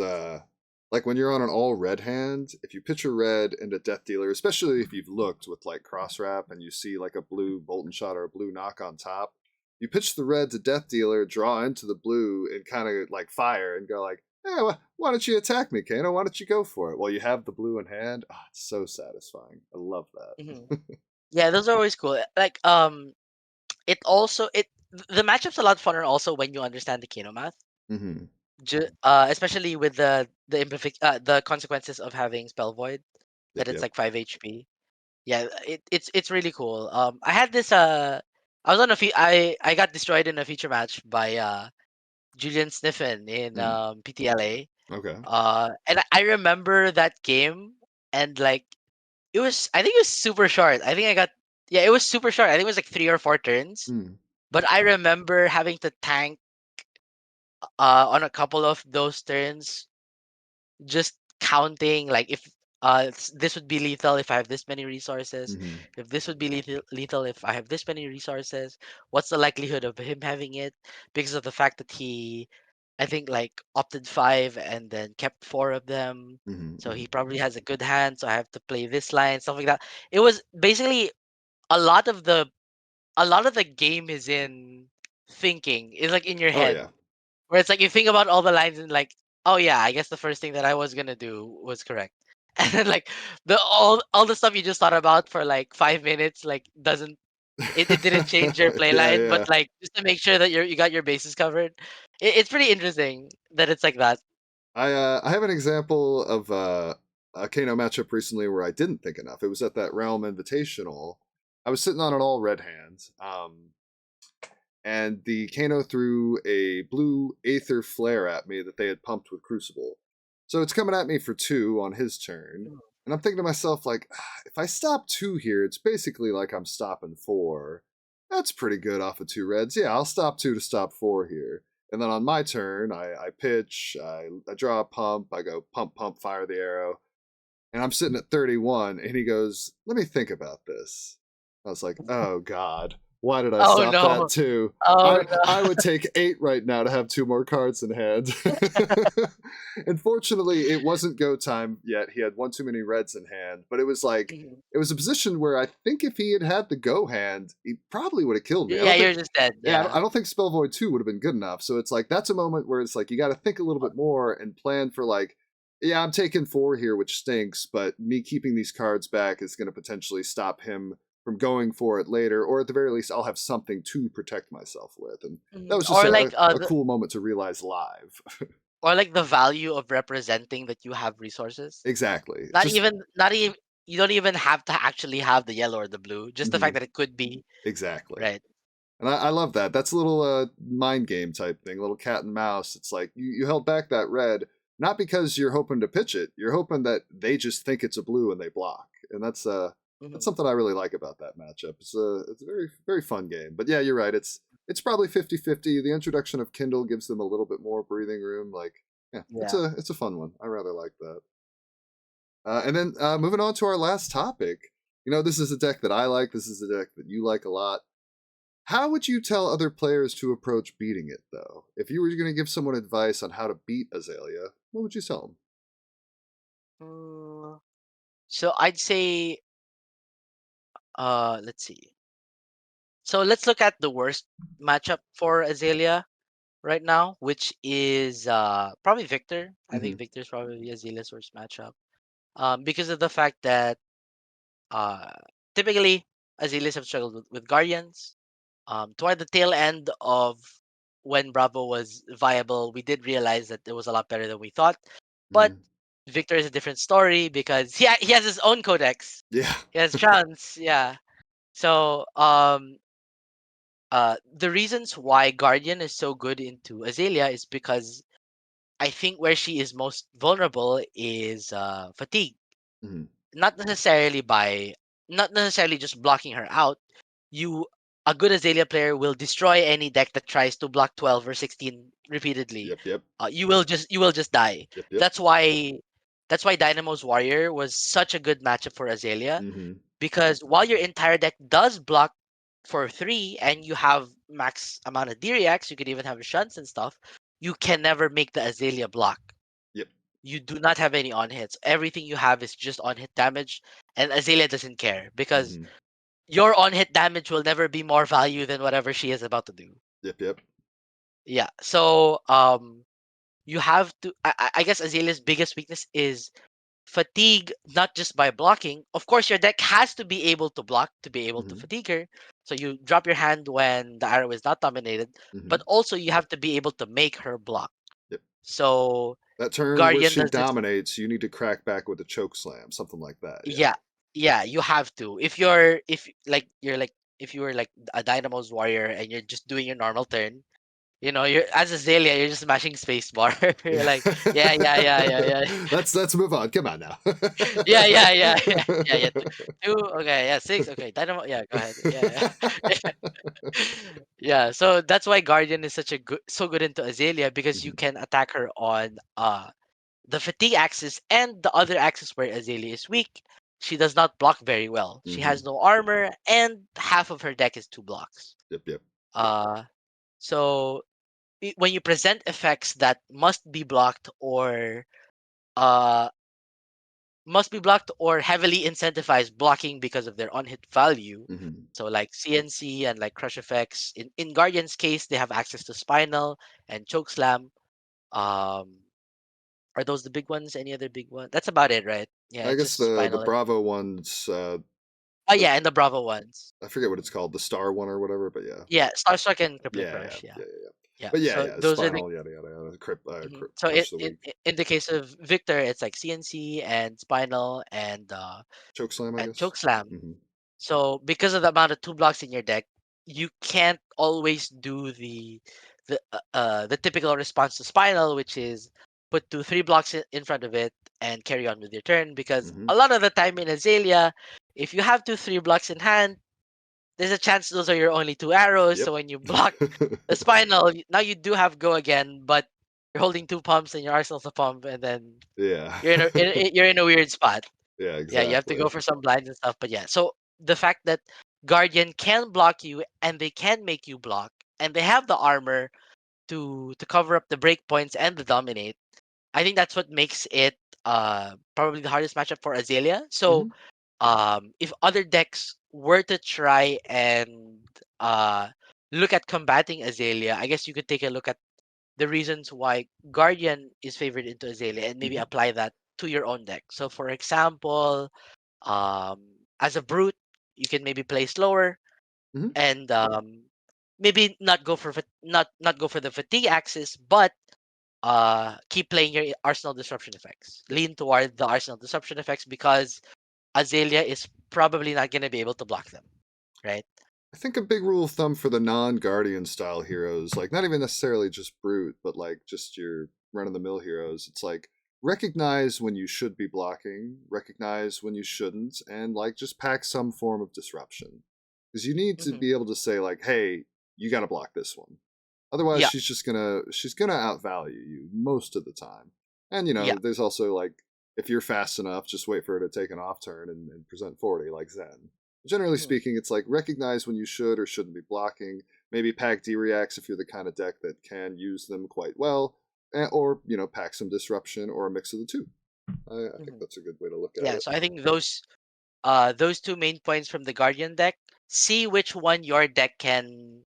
like when you're on an all red hand, if you pitch a red and a death dealer, especially if you've looked with like cross wrap and you see like a blue Bolton shot or a blue knock on top, you pitch the red to death dealer, draw into the blue, and kind of like fire and go like, hey, why don't you attack me, Kano? Why don't you go for it? Well, you have the blue in hand. Oh, it's so satisfying. I love Hmm. that. Yeah, those are always cool. Like it also it the matchup's a lot funner also when you understand the Kano math. Hmm. Especially with the consequences of having spell void, that Yep, it's yep. like 5 HP. Yeah, it's really cool. I had this I was on a I got destroyed in a feature match by Julian Sniffen in Mm. PTLA. Okay. And I remember that game, and like I think it was super short. I think I got yeah, it was super short. I think it was like 3 or 4 turns. Mm. But I remember having to tank on a couple of those turns, just counting like if this would be lethal if I have this many resources, Hmm. if this would be lethal if I have this many resources, what's the likelihood of him having it, because of the fact that he, I think, like opted 5 and then kept 4 of them, Hmm. so Hmm. he probably has a good hand, so I have to play this line, stuff like that. It was basically a lot of the a lot of the game is in thinking, is like in your Oh head, yeah. where it's like you think about all the lines and like, oh yeah, I guess the first thing that I was gonna do was correct. And then like the all the stuff you just thought about for like 5 minutes like doesn't. It didn't change your play Yeah, line, but yeah. like just to make sure that you got your bases covered. It's pretty interesting that it's like that. I have an example of a Kano matchup recently where I didn't think enough. It was at that Realm Invitational. I was sitting on an all red hand, and the Kano threw a blue Aether Flare at me that they had pumped with Crucible. So it's coming at me for 2 on his turn, and I'm thinking to myself, like, if I stop 2 here, it's basically like I'm stopping 4. That's pretty good off of 2 reds. Yeah, I'll stop 2 to stop 4 here. And then on my turn, I pitch, I draw a pump, I go pump, pump, fire the arrow, and I'm sitting at 31, and he goes, "Let me think about this." I was like, "Oh God, why did I Oh stop that no! too? Oh I no! would take 8 right now to have 2 more cards in hand." Unfortunately, it wasn't go time yet. He had one too many reds in hand, but it was like Mhm. it was a position where I think if he had the go hand, he probably would have killed me. I Yeah, don't you're think. just dead. Yeah, Yeah. I don't think Spell Void 2 would have been good enough. So it's like that's a moment where it's like you got to think a little bit more and plan for like, yeah, I'm taking 4 here, which stinks, but me keeping these cards back is going to potentially stop him from going for it later, or at the very least, I'll have something to protect myself with. And that Mhm. was just a The cool moment to realize live. or like the value of representing that you have resources. Exactly. Not Just even not even you don't even have to actually have the yellow or the blue. Just the fact mhm, that it could be exactly. right. And I love that. That's a little mind game type thing, a little cat and mouse. It's like you held back that red, not because you're hoping to pitch it. You're hoping that they just think it's a blue and they block. And that's Mhm. something I really like about that matchup. It's a very very fun game. But yeah, you're right. It's probably 50-50. The introduction of Kindle gives them a little bit more breathing room. Like, yeah, Yeah. it's a fun one. I rather like that. And then moving on to our last topic. You know, this is a deck that I like. This is a deck that you like a lot. How would you tell other players to approach beating it, though? If you were going to give someone advice on how to beat Azalea, what would you tell them? Mm, So I'd say let's see. So let's look at the worst matchup for Azalea right now, which is probably Victor. I Hmm. think Victor's probably Azalea's worst matchup. Because of the fact that uh typically Azaleas have struggled with Guardians. Toward the tail end of when Bravo was viable, we did realize that it was a lot better than we thought. But Hmm. Victor is a different story because he has his own codex. Yeah. He has Trance, yeah. So the reasons why Guardian is so good into Azalea is because I think where she is most vulnerable is fatigue. Hmm. Not necessarily by not necessarily just blocking her out. You A good Azalea player will destroy any deck that tries to block 12 or 16 repeatedly. Yep. Yep. You will just die. Yep. Yep. That's why Dynamo's Warrior was such a good matchup for Azalea, Hmm. because while your entire deck does block for 3 and you have max amount of D-Reacts, you could even have shunts and stuff, you can never make the Azalea block. Yep. You do not have any on hits. Everything you have is just on hit damage, and Azalea doesn't care because Hmm. your on hit damage will never be more value than whatever she is about to do. Yep. Yep. Yeah. So you have to. I guess Azalea's biggest weakness is fatigue, not just by blocking. Of course, your deck has to be able to block to be able to Hmm. fatigue her. So you drop your hand when the arrow is not dominated, Hmm. but also you have to be able to make her block. Yep. So That turn where Guardian she does this. dominates, you need to crack back with a choke slam, something like that. Yeah. Yeah, yeah, you have to. If you were like a Dynamo's warrior and you're just doing your normal turn, you're as a Azalea, you're just smashing spacebar. You're Yeah. like, yeah, yeah, yeah, yeah, yeah. Let's move on. Come on now. Yeah, yeah, yeah, yeah, yeah, yeah. Two, okay, yeah, six, okay. Dynamo, yeah, go ahead. Yeah, yeah. Yeah, so that's why Guardian is so good into Azalea, because you Hmm. can attack her on the fatigue axis and the other axis where Azalea is weak. She does not block very well. She Hmm. has no armor, and half of her deck is 2 blocks. Yep. Yep. Uh, so when you present effects that uh heavily incentivize blocking because of their on-hit value. Hmm. So like CNC and like crush effects. In Guardian's case, they have access to Spinal and Chokeslam. Um, are those the big ones? Any other big one? That's about it, right? Yeah, I it's guess just the Spinal. Bravo ones. Oh yeah, and the Bravo ones. I forget what it's called, the Star one or whatever, but yeah. Yeah, Starstruck and Crippling Yeah, yeah, Crush. Yeah, yeah, yeah, yeah. yeah. But yeah, So yeah, those are the Spinal, yada yada yada. so Crush the week. in the case of Victor, it's like CNC and Spinal Choke slam, I and guess. Chokeslam. Mm-hmm. So because of the amount of two blocks in your deck, you can't always do the typical response to Spinal, which is put 2 3 blocks in front of it and carry on with your turn. Because Mm-hmm. a lot of the time in Azalea, if you have 2 3 blocks in hand, there's a chance those are your only 2 arrows. Yep. So when you block the Spinal, now you do have go again, but you're holding 2 pumps and your arsenal's a pump, and then Yeah. you're in a weird spot. Yeah, Yeah, you have to exactly. go for some blinds and stuff. But yeah, so the fact that Guardian can block you and they can make you block, and they have the armor to cover up the breakpoints and the dominate, I think that's what makes it probably the hardest matchup for Azalea. Mm-hmm. So if other decks were to try and uh look at combating Azalea, I guess you could take a look at the reasons why Guardian is favored into Azalea and maybe Mm-hmm. apply that to your own deck. So for example, um, as a brute, you can maybe play slower Mm-hmm. and maybe not go for not go for the fatigue axis, but keep playing your arsenal disruption effects. Lean toward the arsenal disruption effects because Azalea is probably not going to be able to block them, right? I think a big rule of thumb for the non-Guardian style heroes, like not even necessarily just brute, but like just your run-of-the-mill heroes, it's like recognize when you should be blocking, recognize when you shouldn't, and like just pack some form of disruption. Because you need to Hmm. be able to say like, hey, you got to block this one. Otherwise, Yeah, she's gonna outvalue you most of the time. And you yeah. know, there's also like if you're fast enough, just wait for her to take an off turn and present 40 like Zen. Generally Hmm. speaking, it's like recognize when you should or shouldn't be blocking. Maybe pack D-reacts if you're the kind of deck that can use them quite well, or you know, pack some disruption or a mix of the two. I think Hmm. that's a good way to look at Yeah, it. so I think those 2 main points from the Guardian deck, see which one your deck can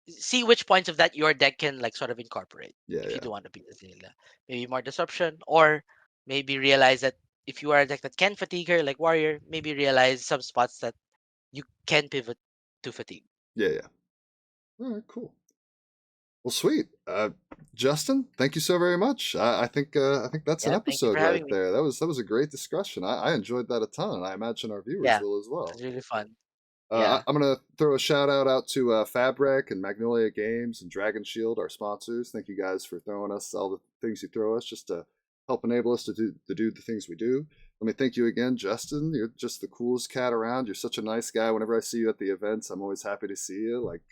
see which points of that your deck can like sort of incorporate Yeah, if you yeah, do want to beat Azalea. Maybe more disruption, or maybe realize that if you are a deck that can fatigue her like Warrior, maybe realize some spots that you can pivot to fatigue. yeah, yeah. All right, cool. Well, sweet. Justin, thank you so very much. I think that's an Yeah, thank you episode for right having me. there. That was a great discussion. I enjoyed that a ton, and I imagine our viewers Yeah, will as it well. was really fun. Yeah. I'm gonna throw a shout out to Fabric and Magnolia Games and Dragon Shield, our sponsors. Thank you guys for throwing us all the things you throw us just to help enable us to do the things we do. Let me thank you again, Justin. You're just the coolest cat around. You're such a nice guy. Whenever I see you at the events, I'm always happy to see you. Like,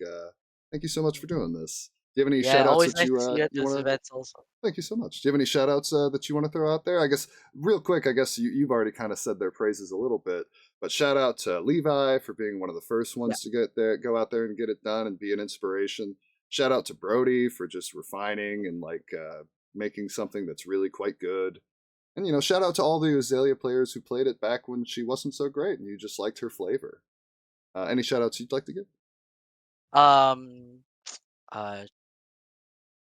thank you so much for doing this. Do you have any Yeah, shout outs always that nice to see you at you those want to? events also. Thank you so much. Do you have any shout outs that you want to throw out there? I guess, real quick, I guess you've already kind of said their praises a little bit, but shout out to Levi for being one of the first Yeah. ones to go out there and get it done and be an inspiration. Shout out to Brody for just refining and like making something that's really quite good. And, you know, shout out to all the Azalea players who played it back when she wasn't so great and you just liked her flavor. Any shout outs you'd like to give? Um uh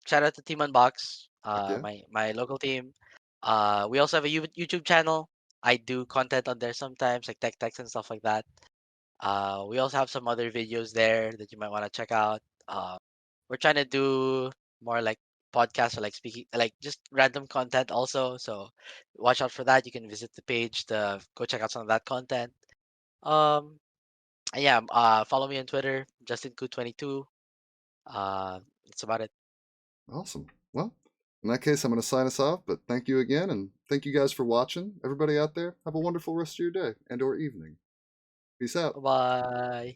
Shout out to Team Unbox, Heck yeah. my local team. We also have a YouTube channel. I do content on there sometimes, like tech techs and stuff like that. We also have some other videos there that you might want to check out. We're trying to do more like podcasts or like speaking, like just random content also. So watch out for that. You can visit the page to go check out some of that content. Um, and yeah, follow me on Twitter, JustinCoo22. That's about it. Awesome. Well, in that case, I'm going to sign us off, but thank you again, and thank you guys for watching. Everybody out there, have a wonderful rest of your day and or evening. Peace out. Bye bye.